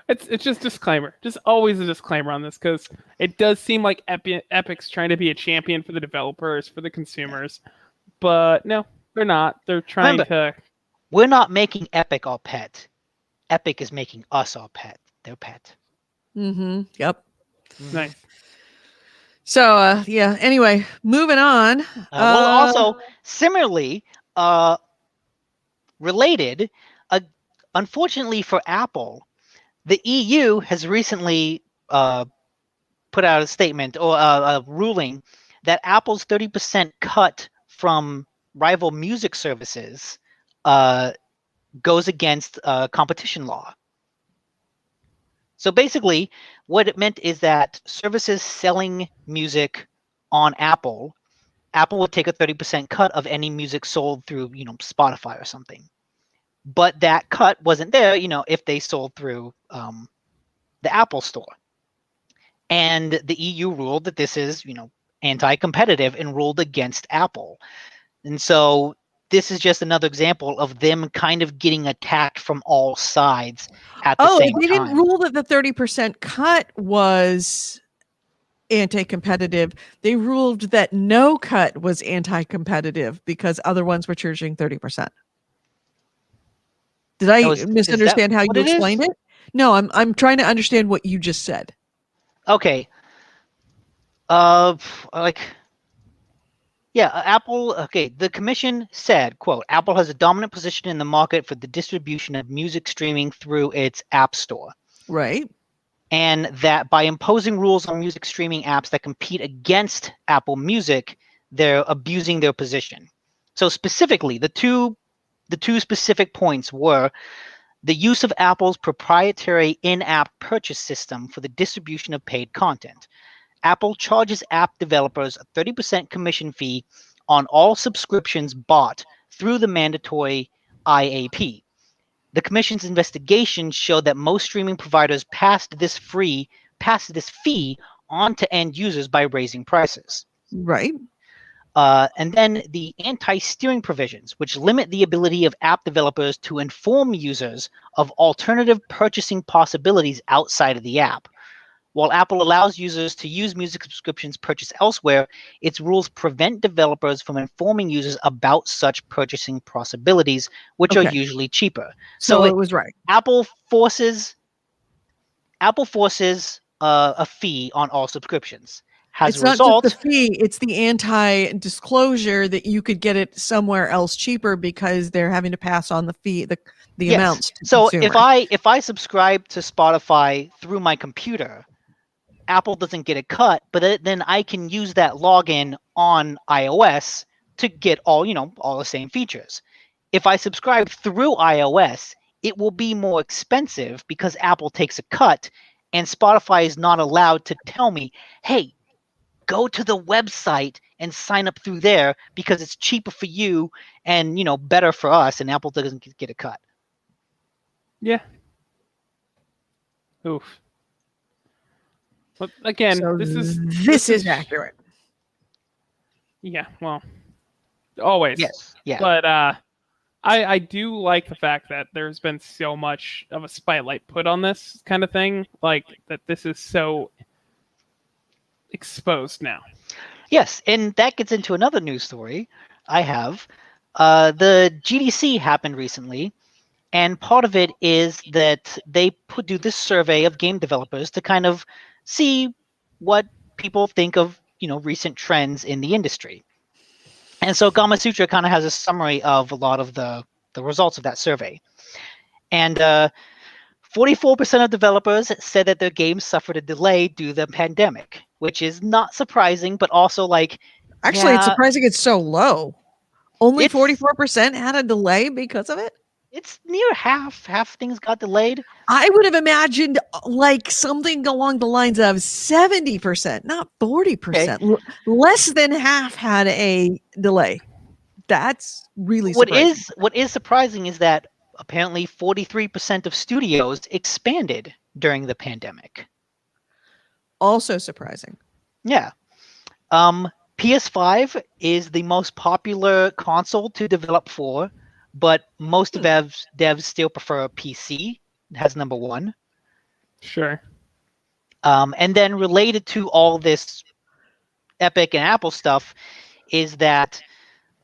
It's just disclaimer. Just always a disclaimer on this because it does seem like Epic's trying to be a champion for the developers, for the consumers, but no, they're not. They're trying to. We're not making Epic our pet. Epic is making us our pet. Their pet. Mm-hmm. Yep. Nice. So yeah. Anyway, moving on. Well, also similarly, related, unfortunately for Apple, the EU has recently put out a statement or a ruling that Apple's 30% cut from rival music services goes against competition law. So basically, what it meant is that services selling music on Apple would take a 30% cut of any music sold through, Spotify or something. But that cut wasn't there, if they sold through the Apple Store. And the EU ruled that this is, anti-competitive and ruled against Apple. And so this is just another example of them kind of getting attacked from all sides at the same they time. didn't rule that the 30% cut was anti-competitive. They ruled that no cut was anti-competitive because other ones were charging 30%. Did I misunderstand how you explained it? No, I'm trying to understand what you just said. Okay. Apple, the commission said, quote, Apple has a dominant position in the market for the distribution of music streaming through its App Store. Right. And that by imposing rules on music streaming apps that compete against Apple Music, they're abusing their position. So specifically, the two specific points were the use of Apple's proprietary in-app purchase system for the distribution of paid content. Apple charges app developers a 30% commission fee on all subscriptions bought through the mandatory IAP. The commission's investigation showed that most streaming providers passed this fee on to end users by raising prices. Right. And then the anti-steering provisions, which limit the ability of app developers to inform users of alternative purchasing possibilities outside of the app. While Apple allows users to use music subscriptions purchased elsewhere, its rules prevent developers from informing users about such purchasing possibilities, which are usually cheaper. So it was right. Apple forces a fee on all subscriptions. It's not just the fee, it's the anti-disclosure that you could get it somewhere else cheaper because they're having to pass on the fee, the amounts to consumers. If I subscribe to Spotify through my computer, Apple doesn't get a cut, but then I can use that login on iOS to get all the same features. If I subscribe through iOS, it will be more expensive because Apple takes a cut, and Spotify is not allowed to tell me, hey, go to the website and sign up through there because it's cheaper for you and better for us, and Apple doesn't get a cut. Yeah. Oof. But again, So this is accurate. Yeah, well, always. Yes. Yeah. But I do like the fact that there's been so much of a spotlight put on this kind of thing, like that this is so exposed now. Yes, and that gets into another news story I have. The GDC happened recently, and part of it is that they do this survey of game developers to kind of see what people think of recent trends in the industry. And so Gamasutra kind of has a summary of a lot of the results of that survey. And 44% of developers said that their games suffered a delay due to the pandemic, which is not surprising, but also like, Actually, it's yeah, surprising it's so low. Only It's- 44% had a delay because of it. it's near half. Half things got delayed. I would have imagined like something along the lines of 70%, not 40%. Less than half had a delay. That's really surprising. What is surprising is that apparently 43% of studios expanded during the pandemic. Also surprising. Yeah. PS5 is the most popular console to develop for, but most devs still prefer PC. It has number 1. Sure. And then related to all this Epic and Apple stuff is that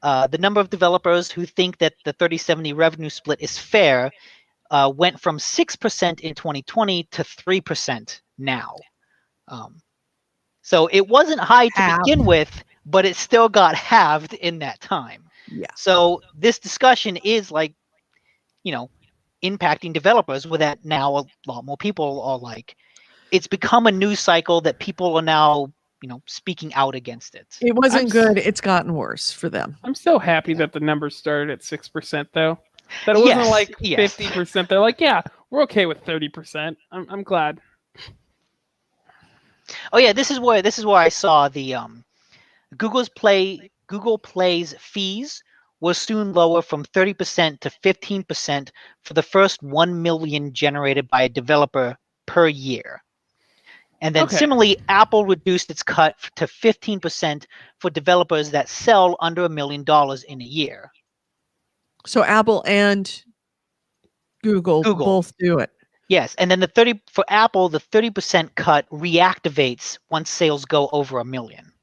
the number of developers who think that the 30/70 revenue split is fair went from 6% in 2020 to 3% now. So it wasn't high to begin with, but it still got halved in that time. Yeah. So this discussion is like, impacting developers with that now a lot more people are like, it's become a news cycle that people are now, speaking out against it. It wasn't good. It's gotten worse for them. I'm so happy that the numbers started at 6%, though. That it wasn't like 50%. They're like, yeah, we're okay with 30%. I'm glad. Oh yeah, this is where I saw the Google Play's fees will soon lower from 30% to 15% for the first 1 million generated by a developer per year. And then similarly, Apple reduced its cut to 15% for developers that sell under $1 million in a year. So Apple and Google both do it. Yes, and then for Apple, the 30% cut reactivates once sales go over 1 million.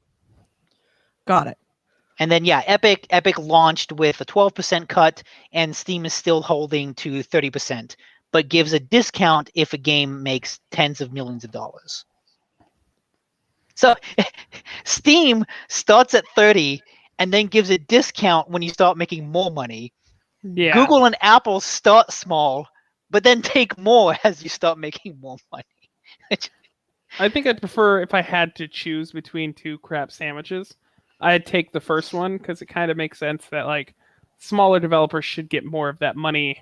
Got it. And then Epic launched with a 12% cut, and Steam is still holding to 30%, but gives a discount if a game makes tens of millions of dollars. So Steam starts at 30 and then gives a discount when you start making more money. Yeah. Google and Apple start small, but then take more as you start making more money. I think I'd prefer, if I had to choose between two crap sandwiches, I'd take the first one because it kind of makes sense that like smaller developers should get more of that money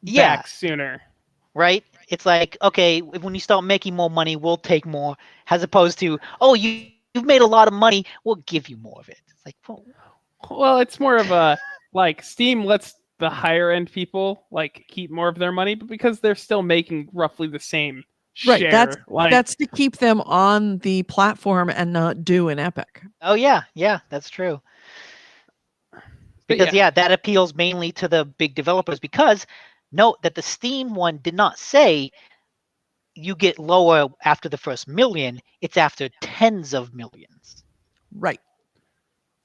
back sooner. Right? It's like, okay, when you start making more money, we'll take more, as opposed to, oh, you've made a lot of money, we'll give you more of it. It's like, well, it's more of a like Steam lets the higher end people like keep more of their money, but because they're still making roughly the same share. Right. That's to keep them on the platform and not do an Epic. Oh yeah, that's true. Because that appeals mainly to the big developers, because note that the Steam one did not say you get lower after the first million, it's after tens of millions. Right.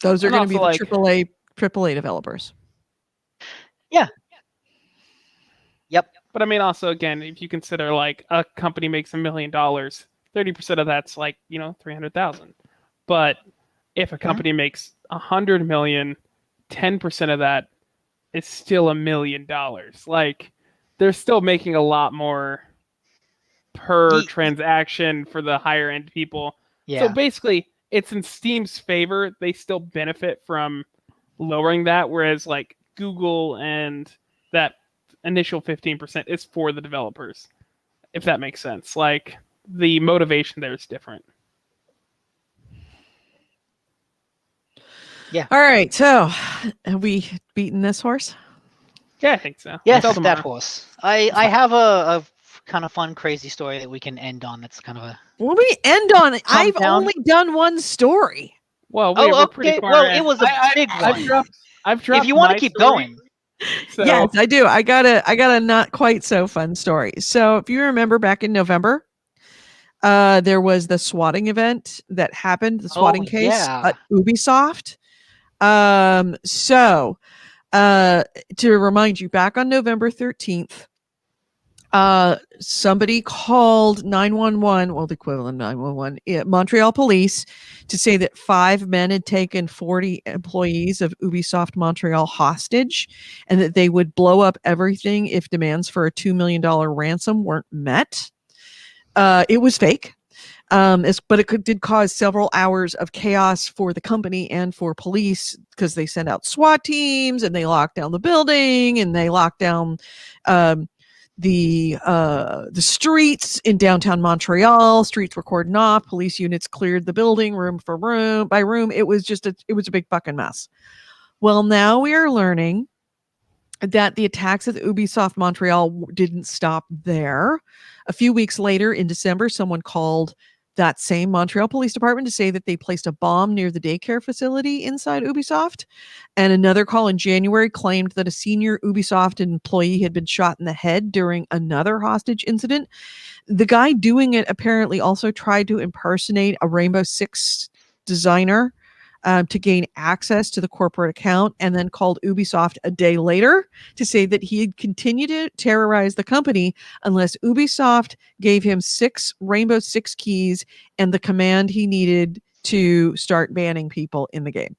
Those are going to be the AAA developers. Yeah. Yep. But I mean, also, again, if you consider like a company makes $1 million, 30% of that's like, 300,000. But if a company makes 100 million, 10% of that is still $1 million. Like, they're still making a lot more per transaction for the higher end people. Yeah. So basically, it's in Steam's favor. They still benefit from lowering that, whereas like Google and that initial 15% is for the developers, if that makes sense. Like, the motivation there is different. Yeah. All right. So, have we beaten this horse? Yeah, I think so. Yes, that horse. I have a kind of fun, crazy story that we can end on. That's kind of a. What do we end on? I've only done one story. Well, we're pretty far in. It was a big one. I've dropped if you want to keep going. So, Yes, I do. I got a not quite so fun story. So if you remember back in November, there was the swatting event that happened, the swatting case yeah. at Ubisoft. So to remind you, back on November 13th, somebody called 911, well, the equivalent of 911, Montreal police, to say that 5 men had taken 40 employees of Ubisoft Montreal hostage and that they would blow up everything if demands for a $2 million ransom weren't met. It was fake. But it did cause several hours of chaos for the company and for police because they sent out SWAT teams and they locked down the building and they locked down the streets in downtown Montreal. Streets were cordoned off. Police units cleared the building room for room by room. It was a big fucking mess. Well, now we are learning that the attacks at Ubisoft Montreal didn't stop there. A few weeks later in December, someone called that same Montreal Police Department to say that they placed a bomb near the daycare facility inside Ubisoft. And another call in January claimed that a senior Ubisoft employee had been shot in the head during another hostage incident. The guy doing it apparently also tried to impersonate a Rainbow Six designer to gain access to the corporate account, and then called Ubisoft a day later to say that he'd continue to terrorize the company unless Ubisoft gave him 6 Rainbow Six keys and the command he needed to start banning people in the game.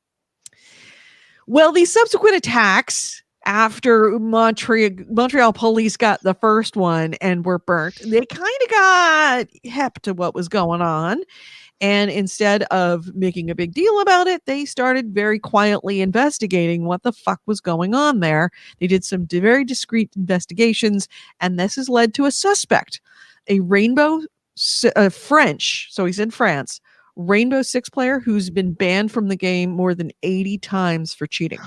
Well, these subsequent attacks after Montreal police got the first one and were burnt, they kind of got hep to what was going on. And instead of making a big deal about it, they started very quietly investigating what the fuck was going on there. They did some very discreet investigations, and this has led to a suspect, a French, so he's in France, Rainbow Six player who's been banned from the game more than 80 times for cheating.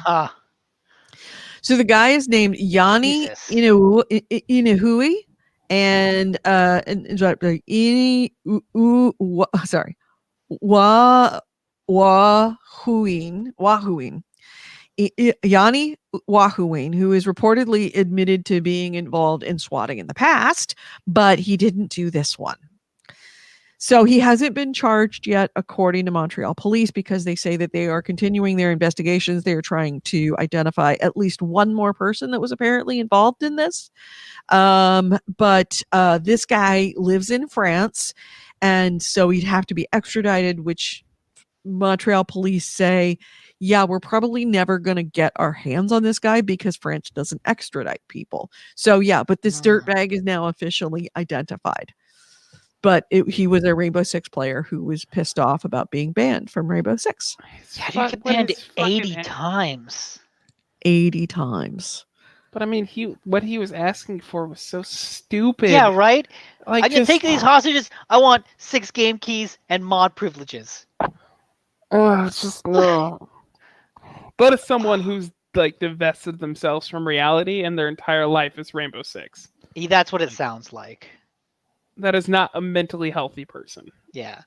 So the guy is named Yanni Inahui, and Wahuin. Yanni Wahuin, who is reportedly admitted to being involved in swatting in the past, but he didn't do this one. So he hasn't been charged yet, according to Montreal police, because they say that they are continuing their investigations. They are trying to identify at least one more person that was apparently involved in this. But this guy lives in France, and so he'd have to be extradited, which Montreal police say, yeah, we're probably never going to get our hands on this guy because France doesn't extradite people. So yeah, but this dirtbag is now officially identified. But he was a Rainbow Six player who was pissed off about being banned from Rainbow Six. Yeah, you get banned 80 times. 80 times. But I mean, what he was asking for was so stupid. Yeah, right? Like, I can take these hostages. I want 6 game keys and mod privileges. Oh, it's just no. But as someone who's like divested themselves from reality and their entire life is Rainbow Six. That's what it sounds like. That is not a mentally healthy person. Yeah.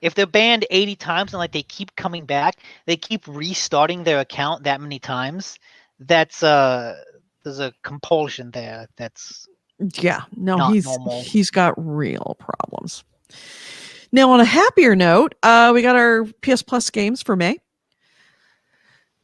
If they're banned 80 times and like they keep coming back, they keep restarting their account that many times, that's there's a compulsion there that's not normal. He's got real problems. Now, on a happier note, we got our PS Plus games for May.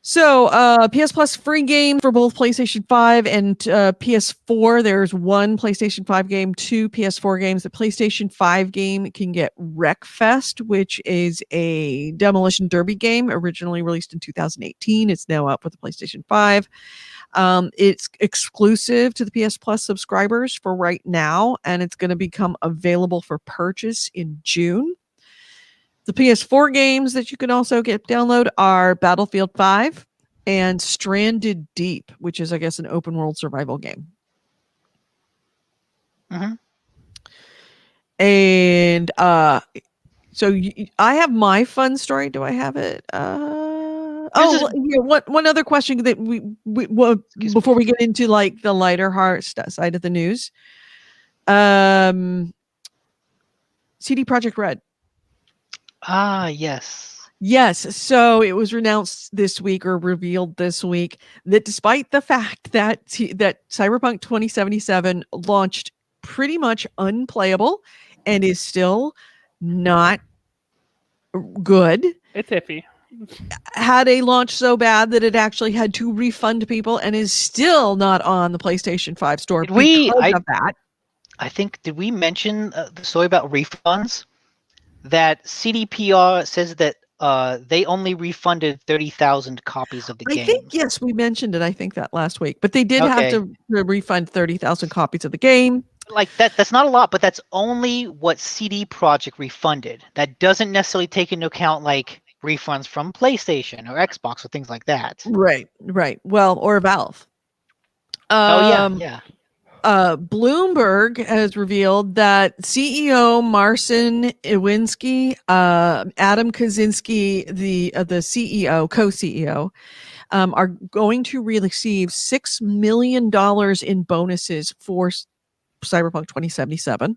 So, PS Plus free game for both PlayStation 5 and PS4. There's 1 PlayStation 5 game, 2 PS4 games. The PlayStation 5 game can get Wreckfest, which is a demolition derby game originally released in 2018. It's now out for the PlayStation 5. It's exclusive to the PS Plus subscribers for right now, and it's going to become available for purchase in June. The PS4 games that you can also download are Battlefield 5 and Stranded Deep, which is, I guess, an open world survival game. Mm-hmm. And so I have my fun story. Do I have it? One other question that we before we get into like the lighter heart side of the news. CD Projekt Red. Ah, yes. Yes. So it was announced this week or revealed this week that despite the fact that that Cyberpunk 2077 launched pretty much unplayable and is still not good, It's iffy. had a launch so bad that it actually had to refund people and is still not on the PlayStation 5 store Did we- because of that. I think, did we mention the story about refunds? That CDPR says that they only refunded 30,000 copies of the I games. think, yes, we mentioned it. I think that last week, but they did have Okay. to refund 30,000 copies of the game. Like that's not a lot, but that's only what CD Projekt refunded. That doesn't necessarily take into account like refunds from PlayStation or Xbox or things like that. Right. Well, or Valve. Oh yeah. Bloomberg has revealed that CEO Marcin Iwinski, Adam Kaczynski, the CEO, co-CEO, are going to receive $6 million in bonuses for Cyberpunk 2077.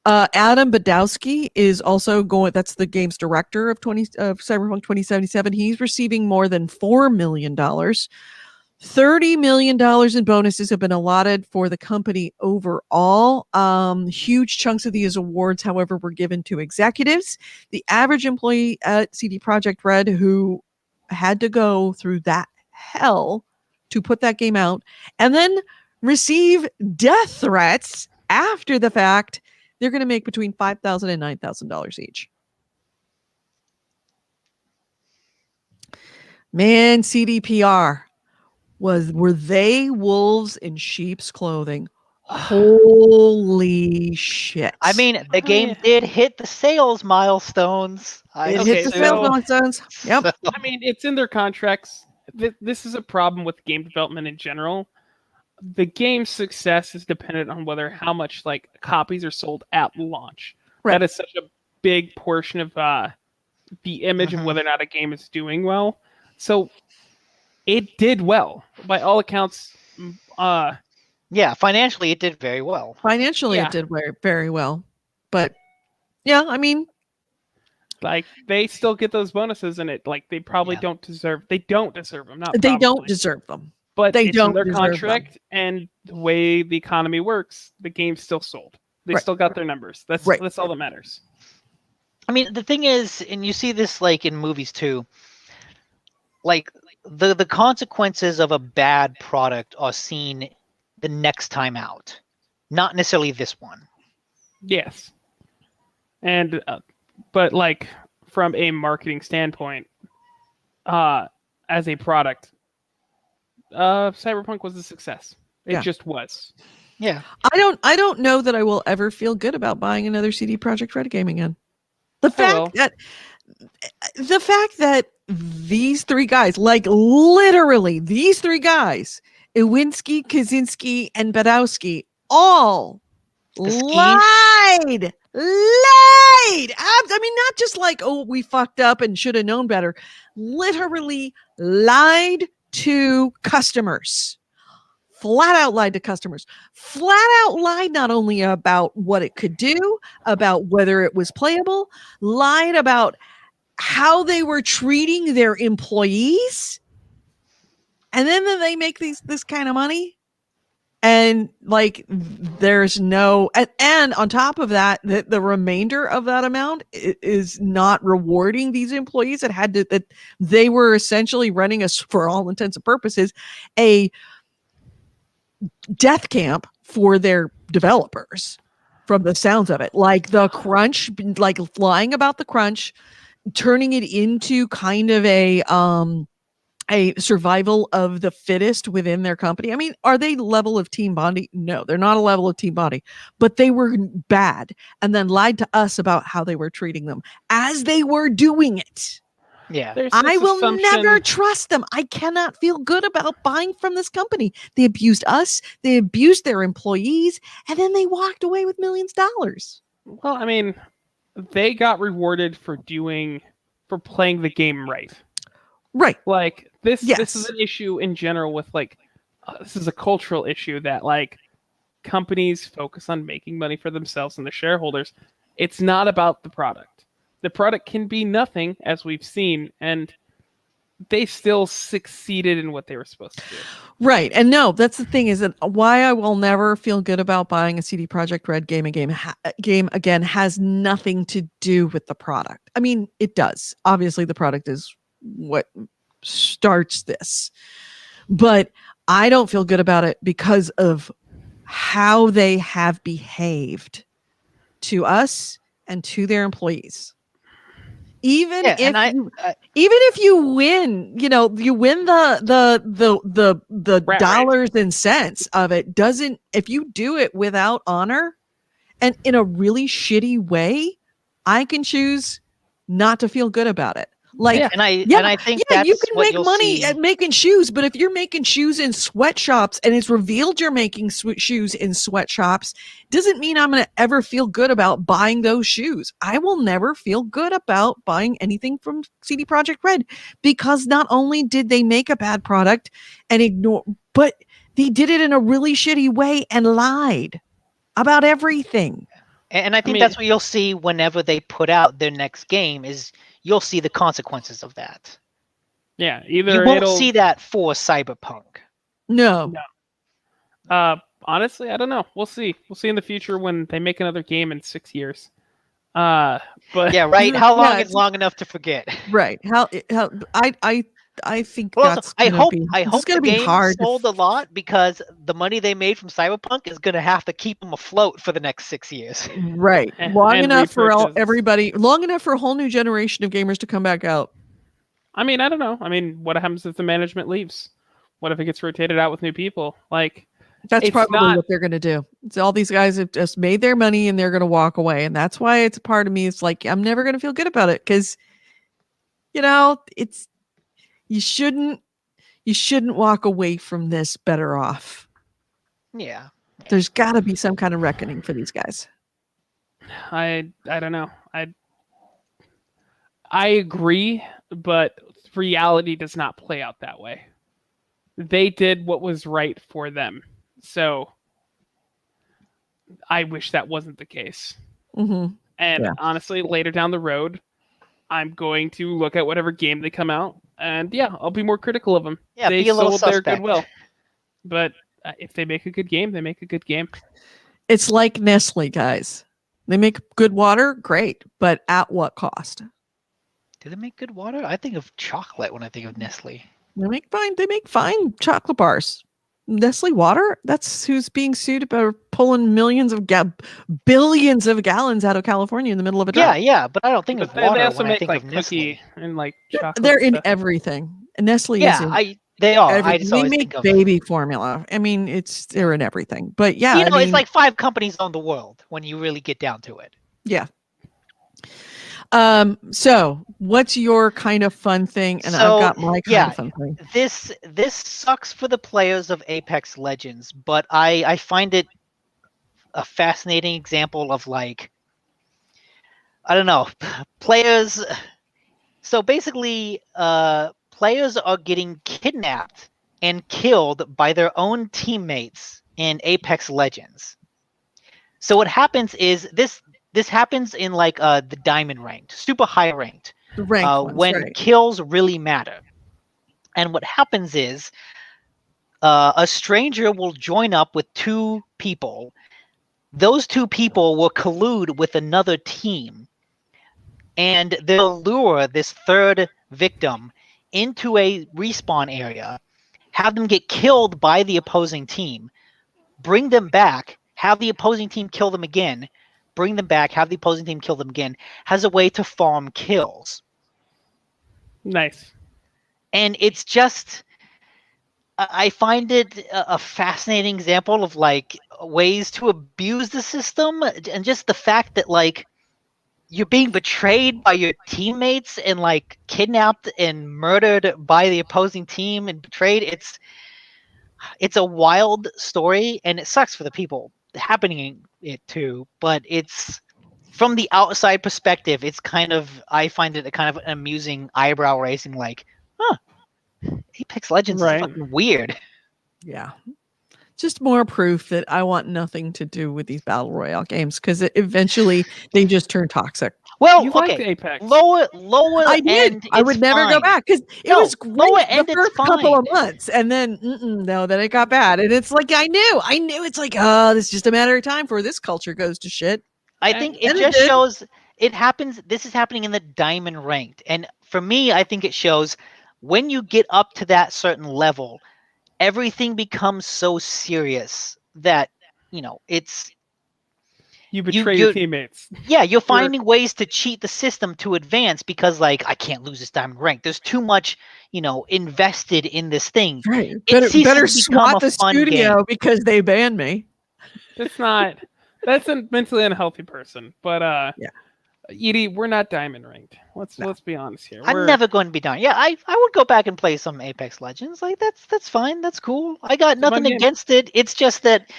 Adam Badowski is also going. That's the game's director of Cyberpunk 2077. He's receiving more than $4 million. $30 million in bonuses have been allotted for the company overall. Huge chunks of these awards, however, were given to executives. The average employee at CD Projekt Red who had to go through that hell to put that game out and then receive death threats after the fact, they're going to make between $5,000 and $9,000 each. Man, CDPR. Were they wolves in sheep's clothing? Holy shit. I mean, the game did hit the sales milestones. It hit the sales milestones. Yep. So- I mean, it's in their contracts. This is a problem with game development in general. The game's success is dependent on how much like copies are sold at launch. Right. That is such a big portion of the image of whether or not a game is doing well. So it did well by all accounts. yeah, financially it did very well. Financially, Yeah. it did very, very well. But yeah, I mean, like they still get those bonuses, and it like they probably Yeah. don't deserve. They don't deserve them. Not they probably. don't deserve them. But they it's don't in their deserve them. contract, and the way the economy works, the game's still sold. They Right. still got their numbers. That's Right. all that matters. I mean, the thing is, and you see this like in movies too, like the consequences of a bad product are seen the next time out, not necessarily this one. Yes. And but like from a marketing standpoint, as a product, Cyberpunk was a success. It Yeah. just was. Yeah. I don't know that I will ever feel good about buying another CD Projekt Red game again. The will. fact that these three guys, like literally these three guys, Iwinski, Kaczynski, and Badowski, all lied. I mean, not just like, oh, we fucked up and should have known better. Literally lied to customers. Flat out lied to customers. Flat out lied not only about what it could do, about whether it was playable, lied about how they were treating their employees. And then they make this kind of money. And like there's no and on top of that, the remainder of that amount is not rewarding these employees that they were essentially running us, for all intents and purposes, a death camp for their developers from the sounds of it. Like the crunch, like lying about the crunch, turning it into kind of a survival of the fittest within their company. I mean, are they level of team bonding? No, they're not a level of team bonding, but they were bad and then lied to us about how they were treating them as they were doing it. Yeah. There's I this will assumption- never trust them. I cannot feel good about buying from this company. They abused us, they abused their employees, and then they walked away with millions of dollars. Well, I mean, they got rewarded for playing the game right. Right. Like this Yes. is an issue in general with like this is a cultural issue that like companies focus on making money for themselves and the shareholders. It's not about the product. The product can be nothing, as we've seen, and they still succeeded in what they were supposed to do. Right. And no, that's the thing, is that why I will never feel good about buying a CD Projekt Red game again has nothing to do with the product. I mean, it does. Obviously, the product is what starts this. But I don't feel good about it because of how they have behaved to us and to their employees. Even if you win, you win the Rat dollars and cents of it, doesn't, if you do it without honor and in a really shitty way, I can choose not to feel good about it. Like, and I think that's you can what make you'll money see. at making shoes, but if you're making shoes in sweatshops and it's revealed you're making shoes in sweatshops, doesn't mean I'm going to ever feel good about buying those shoes. I will never feel good about buying anything from CD Projekt Red, because not only did they make a bad product but they did it in a really shitty way and lied about everything. And I think that's what you'll see whenever they put out their next game, is you'll see the consequences of that. Yeah, either you won't see that for Cyberpunk. No. Honestly, I don't know. We'll see. We'll see in the future when they make another game in 6 years. But yeah, right. How long Yeah, is long enough to forget? Right. I think Well, that's I hope it's the gonna be game hard. sold a lot, because the money they made from Cyberpunk is going to have to keep them afloat for the next 6 years. Right. Long and enough for repurchase. long enough for a whole new generation of gamers to come back out. I mean, I don't know. I mean, what happens if the management leaves? What if it gets rotated out with new people? Like, That's it's probably not- what they're going to do. So all these guys have just made their money and they're going to walk away. And that's why it's a part of me. It's like, I'm never going to feel good about it, because, you shouldn't walk away from this better off. Yeah. There's got to be some kind of reckoning for these guys. I don't know. I agree, but reality does not play out that way. They did what was right for them. So I wish that wasn't the case. Mm-hmm. And honestly, later down the road, I'm going to look at whatever game they come out, and I'll be more critical of them. Yeah, they be a little sold their suspect. goodwill. But if they make a good game, they make a good game. It's like Nestle, guys. They make good water, great, but at what cost? Do they make good water? I think of chocolate when I think of Nestle. They make fine chocolate bars. Nestle water? That's who's being sued about pulling billions of gallons out of California in the middle of a drought. Yeah, but I don't think But of they water also when I make think like of cookie Nestle. and like chocolate. They're in stuff. everything. And Nestle is in They are. everything. I just They always make think of baby formula. I mean, they're in everything. But yeah, it's like 5 companies on the world when you really get down to it. Yeah. So what's your kind of fun thing? And I've got my kind of fun thing. This sucks for the players of Apex Legends, but I find it a fascinating example of, like, I don't know, players. So basically, players are getting kidnapped and killed by their own teammates in Apex Legends. So what happens is this happens in like the diamond ranked, super high ranked, The ranked ones, when right. kills really matter. And what happens is a stranger will join up with 2 people. Those 2 people will collude with another team, and they'll lure this third victim into a respawn area, have them get killed by the opposing team, bring them back, have the opposing team kill them again, bring them back, have the opposing team kill them again, has a way to farm kills. Nice. And it's just, I find it a fascinating example of, like, ways to abuse the system, and just the fact that, like, you're being betrayed by your teammates and, like, kidnapped and murdered by the opposing team and betrayed. It's a wild story, and it sucks for the people happening it to, but it's, from the outside perspective, it's kind of, I find it a kind of an amusing, eyebrow raising, like, Apex Legends is fucking weird. Yeah. Just more proof that I want nothing to do with these battle royale games, because eventually they just turn toxic. Well, You liked okay. Apex. Lower I did. end. I would it's never go fine. back because it No, was great lower the end, it's first couple of fine. months, and then no, then it got bad. And it's like I knew. It's like, oh, this is just a matter of time before this culture goes to shit. I think it And it just did. shows it happens. This is happening in the diamond ranked, and for me, I think it shows when you get up to that certain level, everything becomes so serious that it's You betray your teammates. yeah, you're finding ways to cheat the system to advance because like I can't lose this diamond rank. There's too much, invested in this thing. Right. It ceases Better to become swat a the fun studio game. because they banned me. That's a mentally unhealthy person. But Yeah. Edie, we're not diamond ranked. Let's be honest here. I'm never going to be done. Yeah, I would go back and play some Apex Legends. Like that's fine. That's cool. I got a fun nothing game. against it. It's just that,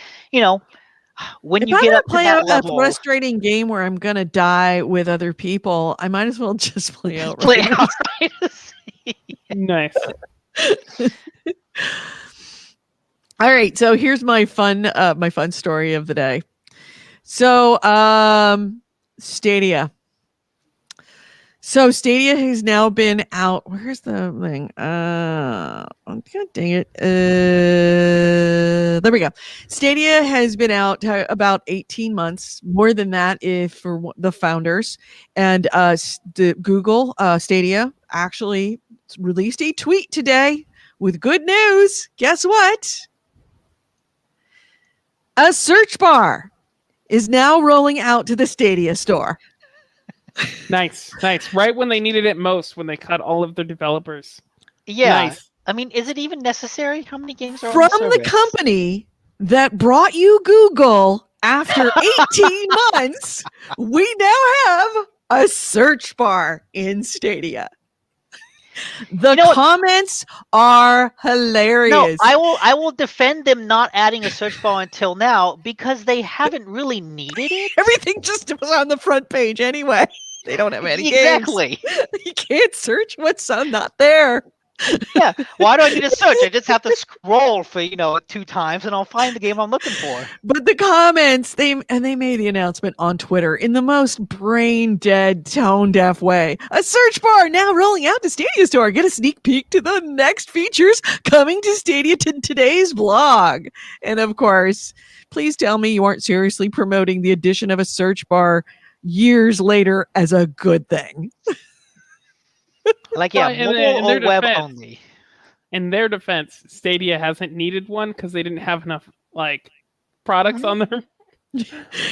when If you I'm get gonna up to play that a level, frustrating game where I'm gonna die with other people, I might as well just play play Outriders. Outriders. Nice. All right, so here's my fun story of the day. So, Stadia. So Stadia has now been out. Where's the thing? God dang it. There we go. Stadia has been out about 18 months, more than that if for the founders. And the Google Stadia actually released a tweet today with good news. Guess what? A search bar is now rolling out to the Stadia store. Nice. Right when they needed it most, when they cut all of their developers. Yeah. Nice. I mean, is it even necessary? How many games are From on the service? the company that brought you Google after 18 months, we now have a search bar in Stadia. The comments are hilarious. No, I will defend them not adding a search bar until now because they haven't really needed it. Everything just was on the front page anyway. They don't have any Exactly. games. You can't search what's not there. Yeah. Why do I need to search? I just have to scroll for 2 times and I'll find the game I'm looking for. But the comments, they made the announcement on Twitter in the most brain dead, tone deaf way. A search bar now rolling out to Stadia Store. Get a sneak peek to the next features coming to Stadia to today's blog. And of course, please tell me you aren't seriously promoting the addition of a search bar years later as a good thing. Like, yeah, mobile or web only. In their defense, Stadia hasn't needed one because they didn't have enough products on their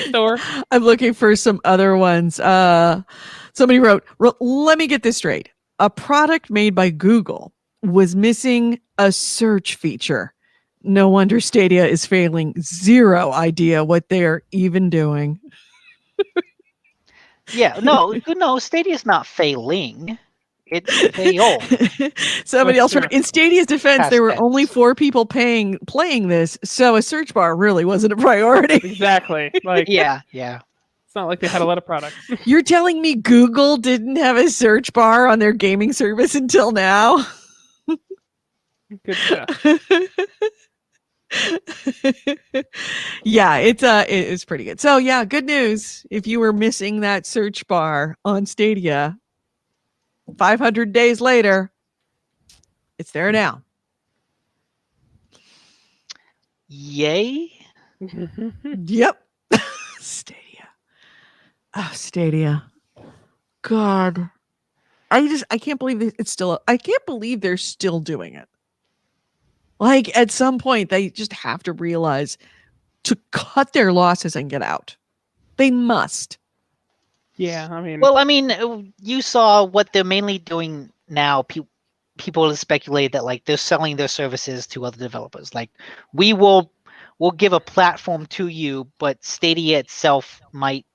store. I'm looking for some other ones. Somebody wrote, let me get this straight. A product made by Google was missing a search feature. No wonder Stadia is failing. Zero idea what they're even doing. Yeah, no, Stadia's not failing. It failed. Somebody else wrote, in Stadia's defense, there were only 4 people playing this, so a search bar really wasn't a priority. Exactly. Yeah. It's not like they had a lot of products. You're telling me Google didn't have a search bar on their gaming service until now? Good stuff. Yeah, it's pretty good. So yeah, good news. If you were missing that search bar on Stadia, 500 days later, it's there now. Yay. Yep. Stadia. Oh, Stadia. God. I can't believe I can't believe they're still doing it. Like at some point they just have to realize to cut their losses and get out. They must. Yeah, I mean. Well, I mean, you saw what they're mainly doing now. People speculate that like they're selling their services to other developers. Like we'll give a platform to you, but Stadia itself might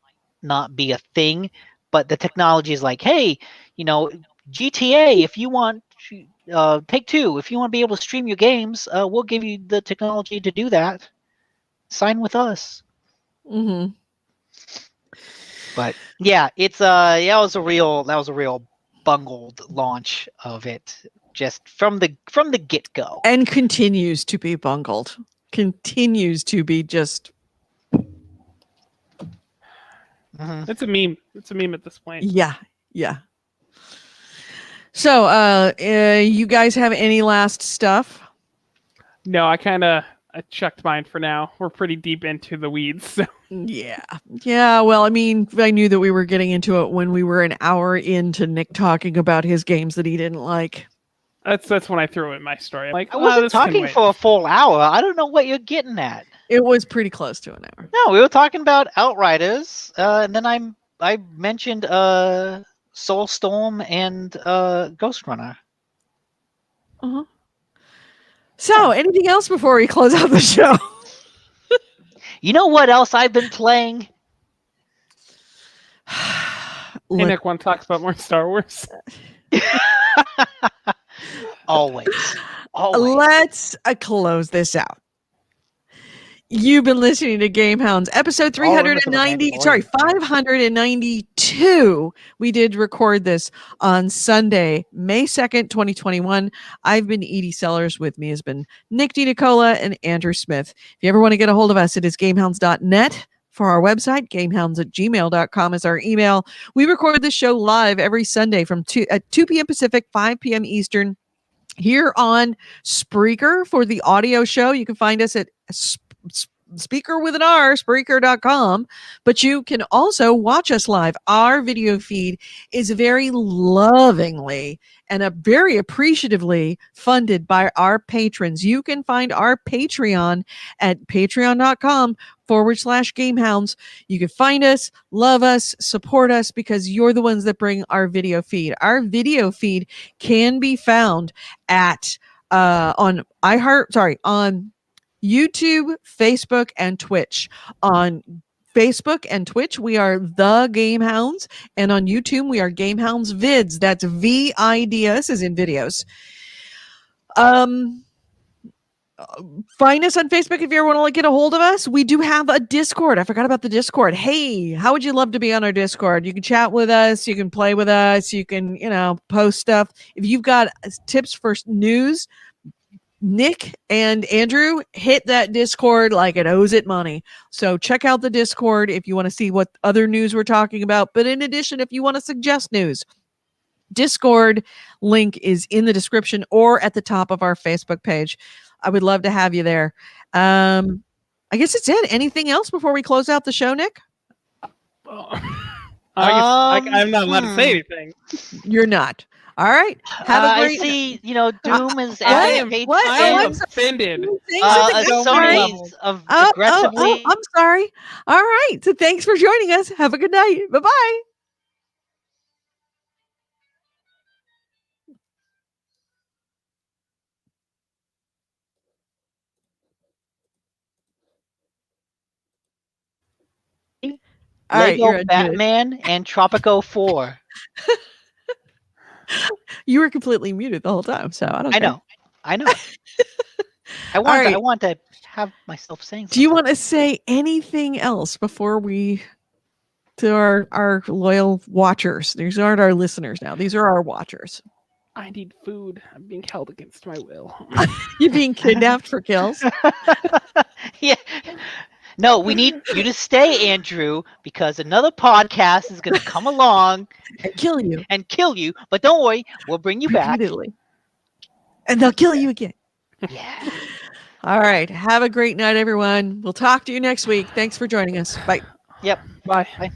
not be a thing. But the technology is like, hey, GTA, if you want, Take-Two, if you want to be able to stream your games, we'll give you the technology to do that. Sign with us. Mm-hmm. But yeah, it's that was a real bungled launch of it, just from the get-go. And continues to be bungled. Continues to be just Mhm. It's a meme. It's a meme at this point. Yeah. So, you guys have any last stuff? No, I checked mine for now. We're pretty deep into the weeds. So. Yeah. Well, I mean, I knew that we were getting into it when we were an hour into Nick talking about his games that he didn't like. That's when I threw in my story. I'm like, I wasn't this can talking wait. for a full hour. I don't know what you're getting at. It was pretty close to an hour. No, we were talking about Outriders, and then I mentioned Soulstorm and Ghost Runner. Uh-huh. So, anything else before we close out the show? You know what else I've been playing? Hey, Look, Nick, want to talk about more Star Wars? Always. let's close this out. You've been listening to GameHounds, episode All of us 390, are sorry, Mandalorian. 592. We did record this on Sunday, May 2nd, 2021. I've been Edie Sellers. With me has been Nick DiNicola and Andrew Smith. If you ever want to get a hold of us, it is gamehounds.net for our website. Gamehounds@gmail.com is our email. We record this show live every Sunday at 2 p.m. Pacific, 5 p.m. Eastern, here on Spreaker for the audio show. You can find us at Speaker with an R, Spreaker.com, but you can also watch us live. Our video feed is very lovingly and very appreciatively funded by our patrons. You can find our Patreon at patreon.com/gamehounds. You can find us, love us, support us, because you're the ones that bring our video feed. Our video feed can be found at on YouTube, Facebook, and Twitch. On Facebook and Twitch, we are the GameHounds, and on YouTube, we are GameHounds Vids. That's VIDS, as in videos. Find us on Facebook if you ever want to get a hold of us. We do have a Discord. I forgot about the Discord. Hey, how would you love to be on our Discord? You can chat with us. You can play with us. You can, post stuff. If you've got tips for news, Nick and Andrew hit that Discord like it owes it money. So check out the Discord if you want to see what other news we're talking about. But in addition, if you want to suggest news, Discord link is in the description or at the top of our Facebook page. I would love to have you there. I guess it's it. Anything else before we close out the show, Nick? I'm not allowed to say anything. You're not. All right. Have a great. I see. Doom is I at am, page what? I am 10. offended. I'm so sorry. many Sony's of Oh, aggressively. I'm sorry. All right. So thanks for joining us. Have a good night. Bye-bye. All right, you're Lego unmuted. Batman and Tropico 4. You were completely muted the whole time, so I don't care. I know. I want to have myself saying something. Do you want to say anything else before we to our loyal watchers? These aren't our listeners now. These are our watchers. I need food. I'm being held against my will. You're being kidnapped for kills? Yeah. No, we need you to stay, Andrew, because another podcast is going to come along And kill you. and kill you. But don't worry, we'll bring you back. Repeatedly. And they'll kill you again. Yeah. All right. Have a great night, everyone. We'll talk to you next week. Thanks for joining us. Bye. Yep. Bye. Bye.